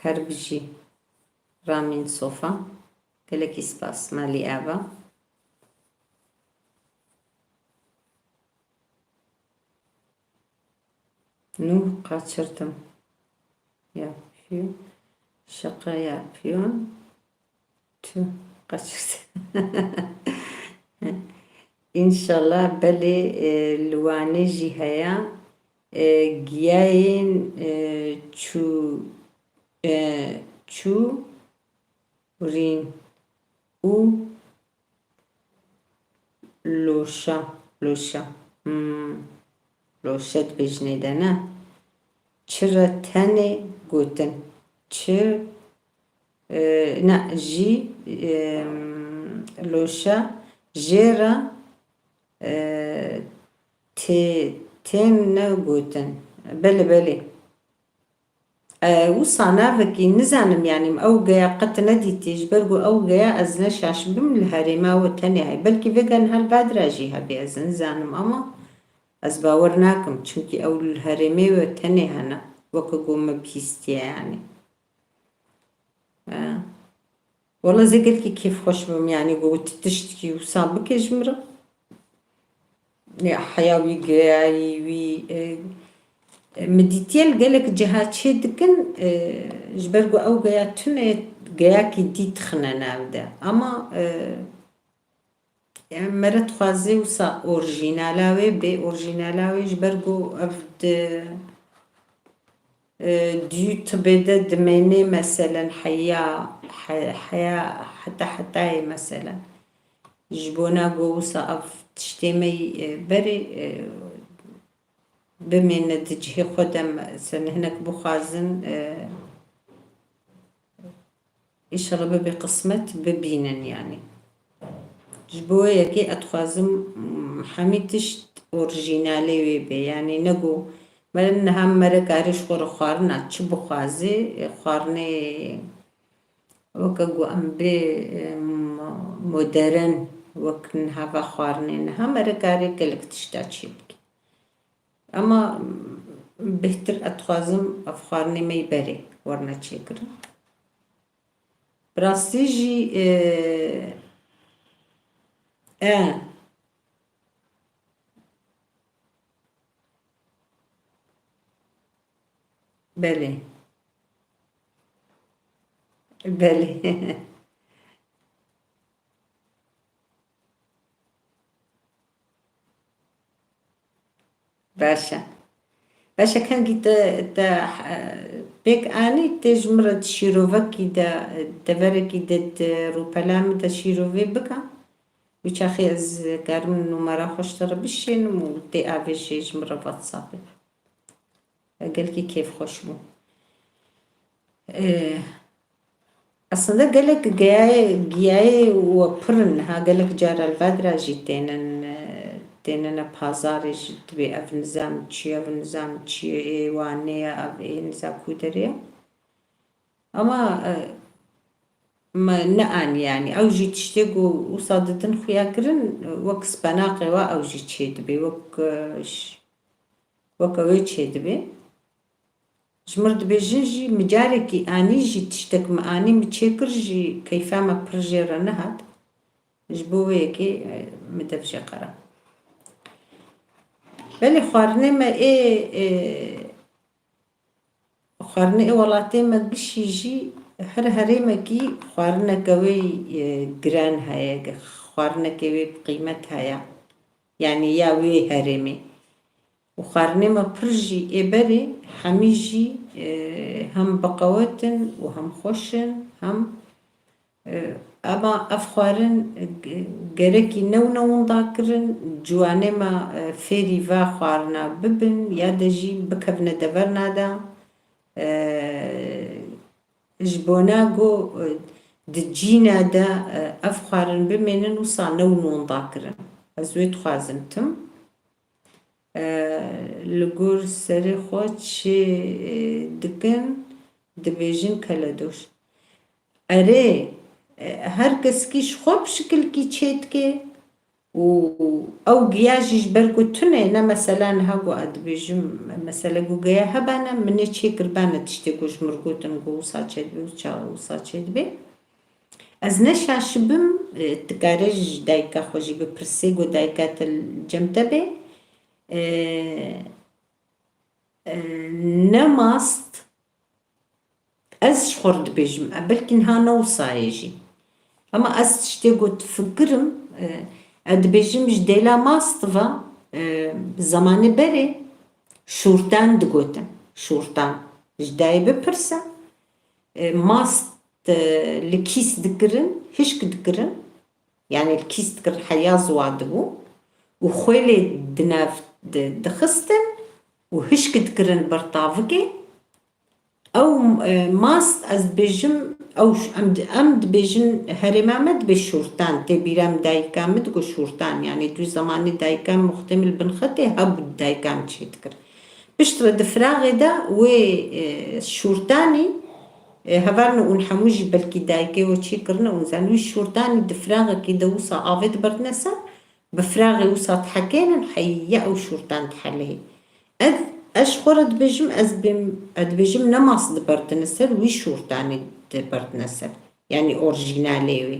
هربجي رامين صوفا قالكي سباس مالي آفا نو قاتشرتم يا فيو شقا يا فيون تو قاتشرتم İnşallah böyle luane jihaya giyayin çu rin u loşa loşet bejnedene çıra tane goten çı na ji loşa jera تين نقوتن بلي وصانا فكي نزانم يعني اوجا قد ندي تجبرقو اوجا ازنا شاش بم الهريمة وتاني هاي بلكي فيجان هالبعد راجيها بيزن زانم اما از باورناكم چونكي او الهريمة وتاني هنا وكقوم بيستي يعني والله زي قلتي كيف خوش بم يعني قوت تشتكي وصابك جمرة حيوي جاي وي مديتيل قالك جهات شدكن جبرقو او جاياتون جاياكي دي تخنانا بدا اما يعني مرت خوازي وصا اورجينالاوي بي اورجينالاوي جبرقو افد ديو تبدا دميني مثلا حيا حتى مثلا جبونا قوسا اف تشتمي بري بمن تجهي خدم سن هناك بخازن يشرب بقسمة ببينن يعني جبوه يكي اتخازم حميتش اورجينالي ويبي يعني نقو ملن هم مرك عريش خور خارنا تشبو خازي خارني وكاقو ام بي مودرن وكن هوا خارنين هم ركاري كلك تشتاچي اما بهتر اتخازم افخارني مي بري ورنا تشكر براستيجي بلي بلي باشا كان دا بيك اني تجمرة شيروفكي دا فركي دا روبلام دا شيروفي بكا وشاخي از قارم نمرة خوشتر بشين و دي افيشي جمرة واتسابي قالكي كيف خوشمو اصلا قالك جاي وبرنها قالك جار الفادرة جيتين تێنەنە پازارێژ دەبێ ئەڤ نزام چییە ئەڤ نزام چییە ئێوانەیە ئەڤ ئێ نزا کودەرەیە ئەما نەئانیانی ئەوژی تشتێک و وسا دەدن خویاکردن وەک سپەناقێەوە ئەوژی چێ دەبێ وەک ئەوەی چێ دەبێ ژمر دەبێژن ژی مجارێکی ئانی ژی تشتێکمە ئانی چێکرد ژی کەیفامە پڕ ژێرە نەهات ji bo wê yekê min dev jê qera belê xwarinê me xwarinê welatê me gişî jî her herêmekî xwarineke wê giran heye xwarinekê wê qîmet heye yanî ya wê herêmê û xwarinê me pir jî êberê hemî jî hem biqewet in û hem xweş in hem ئەما ئەف خواردن گەرەکی نەونەوەندا کردن جوانێ me fêrî va xwarina bibin ya de jî bikevne deverna de ji bona got di cîna de ev xwarin bimênin wisa newnoenda kirin ez wê dixwazim tim li gor serê xwe çê dikin dibêjin keledoş erê her keskî ji xwe bi şikilkî çê dike û ew giya jî ji ber ku tune ne mesela niha got ez dibêjim mesela ku giya hebene min ê çêkir bene tiştê ku ji mir gotin ku wisa çê dibe wisa çê dibe ez neşaşibim dikare ji dayika xwe jî bipirsê got dayika te cem te bê ne mast ez ji xwe re dibêjim belkî niha ne wisayê jî ama ez tiştê got fikirim ez dibêjim ji dêla mastiva zamanê berê şûrtan digotin şûrtan ji dayê bipirse mast li kîs dikirin hişk dikirin yani li kîs dikirin heya ziwa dibû û xwêlê di nav dixistin û hişk dikirin birtavikê ew mast ez dibêjim em dibêjin herêma me dibe şûrtan tê bîra min dayika min digot şûrtan yani dû zamanê dayika min muxtemîl binxetê hebû dayika min çê dikir piştre di firaxê de wê şûrtanî hevalin û hemû jî belkî dayikê we çê kirine û zan wî şûrtanî di firaxekê de wisa avê dibirtine ser bi firaxê wisa dihekênin heyya ew şûrtan dihelihê ez ji xwe re dibêjim ez dibêjim ne mas dibirtine ser wî şûrtanî dibirtine ser yani orjînalê wê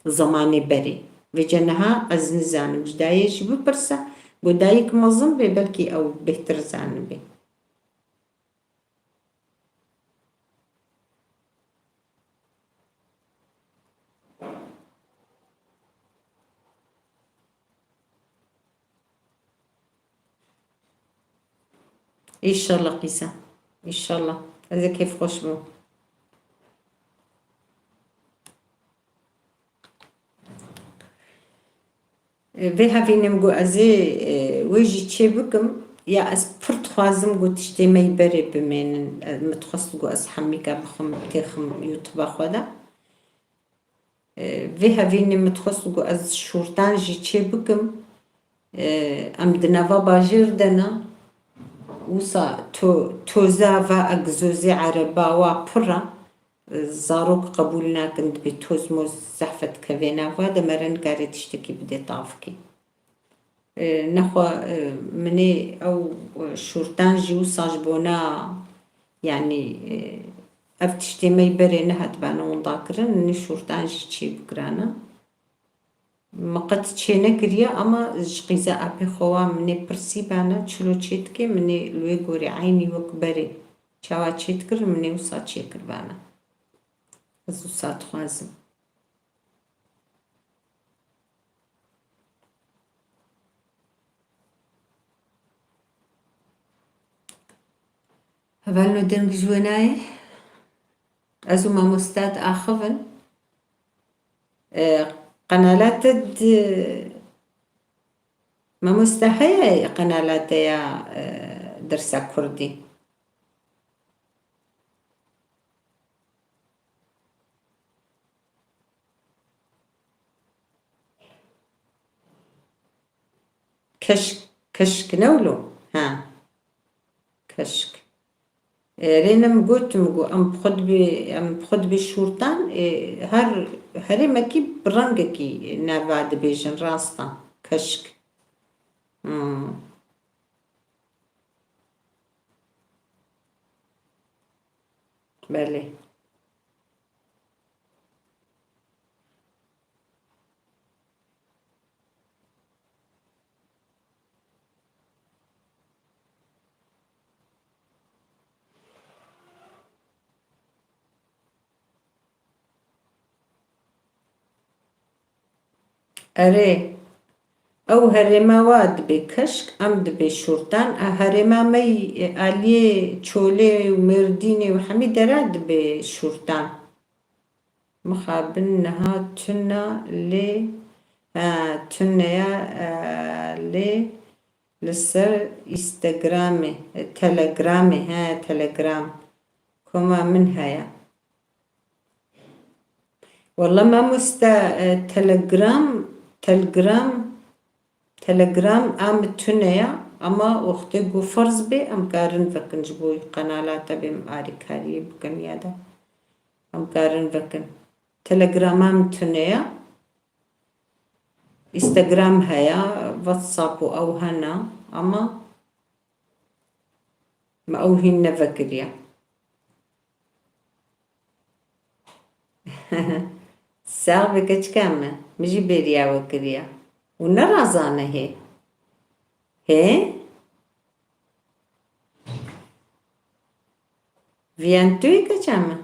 zamanê berê vêce niha ez nizanim ji dayê jî bipirse got dayîk mezin bê belkî ew bêhtir zanibê İnşallah qîsa İnşallah ez ê kêfxweş bim vê hevînim got ez ê wê jî çê bikim ya ez pir dixwazim got tiştê me yê berê bimênin me dixwest got ez hemîka bixwim têxim youtuba xwe de vê hevînê me dixwest got ez şûrtan jî çê bikim em di nava bajêr de ne wisa toza va egzozê ereba wa pir e zarok qebûl nakin dibê toz moz zehfet dikeve nav wa demere nigarê tiştekî bide tavkê nexwe min ê ew şûrtan jî wisa ji bona yani ev tiştê me yê berê nehat bene wenda kirin min ê şûrtan jî çê bikirane me qet çê nekiriye ama ji qîza apê xwe wa min ê pirsî bene çilo çê dike min ê li wê gorî eynî wek berê çawa çê dikir min ê wisa çê kir bene ez wisa dixwazim hevalino deng ji we nayê ez û mamostad axivin qenalatid mamoste heye qenalateya dersa kurdî كشك نولو ها كشك رينم قلت مقو ام بخد بشورتان هري مكي برنجكي نافاد بيجن راستان كشك بله اره او هرما واد بكشك ام بشورتان هرما مي علي چولي ومرديني وحمي دراد بشورتان مخابنها تنا لي تنيا لي لسر انستغرامي تليجرامي تليجرام كما من هيا والله ما تليجرام ام تنيا اما وقتی گو فرض بي ام کارن فکن جبوی قنالات بیم آری کاری بکن یادا ام کارن فکن تليجرام ام تنيا انستغرام هيا واتساب او هنا اما ما اوهن نفكريا ساغ بكش كامة مجي بريا وكريا ونرازانه هي فيانتوي كشامة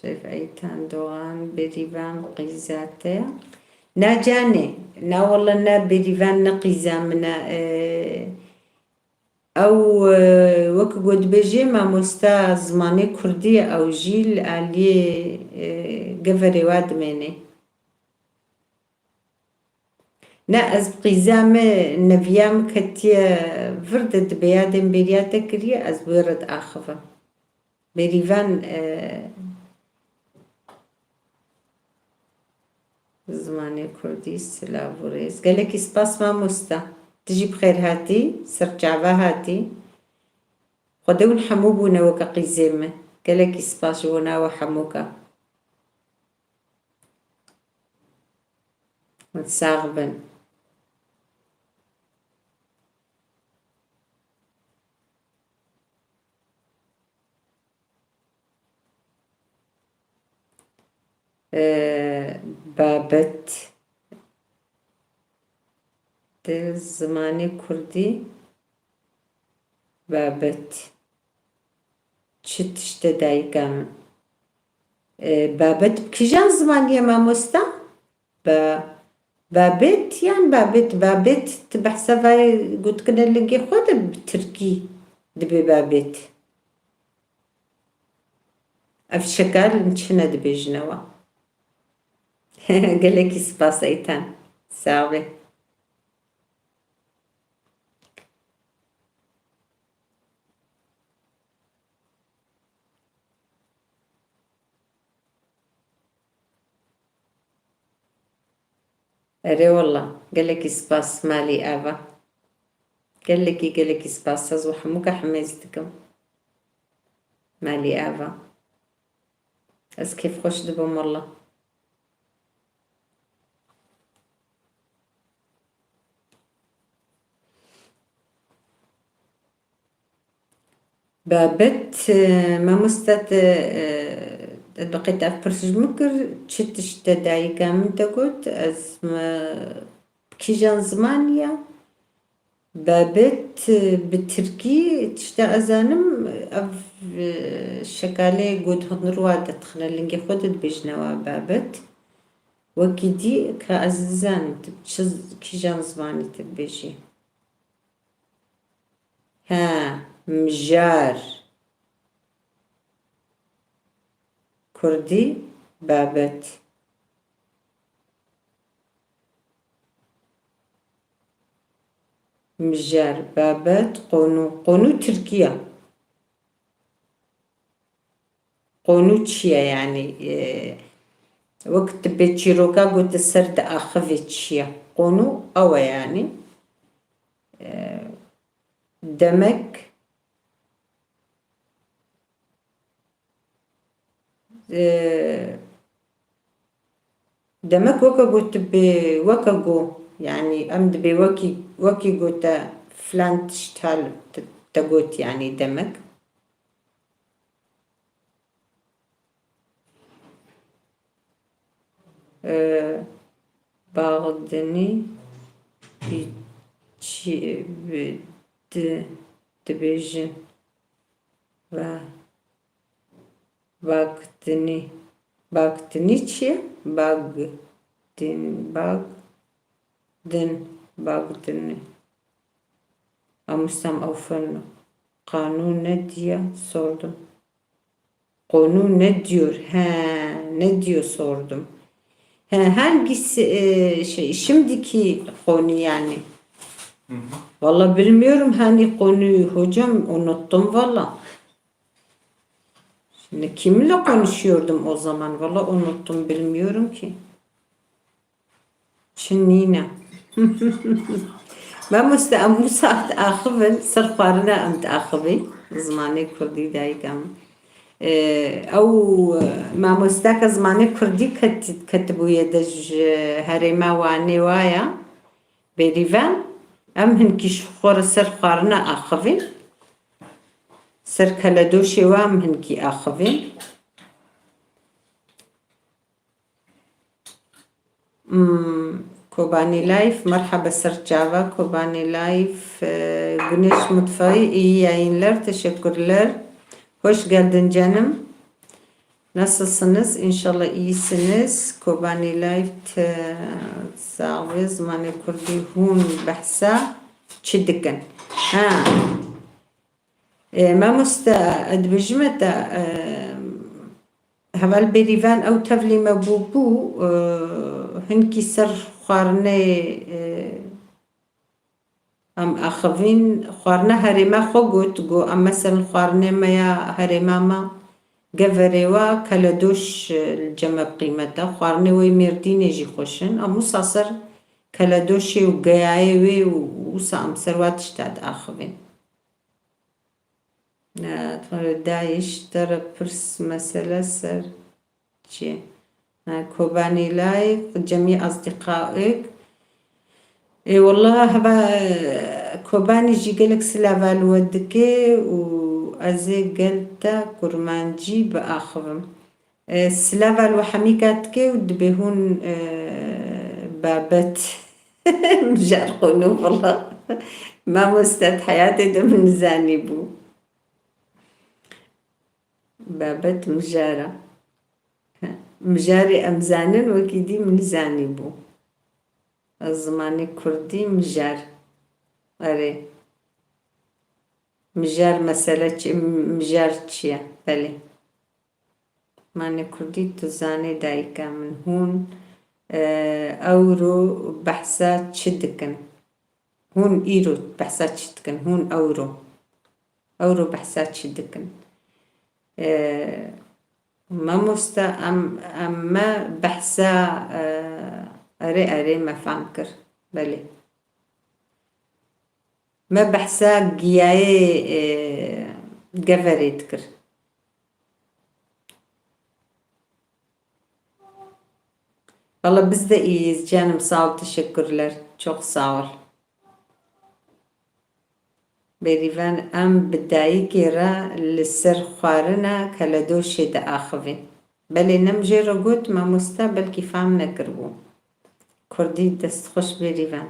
شايف ايتان دوغان بريبان قيزاتي نا جاني نا والله نا بريبان نقيزا منا او وك قد بجي ما مستا زماني كردية او جيل علي قفري واد مني نا از قيزام نفيام كتيا فردت بيادم برياتا كريا از بورد آخفة بريفان زماني كردي سلاوريز قالك سباس ما مستا تجي بخير هاتي سرجعبا هاتي خدون حموبونا وكا قيزيمة قالك سباس ونا وحموكا متساغبن بابت دل زماني كردي بابت چتشت دايقام بابت بكجان زمانية ما مستا بابت يعني بابت تبحثا قلت كنا لقي خود بتركي دبي بابت اف شكال نشنا دبي جنوا قالك سباس ايتان ساوي اري والله قالك سباس مالي افا قالك سباس ازو حموكا حميزتكم مالي افا از كيف خوش دبم والله بابت ما مستت بقيت أفرش مكر تشتش تدايقا من تقول از ما بكيجان زمانيا بابت بالتركي تشتا أزانم أف شكالي قد هنروا دتخنا لنجي خودت بجنوا بابت وكدي كأززان تبشز كيجان زماني تبجي ها مجار كردي بابت مجار بابت قونو تركيا قونو تشيا يعني وقت بچیروکا گوت سر د آخوی چیه قونو او yani demek demek وكا قلت بوكا جو يعني أمد بوكي قلت فلان تشتغل تقول يعني demek bağdını dibêjin ve bagdını çi bagdını amusam avfını kanun ne diye sordum. Konu ne diyor? Ne diyor sordum. Hangisi şimdiki konu yani? Vallahi bilmiyorum hani konuyu hocam unuttum valla. Şimdi kiminle konuşuyordum o zaman? Vallahi unuttum bilmiyorum ki. Şimdi ما مستعد آخذ سرقارنا أم تأخذي زماني كردي دايقام أو ما مستاك زماني كردي كتبوا يدج هرما واني وايا بريفان أم هنكيش خور سرقارنا آخذي سركلدوشي وام هنكي آخذي Kobani Life, merhaba Serçava, Kobani Life, Güneş Mutfağı, iyi yayınlar, teşekkürler. Hoş geldin canım. Nasılsınız? İnşallah iyisiniz. Kobani Life, sağ zamanı kurdi hun bahsa çidikin. ما مستأدبجمة هول بریوان او تفلی مبوبو هنکی سر خوارنه ام اخوین خوارنه هرما خو گوت گو ام مثلا خوارنه میا هرما ما گوره و کلدوش الجمع قیمتا خوارنه وی مردینه جی خوشن ام مساسر کلدوشی و گیای وی و سام سرواتش تاد اخوین دايش ترى برس مسألة سر شيء كوباني لايف جميع أصدقائك والله هبا كوباني جي قالك سلافال ودكي وأزي قلتا كرمانجي بآخرهم سلافال وحميكاتكي ودبهون بابت مجال قنوب والله ما مستد حياتي دم نزاني بو بابت مجارة مجاري أمزانن وكيدي مزاني بو الزماني كردي مجار أري مجار مسألة مجار چيا بلي ماني كردي تزاني دايكا من هون أورو بحثات شدكن هون إيرو بحثات شدكن هون أورو بحثات شدكن ما مستا أما بحثا أري ما فانكر بلي ما بحثا جياي جفريتكر والله bizde iyiyiz canım sağ ol teşekkürler çok sağ ol. بریوان ام بدایی که را لسر خوارنا کلدوشی دا آخوین بله نمجه رو گوت ما مستقبل کی فهم نکربو کردی دست خوش بریوان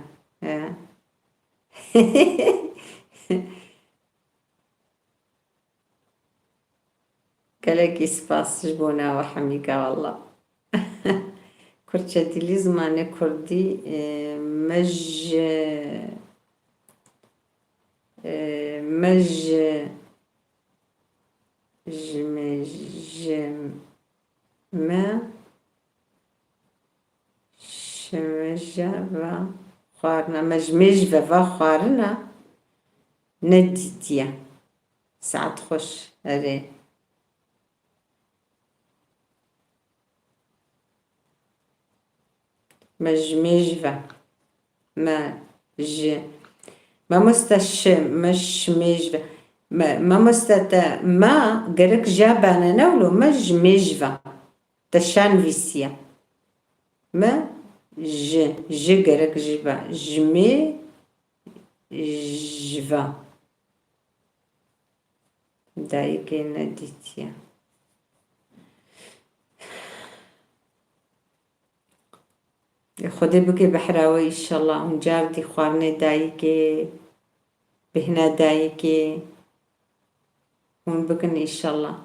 کلکی سپاس جبونا و حمیقا والله کرچه دیلی زمانه کردی مجمج و خوارنا ندیدیا ساعت خوش اره مجمجفة ما ج ما مستش مش مجفة ما مستت ما قالك جابانا نولو مجمجفة تشان فيسيا ما ج قالك جبا جمي جفا دايكي نديتيا خودي بكي بحراوي إن شاء الله ونجاردي خوارني دايكي بهنا دايكي ونبكن إن شاء الله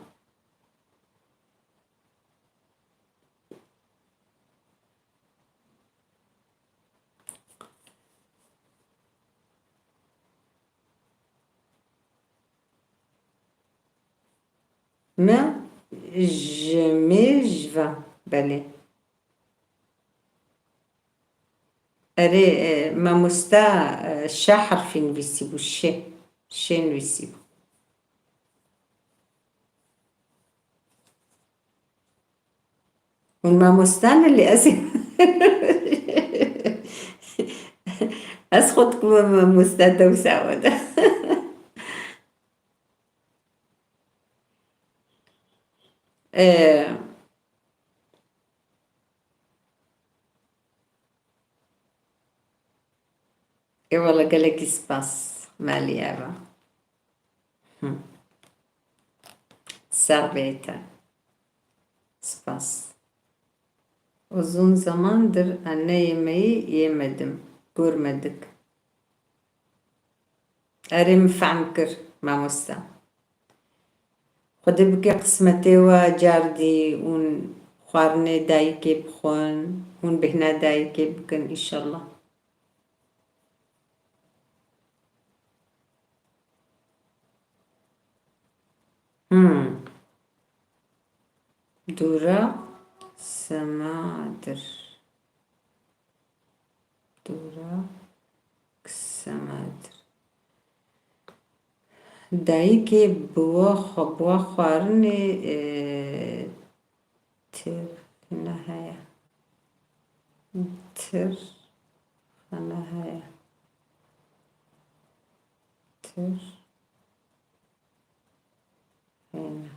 ما جميجفا بلي أري ما مستا شا حرفين بيسيبو شين بيسيبو والما مستان اللي أسيب أسخط كما مستان وساودة إيه والله قالك سباس ماليابا ساربيتا سباس uzun zamandır anne yemeği yemedim, görmedik. أريم فعنكر ما مستا خدي بكي قسمتي وجاردي ون خوارني دايكي بخون ون بهنا دايكي بكن إن شاء الله دورا سمادر دورا سمادر دايكي بوا خوارني تر نهاية تر نهاية تر هنا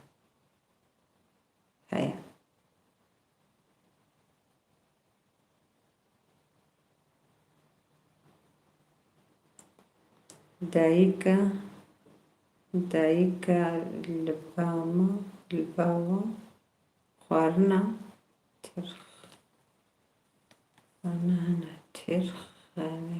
هيا دايكا الباما خوارنا ترخ أنا ترخ أنا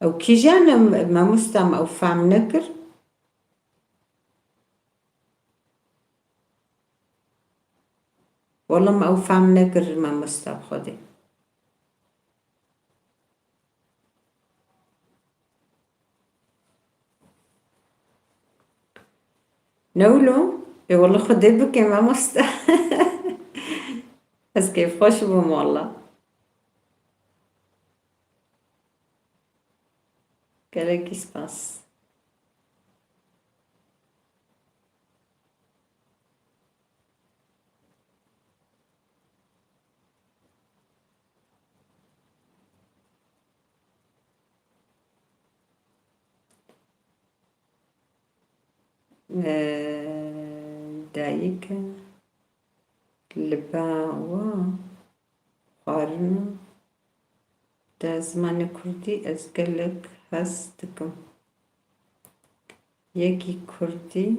أو كي جانا ما مستم أو فام نكر والله ما أو فام نكر ما مستم خدي نولو إيه والله خدي بك ما مست بس كيف خوش بهم والله qu'est-ce qui se passe دايك الباوة قارنة دا زمان كردي أزقلك هستكم يكي كردي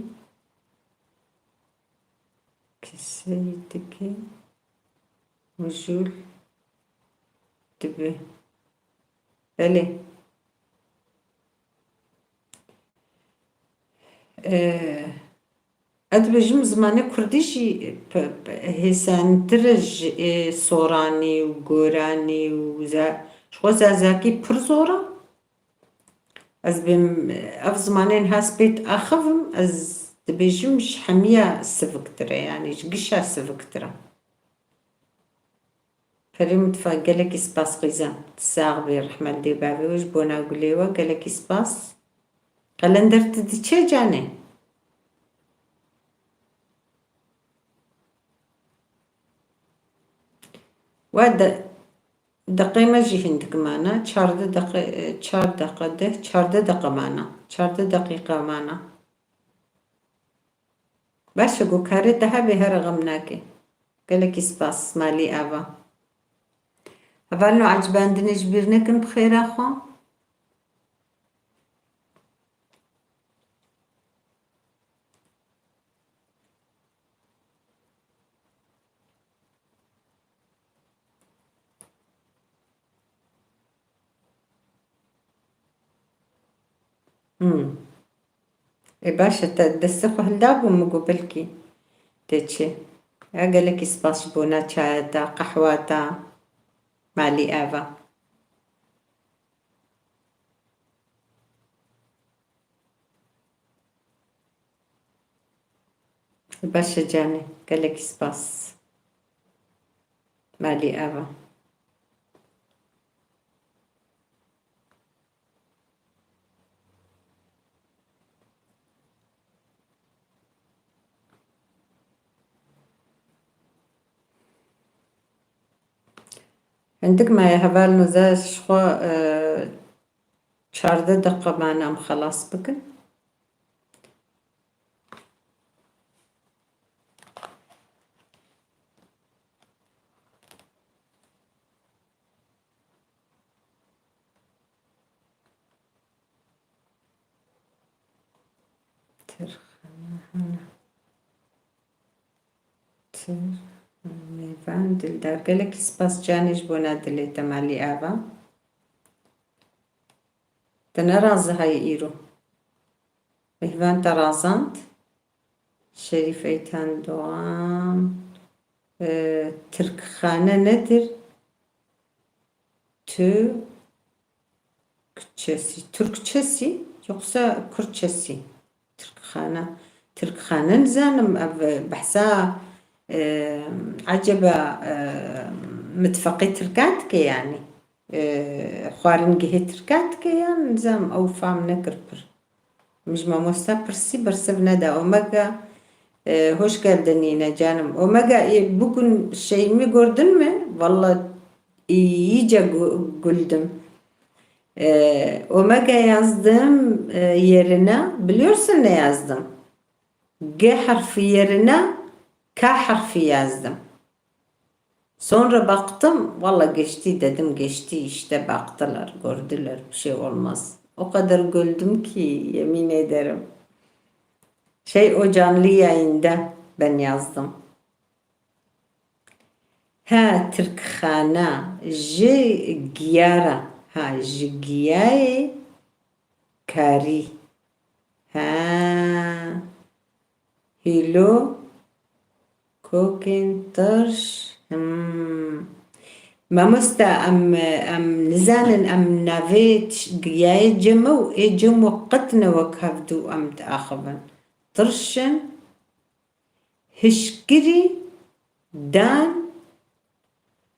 كسيتكي وجول تبي بلي أدبجم زمان كرديشي هسان ترج صوراني وقوراني وزا شو زازاكي برزورة از بم اف زمانين هاس بيت اخفم از دبجمش حمية سفكترة يعني قشا سفكترة فريمت فقالك سباس غيزان تساغ برحمة دي بابي وش بونا قليوة قالك سباس قلندر تدي چه جاني و دقیقه جی هندک مانا 14 دقیقه مانا 14 دقیقه مانا باشه گو کاری ده به هر غم نکه گلکی سپاس مالی آوا اولو عجباندنش بیر نکن بخیر آخوا باشه دسته خو هلدابو مگو بلکی تيتشي قالك سباس بونا تشاتا قحواتا مالي آفا باشا جاني قالك سباس مالي آفا عندك ما يهبال نزاش خو 14 دقيقة معنا خلاص بكن ميفان دلدار قالك سباس جانيش بونا دليتا مالي آفا تنرازı هاي إيرو ميفان ترازانت شريف ايتان doğan Türkçe nedir? Türkçesi yoksa Kürtçesi? Türkçe نزانم بحسا عجبة متفقي تركاتك يعني خوارنجي تركاتك يعني نزام أو فام نكربر مش ما مستبرسي برسبنا دا أوميجا hoş geldin yine canım. Omega bugün şeyimi gördün mü? Vallahi iyice güldüm. Omega yazdığım yerine biliyorsun ne yazdım? G harfi yerine K harfi yazdım. Sonra baktım, vallahi geçti dedim, geçti işte baktılar, gördüler bir şey olmaz. O kadar güldüm ki yemin ederim. O canlı yayında ben yazdım. Ha Türkxana Jigiyara ha Jigiyaye Kari ha Hilo Kokin Tırş Mamusta am nizanin am navet giyaye cemu cemu qatna vakavdu am تأخذن طرشن هشكري دان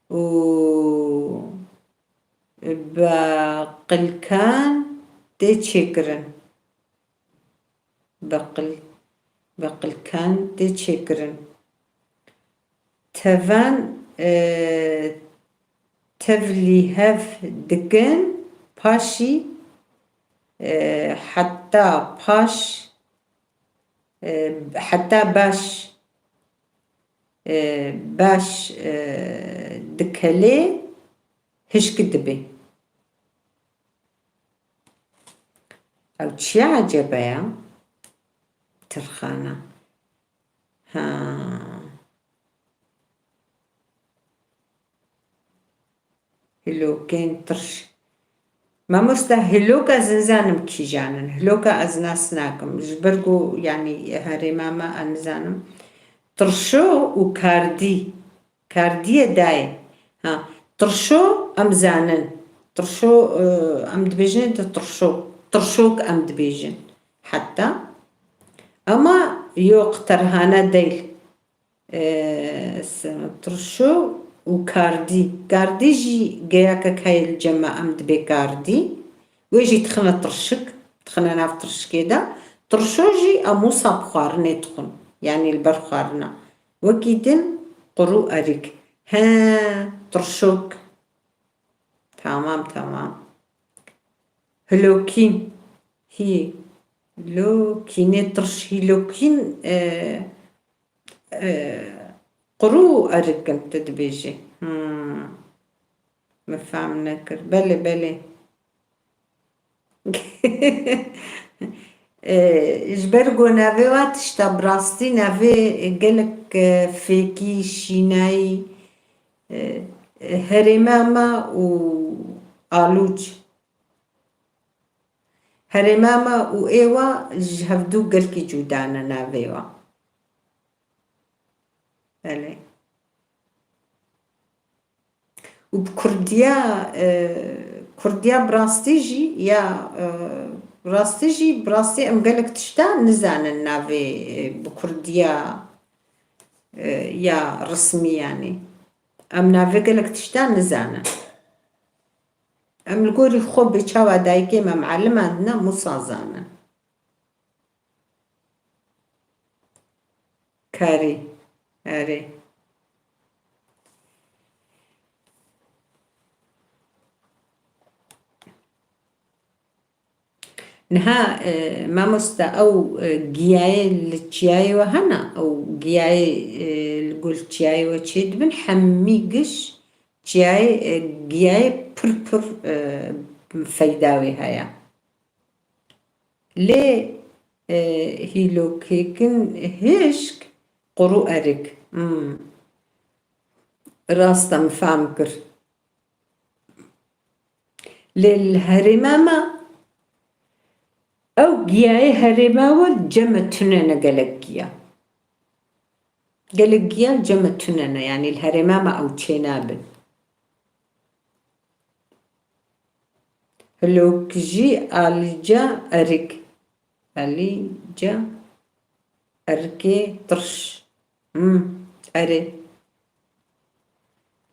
و بقلكان تشكرن بقلكان تشكرن تفان تفلي هف دكن باشي حتى باش حتى باش دكالي هش كدبي أو تشي عجبة يا ترخانة ها هلو كين ترش ما مستهلوكا زنزانم كي جانن هلوكا أزناسناكم جبرقو يعني هاري ماما أنزانم ترشو كاردي داي ها ترشو أم زانن ترشو أم دبيجن ترشوك أم دبيجن حتى أما يوقتر هانا ديل ترشو كاردي جي جاكا كاي الجماعة مدبي كاردي ويجي تخنا تخنا ناف ترش كده ترشو جي أموسا بخارنا يعني البرخارنا وكيدن قرو أريك ها ترشوك. تمام. هلوكين هي لوكين ترش هي لوكين قرو أركن تدبيجي مفهم نكر بلي جبرگو نوی واتش تا براستی نوی گلک فیکی شینایی هرماما و آلوچ هرماما و ایوا جهفدو گلکی جودانا نویوا بله و بكرديا براستيجي يا براستي ام قالك تشتا نزان النافي بكرديا يا رسمي يعني ام نافي قالك تشتا نزانا ام القوري خو بيتشاوا دايكي ما معلمة عندنا مصازانا كاري هاري نها ما مستا أو جياي التشياي وهنا أو جياي القول تشياي وتشيد بن حميقش تشياي جياي بربر فايداوي هيا ليه هيلو كيكن هيشك قرو أريك راستا مفامكر للهرمامة أو جياي هرماول جمتنا قلقيا جمتنا يعني الهرمامة أو تشينابن هلو كجي ألجا أريك ألجا أركي طرش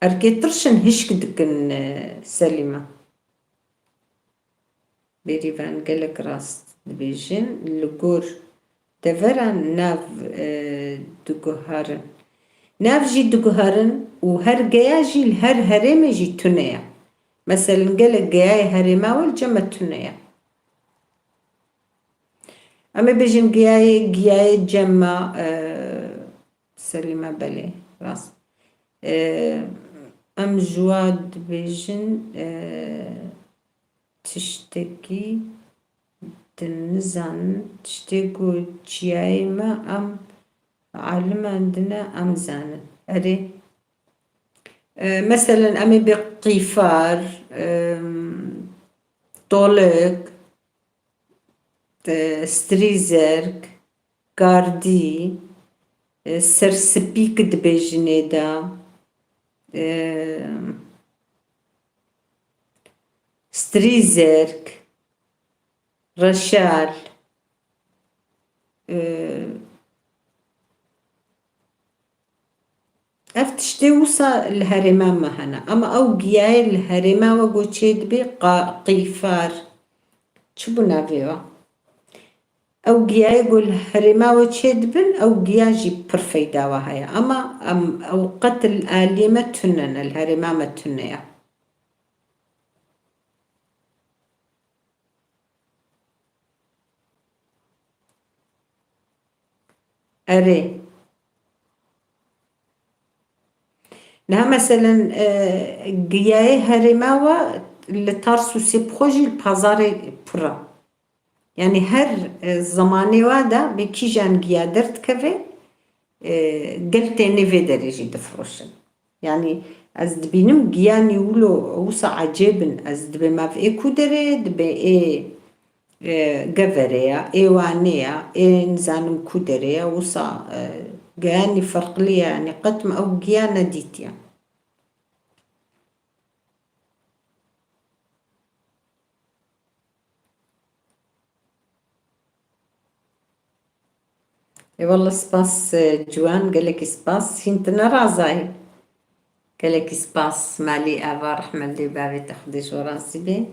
أركي طرشن هشك دكن سليمة بيريفان قلق راس دبيجن لقور دفران ناف دقهارن ناف جي دقهارن وهر جياجي الهر هرم جي تنيا مثلا قلق جياي هرما والجمع تنيا أما بيجن جياي جمع سليمة بلي راس أم جواد بيجن تشتكي تنزان تشتكو تشياي ما أم علم عندنا أم زان أري مثلا أمي بقيفار طولق ستريزرك كاردي سرسبيك دبيجنيدا ستريزرك رشال افتشتي وصا الهرمامة هنا اما او جياي الهرمامة وقوشيد بي قيفار شبو نافيوا او جياي قول هرمامة تشيد بن او جياجي برفيدا وهايا اما او قتل الاليمة تنن الهرمامة تنيا أري نها مثلا جياي هرماوة اللي تارسو سيبخوجي البازاري برا يعني هر زماني وادا بكيجان جيا درت كفي قلت نيفي درجي دفروشن يعني از دبينم جيان يولو وصا عجيبن از دبي ما في ايكو دري دبي ايه قفريا ايوانيا ايه نزانم كودريا وصا جاني فرق لي يعني قتم او جيانا ديتيا اي والله سباس جوان قالك سباس هنت نرازاي قالك سباس مالي افا رحمة اللي بابي تاخدي شو راسي بي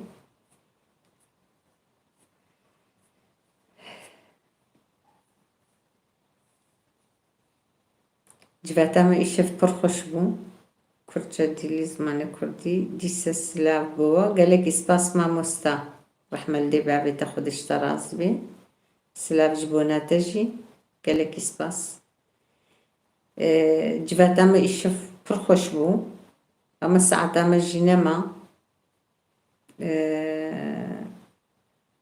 جباتا ما إيش في برخش بو کورچە دیلی زمانی کوردی دیسە سلااف بووە گەلێکی سپاس مامۆستا ڕەحمەت لێ بابێتە خودشتە ڕاست بێ سلاافش بۆ ناتەژی گەلێکی سپاس جڤاتامە ئیشە پڕ خۆش بوو ئەمە سەعاتامە ژی نەما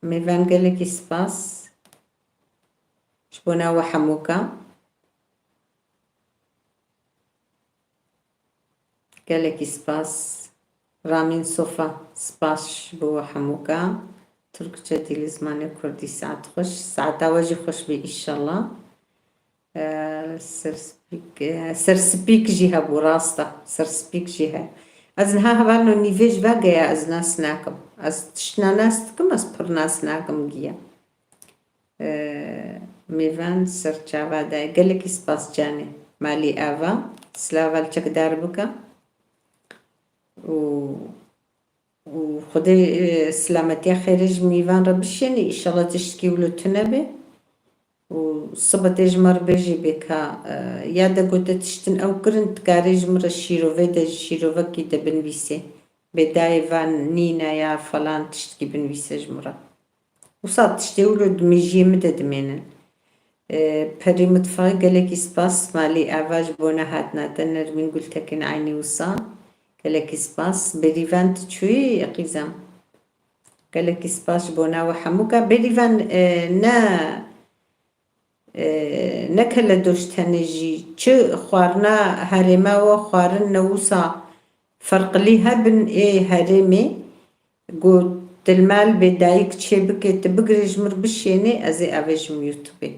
میوان گەلێکی سپاس بۆ ناوە هەمووکە گەلێکی سپاس رامین سۆفا سپاس بۆ هەمووکە تورکچە دیلی زمانی کوردی سعات خۆش سعاتاوەژی خۆش بێ ئیشەڵڵا سەرسپیکژی هەبوو ڕاستە سەرسپیکژی هەیە ئەز نها هەوانۆ نیڤێژ ڤاگەیە ئەز ناس ناکەم ئەس تشتنا ناس دکم ئەس پڕ ناس ناکەم گیە میڤان سەرچاوادای گەلێکی سپاس جانێ مالی ئاڤا سلاڤال چەکدار بکە و خدای سلامەتیە خێرش میڤان ڕە بشێنی ئیشەڵڵا تشتکی ولوتە نەبێ و سبەتێ ژمە ڕبێژی بێکە یا دەگوتە تشتن ئەو کرن تکارێ ژمرە شیرۆڤێ شیرۆڤەکی دەبنویسێ بێدایڤان نینە یا فەڵان تشتکی بنویسە ژمرە وسا تشتێ ولو دمێژیە مدە دمێنن پەری متفەقی گەلێکی سپاس مالی ئاڤاژ بۆ نەهاتناتە نەرمین گولتەکن عینی وسا گەلێکی سپاس بێریڤان تچووی یەقیزەم گەلێکی سپاس بۆ ناوە هەمووکە بێریڤان نەکە لە دۆشتەنێژی چ خواردنا هەرێماوە خواردن نەوسا فەرقلی هەبن ئێ هەرێمێ گوت دلمال بێدایک چێ بکێتە بگرێ ژمر بشێنێ ئەزێ ئەڤێژم یوتوبێ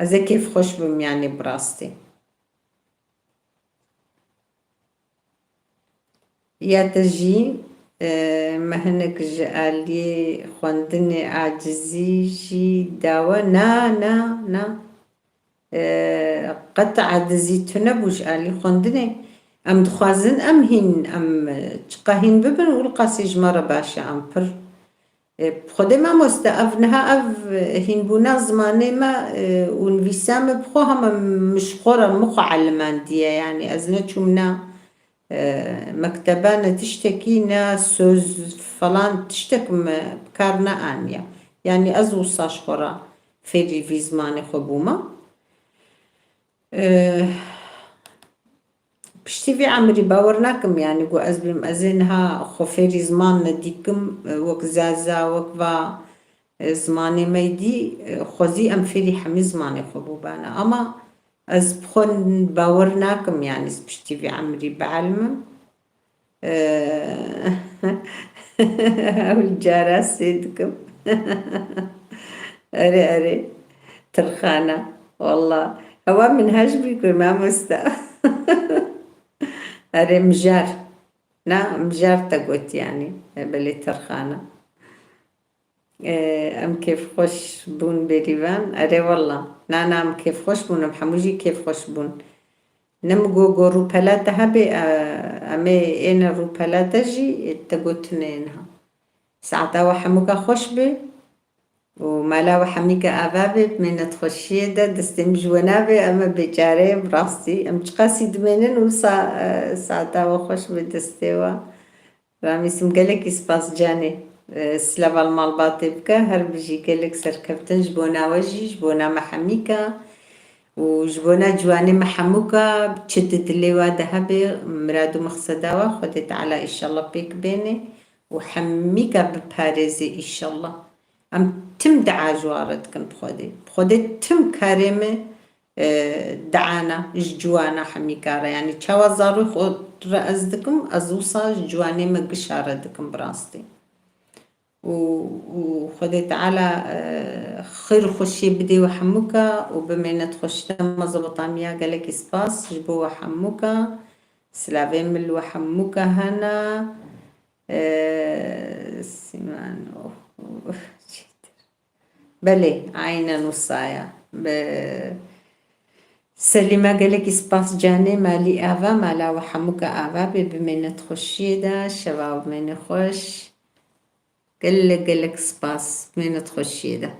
ئەزێ کێف خۆش بم یانێ بڕاستێ یاتەژی مەهنێک ژە ئالیێ خوێندنێ عاجزیژی داوە نا قەت عاجزی تو نەبووش ئالی خوێندنێ ئەم دخوازن ئەم هین ئەم چقە هین ببن و قاسی ژمارە باشە ئەم پڕ خودێ مامۆستا ئەڤ نەها ئەڤ هینبوونا زمانێمە و نڤیسامە بخۆ هەمە مشخۆرە مخۆ عەلماندیە یعنی ئەز نەچوومنا مەکتەبانە تشتێکی نە سۆز فەڵان تشتێکم کار نەئانیە یعنی ئەز وساش خۆڕا فێری ڤی زمانێ خۆ بوومە پشتیڤی عەمری باوەڕ ناکەم یعنی گۆ ئەز بێم ئەزێ نەها خۆ فێری زمان نەدیکم وەک زازا وەک ڤا زمانێمەی دی خۆزی ئەم فێری هەمی زمانێ خۆ بووبانە ئەما ئەز بخۆن باوەڕ ناکەم یعنی پشتیڤی عەمری بەعەلمم ئەول جارا سێ دکم ئەرێ ترخانە وەڵڵا ئەوا منهاژ بیکرد مامۆستا ئەرێ مژار نا مژار تەگوت یعنی بەلێ تەرخانە ئەم کێف خۆش بوون بێریڤان ئەرێ وەڵڵا نانا ئەم کێف خۆش بوون ئەم هەمووژی کێف خۆش بوون نەمگۆ ڕووپەلاتە هەبێ ئەمێ ئێنە ڕووپەلاتەژی تەگوتنێنها سەعاتاوە هەمووکە خۆش بێ و مالاوە هەمیکە ئاوا بێ بمێنەت خۆشیەدە دەستێم ژوە نابێ ئەمە بێجارەیە ڕاستی ئەم چقاسی دمێنن و سەعاتاوە خۆش بێ دەستێوە ڕامیسم گەلێکی سپاس جانێ سلەڤەڵ ماڵباتێ بکە هەر بژی گەلێک سەرکەوتنش بۆ ناوەژیش بۆ نامە هەمیکە و ji bo na ciwanê me hemûka çi di dilê we de hebe mirad û mexseda we Xwedê Teala îşallah pêk bêne û hemîka biparêze îşallah em tim dea ji we re dikin bi Xwedê bi Xwedê tim karê me deana ji ciwana hemîka re yanî çawa zarû xwe re ez dikim ez wisa ji ciwanê me gişa re dikim bi rastî و Xwedê Teala xêr û xweşiyê bide we hemûka û bimênet xweşdema zebitamiya gelekî spas ji bo we hemûka silavên min li we hemûka hene Sîman belê aynen wisa ye Selîma gelekî spas canê malî ava mala we hemûka ava bê bimênet xweşiyê de şeva bimêne xweş gelek spas bimênet xweşiyê de